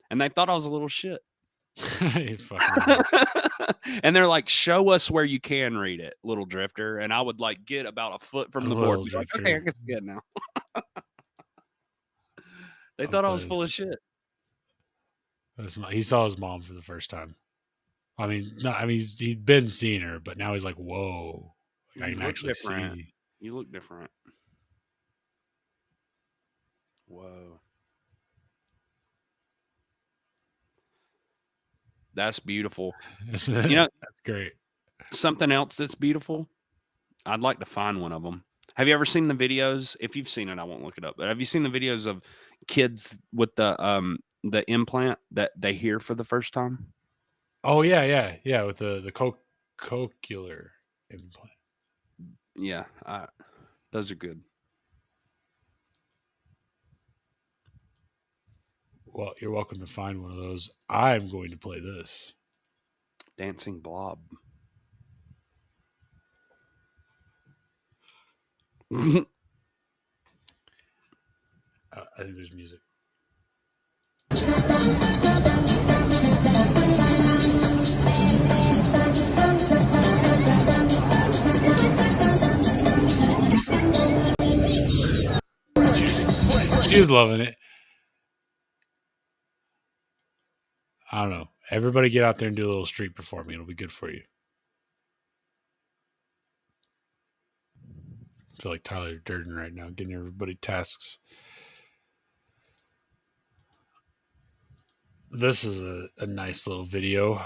[SPEAKER 4] And they thought I was a little shit. And they're like, show us where you can read it, little drifter. And I would like get about a foot from the board. Be like, okay, I can see it now. They thought I was full of shit.
[SPEAKER 3] He saw his mom for the first time. I mean, he'd been seeing her, but now he's like, whoa, I can actually see.
[SPEAKER 4] You look different. Whoa. That's beautiful. You know,
[SPEAKER 3] that's great.
[SPEAKER 4] Something else that's beautiful. I'd like to find one of them. Have you ever seen the videos? If you've seen it, I won't look it up. But have you seen the videos of kids with the implant that they hear for the first time?
[SPEAKER 3] Oh yeah, with the cochlear implant.
[SPEAKER 4] Yeah, those are good.
[SPEAKER 3] Well, you're welcome to find one of those. I'm going to play this.
[SPEAKER 4] Dancing blob.
[SPEAKER 3] I think there's music. She was loving it. I don't know. Everybody get out there and do a little street performing. It'll be good for you. I feel like Tyler Durden right now, getting everybody tasks. This is a nice little video.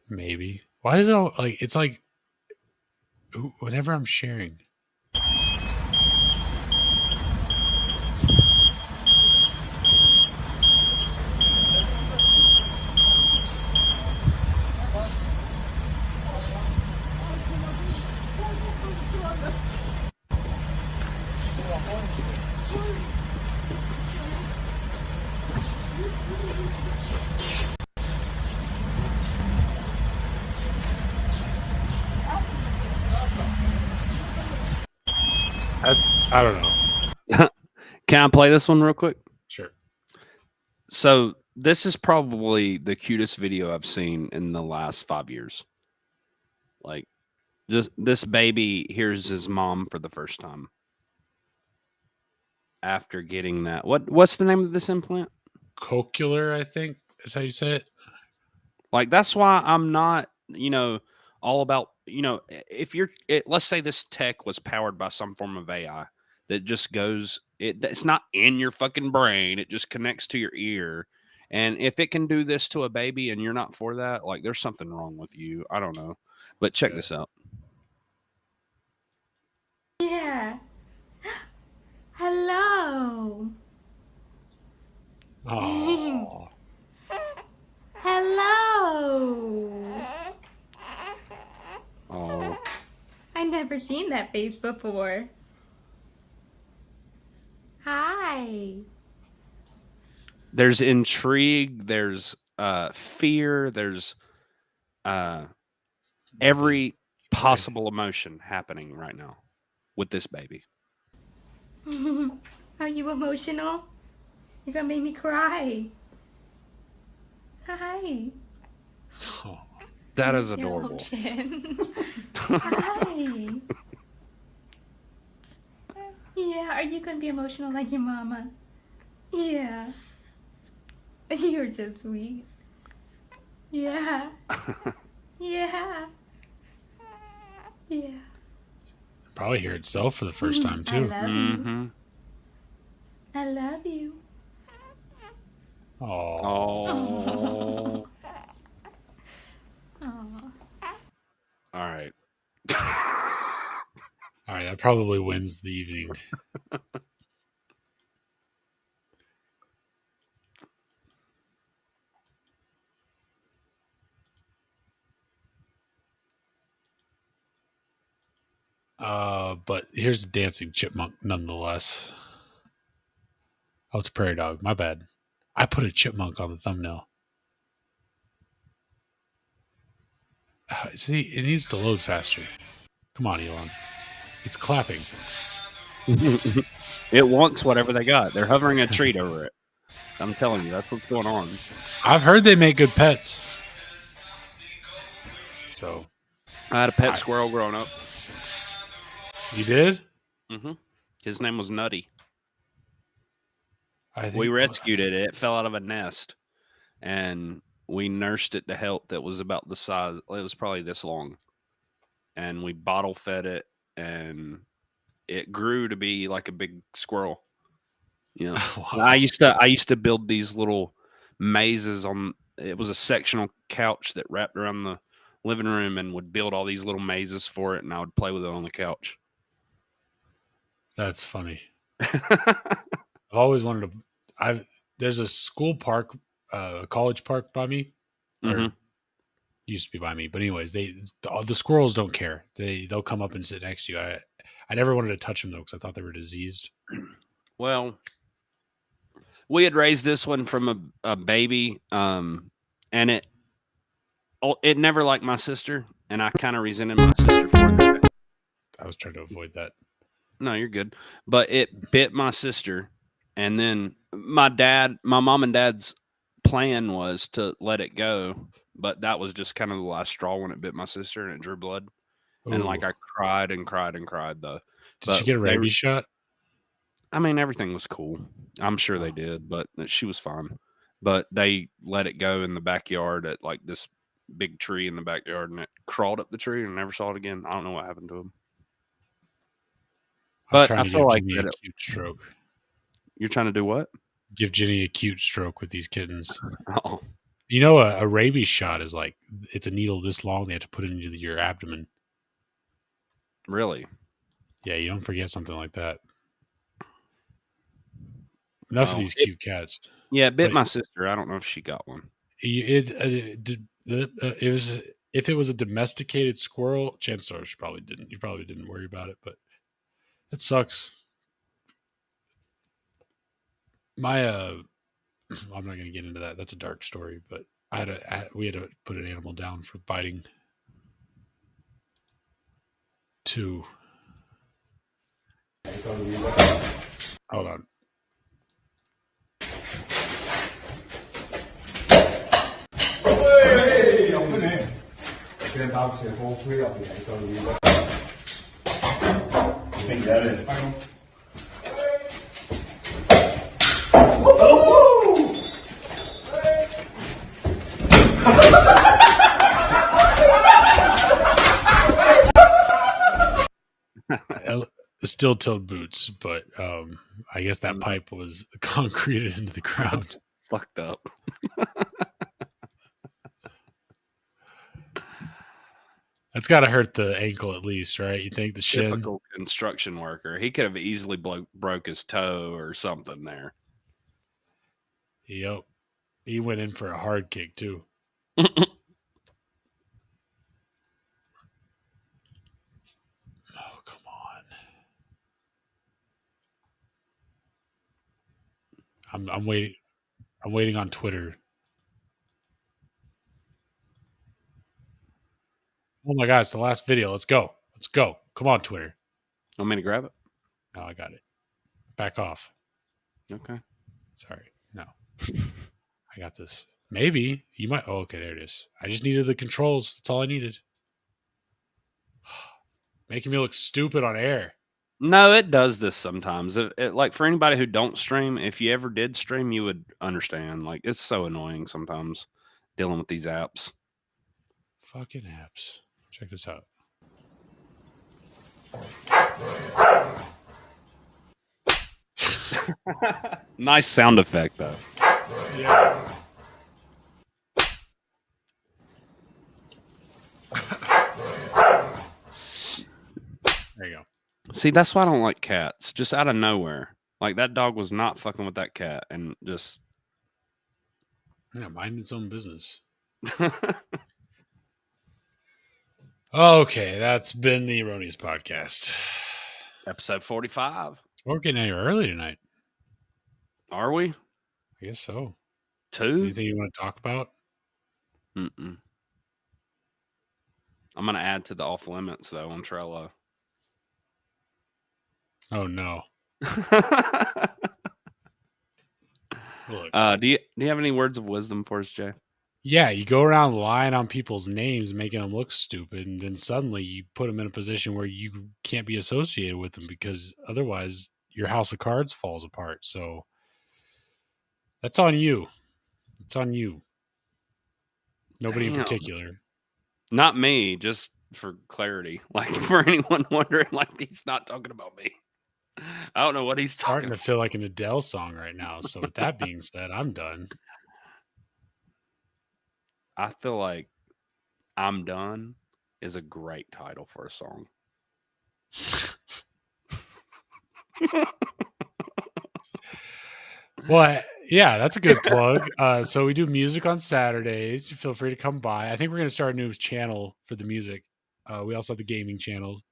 [SPEAKER 3] Maybe. Why does it all like? It's like whenever I'm sharing. I don't know.
[SPEAKER 4] Can I play this one real quick?
[SPEAKER 3] Sure.
[SPEAKER 4] So this is probably the cutest video I've seen in the last 5 years. Like, just this baby hears his mom for the first time after getting that. What's the name of this implant?
[SPEAKER 3] Cochlear, I think is how you say it.
[SPEAKER 4] Like, that's why I'm not, all about, if let's say this tech was powered by some form of AI that just goes, it's not in your fucking brain. It just connects to your ear. And if it can do this to a baby and you're not for that, like, there's something wrong with you. I don't know. But check this out.
[SPEAKER 9] Yeah. Hello.
[SPEAKER 3] Oh.
[SPEAKER 9] Hello.
[SPEAKER 4] Oh.
[SPEAKER 9] I never seen that face before. Hi.
[SPEAKER 4] There's intrigue, there's fear, there's every possible emotion happening right now with this baby.
[SPEAKER 9] Are you emotional? You're gonna make me cry. Hi.
[SPEAKER 3] Oh,
[SPEAKER 4] that is
[SPEAKER 9] Your little
[SPEAKER 4] adorable.
[SPEAKER 9] chin. Hi. Yeah, are you gonna be emotional like your mama? Yeah. You're so sweet. Yeah. Yeah. Yeah.
[SPEAKER 3] Probably hear itself for the first time too.
[SPEAKER 9] I love you. I love you.
[SPEAKER 3] Oh.
[SPEAKER 9] Aw.
[SPEAKER 4] All right.
[SPEAKER 3] All right, that probably wins the evening. But here's the dancing chipmunk nonetheless. Oh, it's a prairie dog. My bad. I put a chipmunk on the thumbnail. See, it needs to load faster. Come on, Elon. It's clapping.
[SPEAKER 4] It wants whatever they got. They're hovering a treat over it. I'm telling you, that's what's going on.
[SPEAKER 3] I've heard they make good pets. So,
[SPEAKER 4] I had a pet squirrel growing up.
[SPEAKER 3] You did?
[SPEAKER 4] Mm-hmm. His name was Nutty.
[SPEAKER 3] I think
[SPEAKER 4] we rescued it. It fell out of a nest, and we nursed it to health. It was about the size. It was probably this long, and we bottle fed it, and it grew to be like a big squirrel. You know,
[SPEAKER 3] Wow.
[SPEAKER 4] I used to build these little mazes on. It was a sectional couch that wrapped around the living room, and would build all these little mazes for it, and I would play with it on the couch.
[SPEAKER 3] That's funny. I've always wanted to. There's a school park, a college park by me. Or used to be by me, but anyways, the squirrels don't care. They'll come up and sit next to you. I never wanted to touch them though because I thought they were diseased.
[SPEAKER 4] Well, we had raised this one from a baby, and it never liked my sister, and I kind of resented my sister for it.
[SPEAKER 3] I was trying to avoid that.
[SPEAKER 4] No, you're good. But it bit my sister, and then my mom and dad's plan was to let it go, but that was just kind of the last straw when it bit my sister and it drew blood.
[SPEAKER 3] Ooh.
[SPEAKER 4] And like I cried and cried and cried though.
[SPEAKER 3] Did she get a rabies shot?
[SPEAKER 4] I mean, everything was cool. I'm sure they did, but she was fine. But they let it go in the backyard at like this big tree in the backyard, and it crawled up the tree and never saw it again. I don't know what happened to him. But I feel like
[SPEAKER 3] a cute stroke.
[SPEAKER 4] You're trying to do what?
[SPEAKER 3] Give Jenny a cute stroke with these kittens.
[SPEAKER 4] Oh,
[SPEAKER 3] you know, a rabies shot is like it's a needle this long. They have to put it into your abdomen.
[SPEAKER 4] Really?
[SPEAKER 3] Yeah, you don't forget something like that. Enough of these cute cats.
[SPEAKER 4] Yeah, it bit my sister. I don't know if she got one.
[SPEAKER 3] If it was a domesticated squirrel, chances are she probably didn't. You probably didn't worry about it, but it sucks. I'm not going to get into that. That's a dark story, but we had to put an animal down for biting. Hold on. Steel-toed boots, but I guess that pipe was concreted into the ground.
[SPEAKER 4] That's fucked up.
[SPEAKER 3] That's got to hurt the ankle at least, right? You think the shin?
[SPEAKER 4] Typical construction worker. He could have easily broke his toe or something there.
[SPEAKER 3] Yep. He went in for a hard kick too. I'm waiting. I'm waiting on Twitter. Oh my God, it's the last video. Let's go. Let's go. Come on, Twitter.
[SPEAKER 4] Want me to grab it?
[SPEAKER 3] No, I got it. Back off.
[SPEAKER 4] Okay.
[SPEAKER 3] Sorry. No. I got this. Maybe. You might. Oh, okay, there it is. I just needed the controls. That's all I needed. Making me look stupid on air.
[SPEAKER 4] No, it does this sometimes. Like for anybody who don't stream, if you ever did stream, you would understand. Like it's so annoying sometimes dealing with these apps.
[SPEAKER 3] Fucking apps. Check this out.
[SPEAKER 4] Nice sound effect though.
[SPEAKER 3] Yeah. There you go.
[SPEAKER 4] See, that's why I don't like cats. Just out of nowhere. Like that dog was not fucking with that cat and just
[SPEAKER 3] mind its own business. Okay, that's been the Erroneous Podcast.
[SPEAKER 4] Episode 45.
[SPEAKER 3] We're getting out here early tonight.
[SPEAKER 4] Are we?
[SPEAKER 3] I guess so.
[SPEAKER 4] 2?
[SPEAKER 3] Anything you want to talk about?
[SPEAKER 4] Mm-mm. I'm going to add to the off limits, though, on Trello.
[SPEAKER 3] Oh, no. Look.
[SPEAKER 4] Do you have any words of wisdom for us, Jay?
[SPEAKER 3] Yeah, you go around lying on people's names, making them look stupid, and then suddenly you put them in a position where you can't be associated with them because otherwise your house of cards falls apart. So that's on you. It's on you. Nobody in
[SPEAKER 4] Damn.
[SPEAKER 3] particular.
[SPEAKER 4] Not me, just for clarity. Like, for anyone wondering, like, he's not talking about me. I don't know what he's
[SPEAKER 3] starting to feel like an Adele song right now. So with that being said, I'm done.
[SPEAKER 4] I feel like I'm Done is a great title for a song.
[SPEAKER 3] Well, yeah, that's a good plug. So we do music on Saturdays. Feel free to come by. I think we're going to start a new channel for the music. We also have the gaming channels.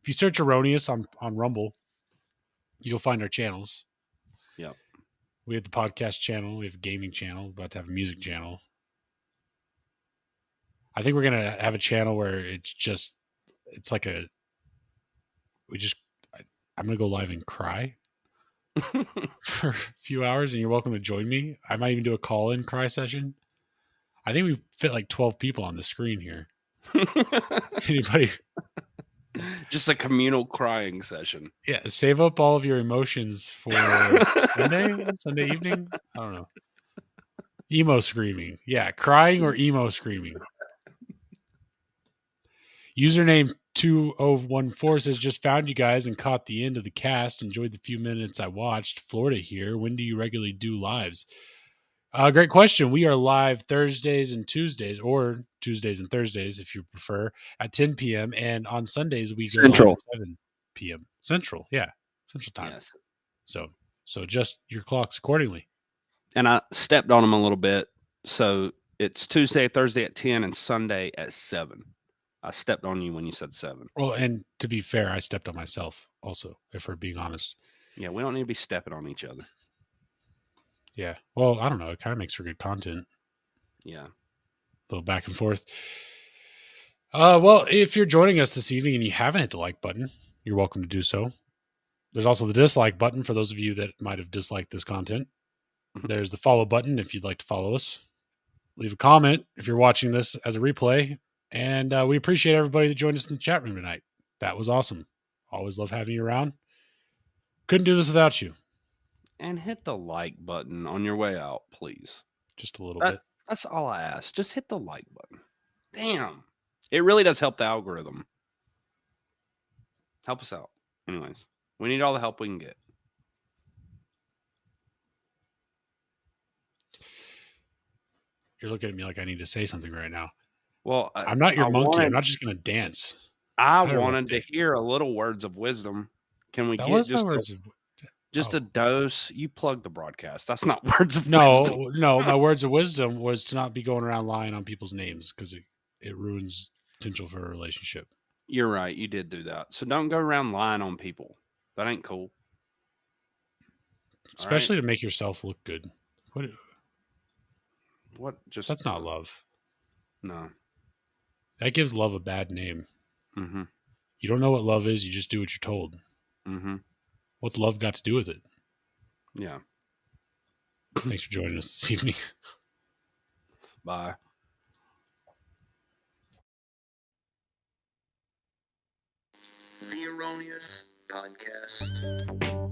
[SPEAKER 3] If you search Erroneous on Rumble, you'll find our channels.
[SPEAKER 4] Yep.
[SPEAKER 3] We have the podcast channel. We have a gaming channel. We're about to have a music channel. I think we're going to have a channel where it's like I'm going to go live and cry for a few hours, and you're welcome to join me. I might even do a call-in cry session. I think we fit like 12 people on the screen here. Anybody?
[SPEAKER 4] Just a communal crying session.
[SPEAKER 3] Yeah, save up all of your emotions for Sunday evening. I don't know. Emo screaming. Yeah, crying or emo screaming. Username 2014 says, just found you guys and caught the end of the cast. Enjoyed the few minutes I watched. Florida here. When do you regularly do lives? Great question. We are live Thursdays and Tuesdays, or Tuesdays and Thursdays if you prefer, at 10 p.m. And on Sundays we go live at 7 p.m. Central. Yeah, Central time.
[SPEAKER 4] Yes.
[SPEAKER 3] So adjust your clocks accordingly.
[SPEAKER 4] And I stepped on them a little bit. So it's Tuesday, Thursday at 10, and Sunday at 7. I stepped on you when you said 7.
[SPEAKER 3] Well, and to be fair, I stepped on myself also, if we're being honest.
[SPEAKER 4] Yeah, we don't need to be stepping on each other.
[SPEAKER 3] Yeah. Well, I don't know. It kind of makes for good content.
[SPEAKER 4] Yeah.
[SPEAKER 3] A little back and forth. Well, if you're joining us this evening and you haven't hit the like button, you're welcome to do so. There's also the dislike button for those of you that might have disliked this content. There's the follow button if you'd like to follow us. Leave a comment if you're watching this as a replay. And we appreciate everybody that joined us in the chat room tonight. That was awesome. Always love having you around. Couldn't do this without you.
[SPEAKER 4] And hit the like button on your way out, please.
[SPEAKER 3] Just a little bit.
[SPEAKER 4] That's all I ask. Just hit the like button. Damn. It really does help the algorithm. Help us out. Anyways, we need all the help we can get.
[SPEAKER 3] You're looking at me like I need to say something right now.
[SPEAKER 4] Well,
[SPEAKER 3] I'm not your monkey. I'm not just going to dance.
[SPEAKER 4] I wanted to hear a little words of wisdom. Can we get just a dose? You plug the broadcast. That's not words of wisdom.
[SPEAKER 3] No. My words of wisdom was to not be going around lying on people's names because it ruins potential for a relationship.
[SPEAKER 4] You're right. You did do that. So don't go around lying on people. That ain't cool.
[SPEAKER 3] Especially to make yourself look good.
[SPEAKER 4] What? Just
[SPEAKER 3] that's not love.
[SPEAKER 4] No.
[SPEAKER 3] That gives love a bad name.
[SPEAKER 4] Mm-hmm.
[SPEAKER 3] You don't know what love is. You just do what you're told.
[SPEAKER 4] Mm-hmm.
[SPEAKER 3] What's love got to do with it?
[SPEAKER 4] Yeah.
[SPEAKER 3] Thanks for joining us this evening.
[SPEAKER 4] Bye.
[SPEAKER 10] The Erroneous Podcast.